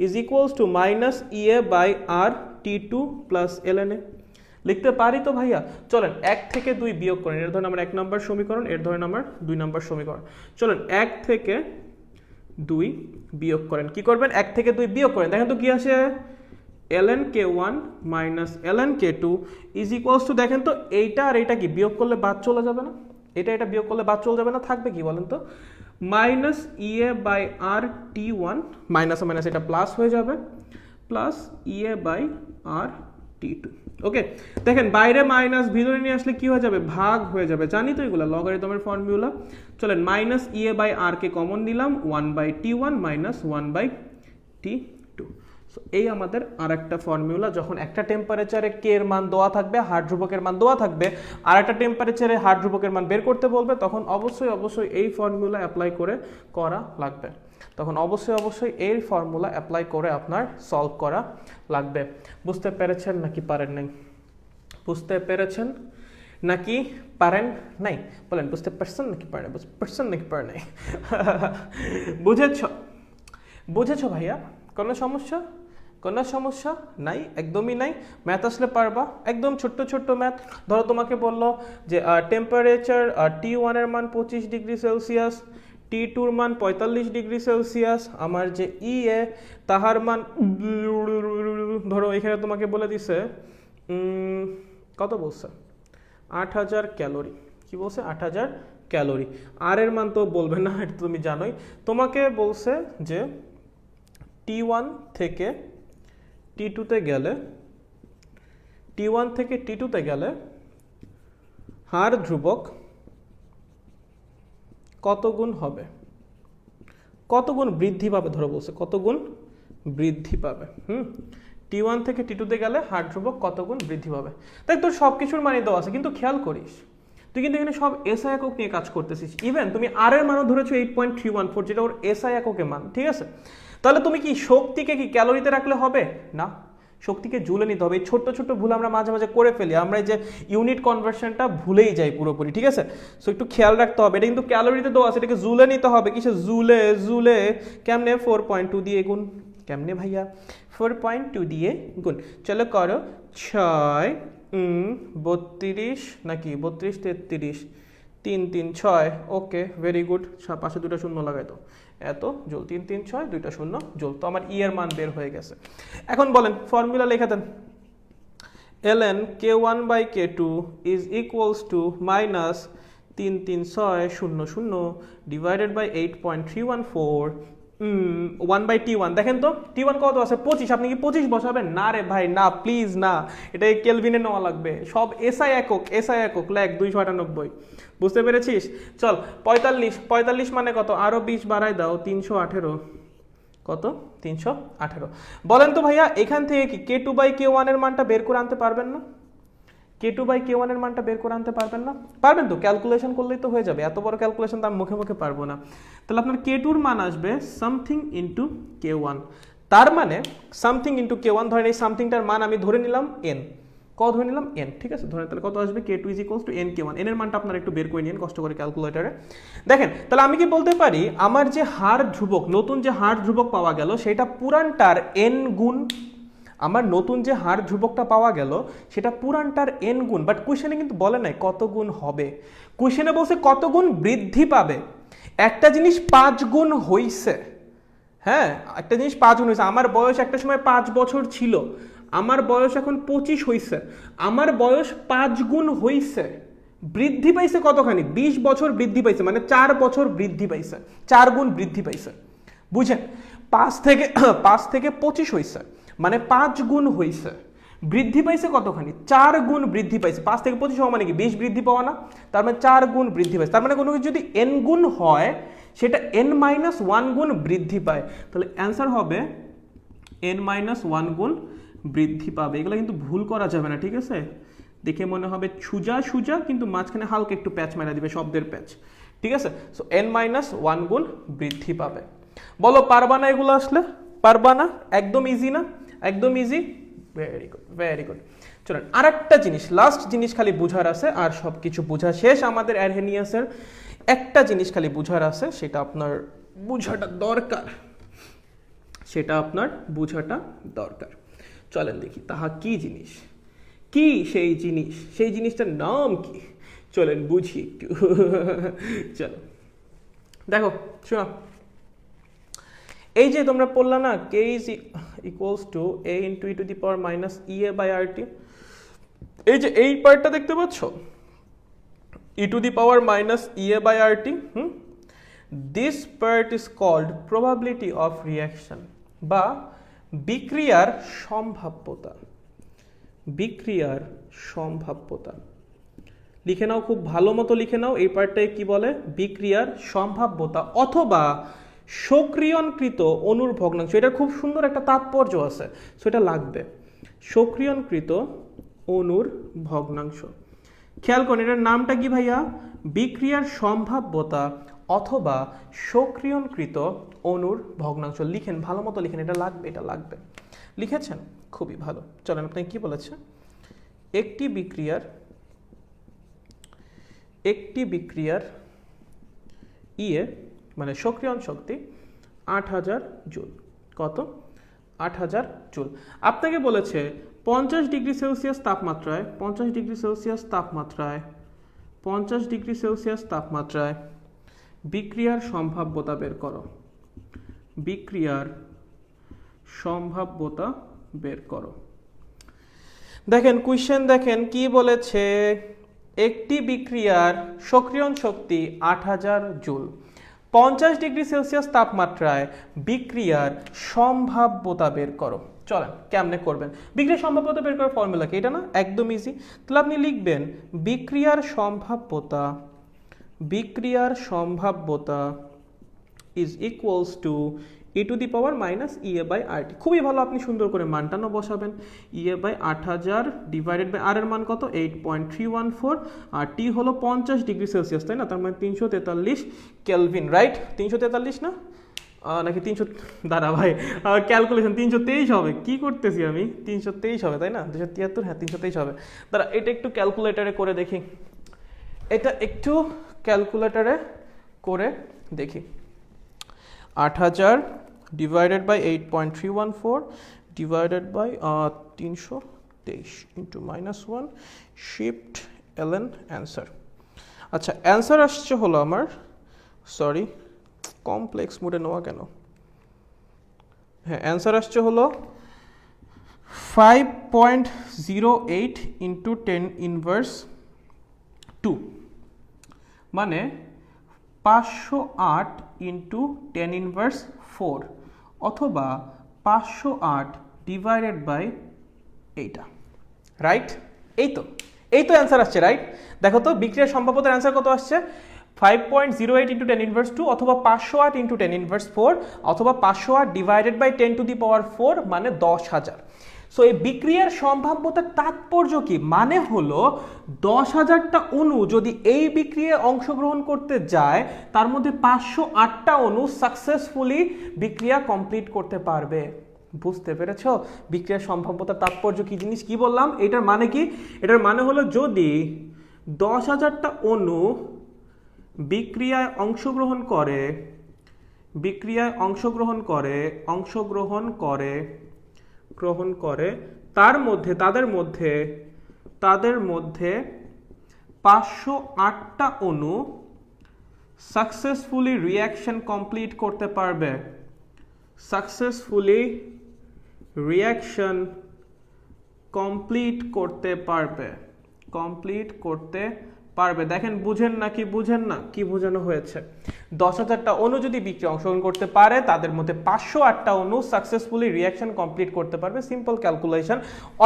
is equals to -ea/RT2 plus ln a। লিখতে পারি তো ভাইয়া? চলেন 1 থেকে 2 বিয়োগ করেন। এর ধরেন আমার 1 নম্বর সমীকরণ, এর ধরেন আমার 2 নম্বর সমীকরণ। চলেন 1 থেকে 2 বিয়োগ করেন। কি করবেন? 1 থেকে 2 বিয়োগ করেন, দেখেন তো কি আসে? ln k1 minus ln k2 is equals to, দেখেন তো এইটা আর এইটা কি বিয়োগ করলে বাদ চলে যাবে না? এটা বিয়োগ করলে বাদ চলে যাবে না? থাকবে কি বলেন তো? -ea/RT1 মাইনাস মাইনাস এটা প্লাস হয়ে যাবে, প্লাস ea/RT2। ওকে, দেখেন বাইরে মাইনাস, ভিতরে নিয়ে আসলে কি হয়ে যাবে? ভাগ হয়ে যাবে। জানি তো এগুলো লগারিদমের ফর্মুলা। চলেন -ea/r কে কমন নিলাম, 1/t1 minus 1/t2। সো এই আমাদের আরেকটা ফর্মুলা। যখন একটা টেম্পারেচারে কে এর মান দেওয়া থাকবে, হার ধ্রুবকের মান দেওয়া থাকবে, আর একটা টেম্পারেচারে হার ধ্রুবকের মান বের করতে বলবে, তখন অবশ্যই এই ফর্মুলা অ্যাপ্লাই করে করা লাগবে। তখন অবশ্যই এই ফর্মুলা অ্যাপ্লাই করে আপনার সলভ করা লাগবে। বুঝতে পেরেছেন নাকি পারেন নাই? বুঝতে পেরেছেন নাকি পারেন নাই? বলেন বুঝতে পারছেন নাকি পারেন? বুঝতে পারছেন নাকি পারেন নাই? বুঝেছো ভাইয়া? কোনো সমস্যা? কোনো সমস্যা নাই, একদমই নাই। ম্যাথ আসলে পারবা, একদম ছোট্ট ছোট্ট ম্যাথ। ধরো তোমাকে বললো যে টেম্পারেচার T1 এর মান 25 ডিগ্রি সেলসিয়াস, T2 মান 45 ডিগ্রি সেলসিয়াস, আমার যে এ তাহার মান ধরো এখানে তোমাকে বলে দিছে কত বলছে 8000 ক্যালোরি। কি বলছে 8000 ক্যালোরি। আর এর মান তো বলবে না, এটা তুমি জানোই। তোমাকে বলছে যে T1 থেকে T2 তে গেলে, T1 থেকে T2 তে গেলে হার ধ্রুবক কত গুণ হবে, কত গুণ বৃদ্ধি পাবে, ধরো বলছে কত গুণ বৃদ্ধি পাবে। T1 থেকে T2 তে গেলে হার ধ্রুবক কত গুণ বৃদ্ধি পাবে। তাই তোর সব কিছুর মানই দেওয়া আছে, কিন্তু খেয়াল করিস তুই কিন্তু এখানে সব এসআই একক নিয়ে কাজ করতেছিস। ইভেন তুমি আর এর মানও ধরেছো 8.314, যেটা ওর এসআই এককের মান, ঠিক আছে? তাহলে তুমি কি শক্তিকে কি ক্যালোরিতে রাখলে হবে না, শক্তিকে জুলে নিতে হবে। এই ছোট্ট ছোট্ট ভুল আমরা মাঝে মাঝে করে ফেলি, আমরা এই যে ইউনিট কনভার্সনটা ভুলেই যাই পুরোপুরি, ঠিক আছে? সো একটু খেয়াল রাখতে হবে। এটা কিন্তু ক্যালোরিতে দেওয়া আছে, এটাকে জুলে নিতে হবে। কিসে জুলে? জুলে কেমনে? 4.2 দিয়ে গুণ। কেমনে ভাইয়া? 4.2 দিয়ে গুণ। চলো করো 6 32 নাকি 32 33 3 3 6। ওকে, ভেরি গুড। পাশে দুটো শূন্য লাগাই তো, এত জুল। 3 3 6 দুইটা শূন্য জুল। তো আমার ই এর মান বের হয়ে গেছে। এখন বলেন ফর্মুলা লেখা দেন। ln k1/k2 is equals to minus 3 3 6 0 0 divided by 8.314 1/T1। দেখেন তো T1 কত আছে? 25। আপনি কি 25 বসাবেন? না রে ভাই না, প্লিজ না, এটা কেলভিনে নেওয়া লাগবে। সব এসআই একক, এসআই একক লেখ 298। বুঝতে পেরেছিস? চল 45, 45 মানে কত? আরো 20 বাড়াই দাও, 318। কত? 318। বলেন তো ভাইয়া এখান থেকে কি k2/k1 এর মানটা বের করে আনতে পারবেন না? k2/k1 এর মানটা বের করে আনতে পারবেন না? পারবেন তো, ক্যালকুলেশন করলেই তো হয়ে যাবে। এত বড় ক্যালকুলেশন তো আমি মুখে মুখে পারবো না। তাহলে আপনার k2 এর মান আসবে সামথিং ইনটু k1। তার মানে সামথিং ইনটু k1, ধরেন এই সামথিংটার মান আমি ধরে নিলাম n। কত ধরে নিলাম? n, ঠিক আছে? ধরে তাহলে কত আসবে? k2 = n k1। n এর মানটা আপনারা একটু বের করে নিন কষ্ট করে ক্যালকুলেটরে। দেখেন তাহলে আমি কি বলতে পারি, আমার যে হার ধ্রুবক, নতুন যে হার ধ্রুবক পাওয়া গেল সেটা পুরানটার n গুণ। আমার নতুন যে হার ধ্রুবকটা পাওয়া গেল সেটা পুরানটার n গুণ। বাট কোশ্চেনে কিন্তু বলে নাই কত গুণ হবে, কোশ্চেনে বলছে কত গুণ বৃদ্ধি পাবে। একটা জিনিস 5 গুণ হইছে, হ্যাঁ একটা জিনিস 5 গুণ হয়েছে। আমার বয়স একটা সময় 5 বছর ছিল, আমার বয়স এখন 25 হইছে, আমার বয়স 5 গুণ হইছে। বৃদ্ধি পাইছে কতখানি? 20 বছর বৃদ্ধি পাইছে, মানে 4 বছর বৃদ্ধি পাইছে, 4 গুণ বৃদ্ধি পাইছে। বুঝেন? 5 থেকে 25 হইছে, মানে 5 গুণ হইছে। বৃদ্ধি পাইছে কতখানি? 4 গুণ বৃদ্ধি পাইছে। 5 থেকে 25 হওয়া মানে কি 20 বৃদ্ধি পাওয়া না? তার মানে 4 গুণ বৃদ্ধি পাইছে। তার মানে কোনো কিছু যদি n গুণ হয় সেটা n-1 গুণ বৃদ্ধি পায়। তাহলে অ্যান্সার হবে n-1 গুণ বৃদ্ধি পাবে। এগুলো কিন্তু ভুল করা যাবে না, ঠিক আছে? দেখে মনে হবে সুজা সুজা, কিন্তু মাঝখানে হালকা একটু প্যাচ মেরা দিবে, শব্দের প্যাচ, ঠিক আছে? সো n-1 গুণ বৃদ্ধি পাবে। বলো পারবা না এগুলো? আসলে পারবা না? একদম ইজি না? একদম easy. Very good, very good. চলেন আরেকটা জিনিস, লাস্ট জিনিস খালি বুঝার আছে, আর সব কিছু বোঝা শেষ আমাদের অ্যারহেনিয়াসের। একটা জিনিস খালি বুঝার আছে, সেটা আপনার বুঝাটা দরকার, সেটা আপনার বুঝাটা দরকার। চলেন দেখি তাহা কি জিনিস, কি সেই জিনিস, সেই জিনিসটার নাম কি? চলেন বুঝি একটু। চলো দেখো, শোনো, এই যে তোমরা পড়লা না k is equals to a into e to the power minus ea by rt, এই যে এই পার্টটা দেখতে পাচ্ছ, e to the power minus ea by rt, this part is called probability of reaction বা বিক্রিয়ার সম্ভাব্যতা। বিক্রিয়ার সম্ভাব্যতা লিখে নাও, খুব ভালো মতো লিখে নাও। এই পার্টটাকে কি বলে? বিক্রিয়ার সম্ভাব্যতা অথবা সক্রিয়ণকৃত অণুর ভগ্নাংশ। এটা খুব সুন্দর একটা তাৎপর্য আছে, সেটা লাগবে। সক্রিয়ণকৃত অণুর ভগ্নাংশ। খেয়াল করুন এটার নামটা কি ভাইয়া? বিক্রিয়ার সম্ভাব্যতা অথবা সক্রিয়ণকৃত অণুর ভগ্নাংশ। লিখেন, ভালো মতো লিখেন, এটা লাগবে, এটা লাগবে। লিখেছেন? খুবই ভালো। চলেন আপনাকে কি বলেছে? একটি বিক্রিয়ার ইয়ে মানে সক্রিয়ণ শক্তি 8000 জুল। কত? 8000 জুল। আপনাকে বলেছে 50 ডিগ্রি সেলসিয়াস তাপমাত্রায় 50 ডিগ্রি সেলসিয়াস তাপমাত্রায় 50 ডিগ্রি সেলসিয়াস তাপমাত্রায় বিক্রিয়ার সম্ভাব্যতা বের করো। বিক্রিয়ার সম্ভাব্যতা বের করো। দেখেন কোশ্চেন দেখেন কি বলেছে, একটি বিক্রিয়ার সক্রিয়ণ শক্তি 8000 জুল, 50 ডিগ্রি সেলসিয়াস তাপমাত্রায় বিক্রিয়ার সম্ভাব্যতা বের করো। চলেন কেমনে করবেন, বিক্রিয়ার সম্ভাব্যতা বের করার ফর্মুলা কি, এটা না একদম ইজি। তাহলে আপনি লিখবেন বিক্রিয়ার সম্ভাব্যতা is equals to e to the power minus EA by R T. খুবই ভালো, আপনি সুন্দর করে মানটানো বসাবেন। Ea by 8000 divided by R এর মান কত 8.314, আর টি হলো 50 ডিগ্রি সেলসিয়াস, তাই না? তার মানে 343 কেলভিন, রাইট? 343 না নাকি 300, দাঁড়া ভাই ক্যালকুলেশন 323 হবে, কি করতেছি আমি, 323 হবে তাই না? 273, হ্যাঁ 323 হবে। দাঁড়া এটা একটু ক্যালকুলেটারে করে দেখি, এটা একটু ক্যালকুলেটারে করে দেখি। 8000 divided by 8.314 divided by 323 into -1 shift ln answer। আচ্ছা অ্যান্সার আসছে হলো আমার, সরি কমপ্লেক্স মোডে নেওয়া কেন, হ্যাঁ অ্যান্সার আসছে হলো 5.08 into 10 inverse 2, মানে 508 ইন্টু 10 ইনভার্স 4 অথবা 508 ডিভাইডেড বাই এইটা, রাইট? এই তো অ্যান্সার আসছে, রাইট? দেখো তো বিক্রিয়ার সম্ভাব্যতার অ্যান্সার কত আসছে, 5.08 ইন্টু 10 ইনভার্স 2 অথবা 508 ইন্টু 10 ইনভার্স 4 অথবা 508 ডিভাইডেড বাই 10 টু দি পাওয়ার 4 মানে 10,000। সো এই বিক্রিয়ার সম্ভাব্যতার তাৎপর্য কি, মানে হলো 10,000টা অণু যদি এই বিক্রিয়ায় অংশগ্রহণ করতে যায় তার মধ্যে 508টা অণু সাকসেসফুলি বিক্রিয়া কমপ্লিট করতে পারবে। বুঝতে পেরেছো বিক্রিয়ার সম্ভাব্যতার তাৎপর্য কি জিনিস, কি বললাম? এটার মানে কি, এটার মানে হলো যদি 10,000টা অণু বিক্রিয়ায় অংশগ্রহণ করে তাদের মধ্যে 508টা অণু সাকসেসফুলি রিঅ্যাকশন কমপ্লিট করতে পারবে, দেখেন বুঝেন না, কি বোঝানো হয়েছে? 10,000টা অণু যদি বিক্রিয়া অংশগ্রহণ করতে পারে তাদের মধ্যে 508টা অণু সাকসেসফুলি রিঅ্যাকশন কমপ্লিট করতে পারবে, সিম্পল ক্যালকুলেশন।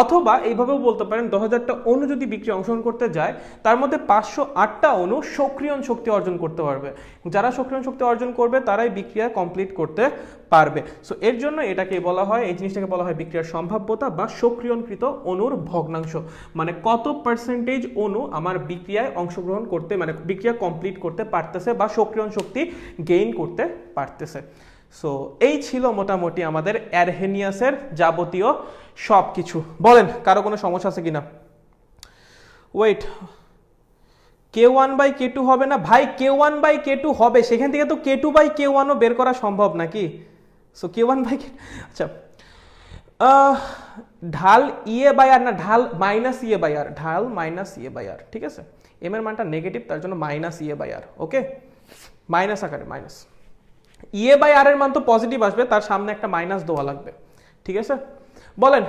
অথবা এইভাবেও বলতে পারেন 10,000টা অণু যদি বিক্রিয়া অংশগ্রহণ করতে যায় তার মধ্যে 508টা অণু সক্রিয়ণ শক্তি অর্জন করতে পারবে, যারা সক্রিয়ণ শক্তি অর্জন করবে তারাই বিক্রিয়া কমপ্লিট করতে পারবে। সো এর জন্য এটাকে বলা হয়, এই জিনিসটাকে বলা হয় বিক্রিয়ার সম্ভাব্যতা বা সক্রিয়ণকৃত অণুর ভগ্নাংশ, মানে কত পার্সেন্টেজ অণু আমার বিক্রিয়ায় অংশগ্রহণ করতে, মানে বিক্রিয়া কমপ্লিট করতে পারতেছে বা সক্রিয়ণ শক্তি গেইন করতে পারতেছে। সো এই ছিল মোটামুটি আমাদের অ্যারহেনিয়াসের যাবতীয় সব কিছু। বলেন কারো কোনো সমস্যা আছে কিনা? ওয়েট, K1/K2 হবে না ভাই? K1/K2 হবে, সেখান থেকে তো K2/K1ও বের করা সম্ভব নাকি? সো K1/K, আচ্ছা ঢাল ইএ বাই আর না, ঢাল মাইনাস ইএ বাই আর, ঢাল মাইনাস ইএ বাই আর, ঠিক আছে? এম এর মানটা নেগেটিভ তার জন্য minus EA by R, okay? Minus আকারে মাইনাস, ইএ বাই আর এর মান তো পজিটিভ আসবে, তার সামনে একটা মাইনাস দেওয়া লাগবে, ঠিক আছে? বলেন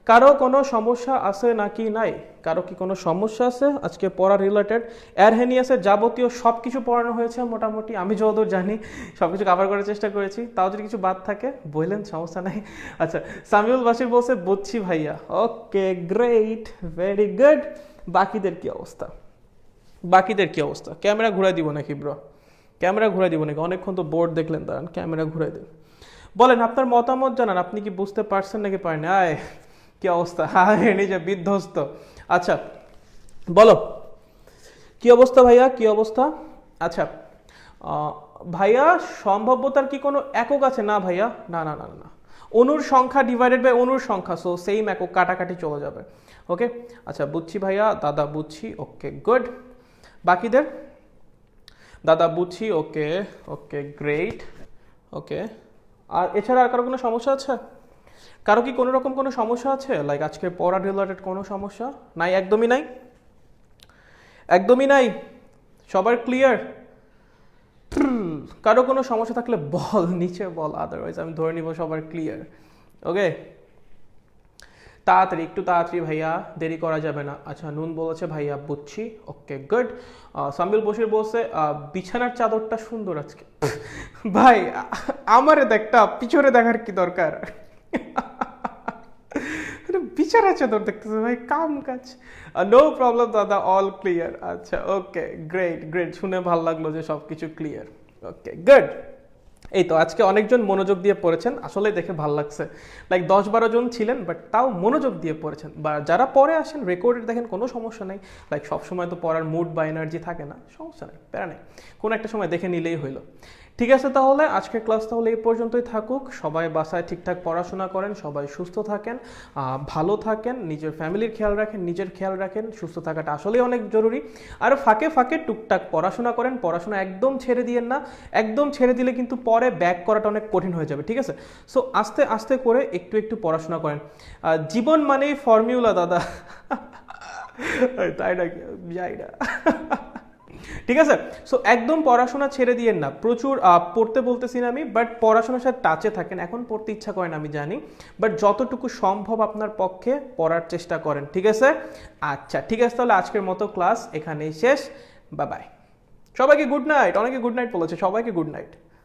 কারো কোনো সমস্যা আছে নাকি নাই? কারো কি কোনো সমস্যা আছে? আজকে পড়া রিলেটেড অ্যারহেনিয়াসের যাবতীয় সব কিছু পড়ানো হয়েছে মোটামুটি, আমি যতদূর জানি সব কিছু কভার করার চেষ্টা করেছি, তাও যদি কিছু বাদ থাকে বললেন, সমস্যা নাই। আচ্ছা সামিউল বাসির বলছে বুঝছি ভাইয়া, ওকে গ্রেট, ভেরি গুড। বাকিদের কি অবস্থা? ক্যামেরা ঘুরাই দিব নাকি ব্রো? ক্যামেরা ঘুরাই দিব নাকি? অনেকক্ষণ তো বোর্ড দেখলেন, দাঁড়ান ক্যামেরা ঘুরাই দিন। বলেন আপনার মতামত জানান, আপনি কি বুঝতে পারছেন নাকি পারেন? আয় কি অবস্থা, হ্যাঁ নিজে বিধ্বস্ত। আচ্ছা বলো কি অবস্থা ভাইয়া, কি অবস্থা? আচ্ছা ভাইয়া সম্ভাব্যতার কি কোনো একক আছে? না ভাইয়া, না না না না, অণুর সংখ্যা ডিভাইডেড বাই অণুর সংখ্যা, সো সেম একক, কাটাকাটি চলে যাবে, ওকে? আচ্ছা বুঝছি ভাইয়া, দাদা বুঝছি, ওকে গুড। বাকিদের? দাদা বুঝছি, ওকে ওকে গ্রেট, ওকে। আর এছাড়া আর কারো কোনো সমস্যা আছে? কারো কি কোনো রকম কোনো সমস্যা আছে, লাইক আজকে পড়া রিলেটেড কোনো সমস্যা নাই? একদমই নাই, একদমই নাই, সবার ক্লিয়ার? কারো কোনো সমস্যা থাকলে বল, নিচে বল, আদারওয়াইজ আমি ধরে নিব সবার ক্লিয়ার। ওকে, তাড়াতাড়ি, একটু তাড়াতাড়ি ভাইয়া, দেরি করা যাবে না। আচ্ছা, নুন বলেছে ভাইয়া বুঝছি, ওকে গুড। সাম্বিল বসির বলছে বিছানার চাদরটা সুন্দর আজকে। ভাই আমারে দেখটা, পিছনে দেখার কি দরকার? বিছানার চাদর দেখতেছে ভাই, কাম কাজ। নো প্রবলেম দাদা, অল ক্লিয়ার। আচ্ছা ওকে, গ্রেট গ্রেট, শুনে ভালো লাগলো যে সব কিছু ক্লিয়ার। Okay good. এই তো আজকে অনেকজন মনোযোগ দিয়ে পড়েছেন, আসলে দেখে ভালো লাগছে। লাইক 10-12 জন ছিলেন, বাট তাও মনোযোগ দিয়ে পড়েছেন। বা যারা পরে আসেন রেকর্ডেড দেখেন, কোনো সমস্যা নেই। লাইক সবসময় তো পড়ার মুড বা এনার্জি থাকে না, সমস্যা নেই, প্যারা নেই, কোনো একটা সময় দেখে নিলেই হইলো। ঠিক আছে, তাহলে আজকের ক্লাস তাহলে এই পর্যন্তই থাকুক। সবাই বাসায় ঠিকঠাক পড়াশোনা করেন, সবাই সুস্থ থাকেন, ভালো থাকেন, নিজের ফ্যামিলির খেয়াল রাখেন, নিজের খেয়াল রাখেন। সুস্থ থাকাটা আসলেই অনেক জরুরি। আর ফাঁকে ফাঁকে টুকটাক পড়াশোনা করেন, পড়াশোনা একদম ছেড়ে দিয়েন না। একদম ছেড়ে দিলে কিন্তু পরে ব্যাক করাটা অনেক কঠিন হয়ে যাবে, ঠিক আছে? সো আস্তে আস্তে করে একটু একটু পড়াশোনা করেন। জীবন মানেই ফর্মিউলা দাদা। তাই নাকি? যাই না। ঠিক আছে, সো একদম পড়াশোনা ছেড়ে দিয়েন না। প্রচুর পড়তে বলতেছি না আমি, বাট পড়াশোনার সাথে টাচে থাকেন। এখন পড়তে ইচ্ছা করেন আমি জানি, বাট যতটুকু সম্ভব আপনার পক্ষে পড়ার চেষ্টা করেন, ঠিক আছে? আচ্ছা ঠিক আছে, তাহলে আজকের মতো ক্লাস এখানেই শেষ। বাই বাই, সবাইকে গুড নাইট। অনেকে গুড নাইট বলেছে, সবাইকে গুড নাইট।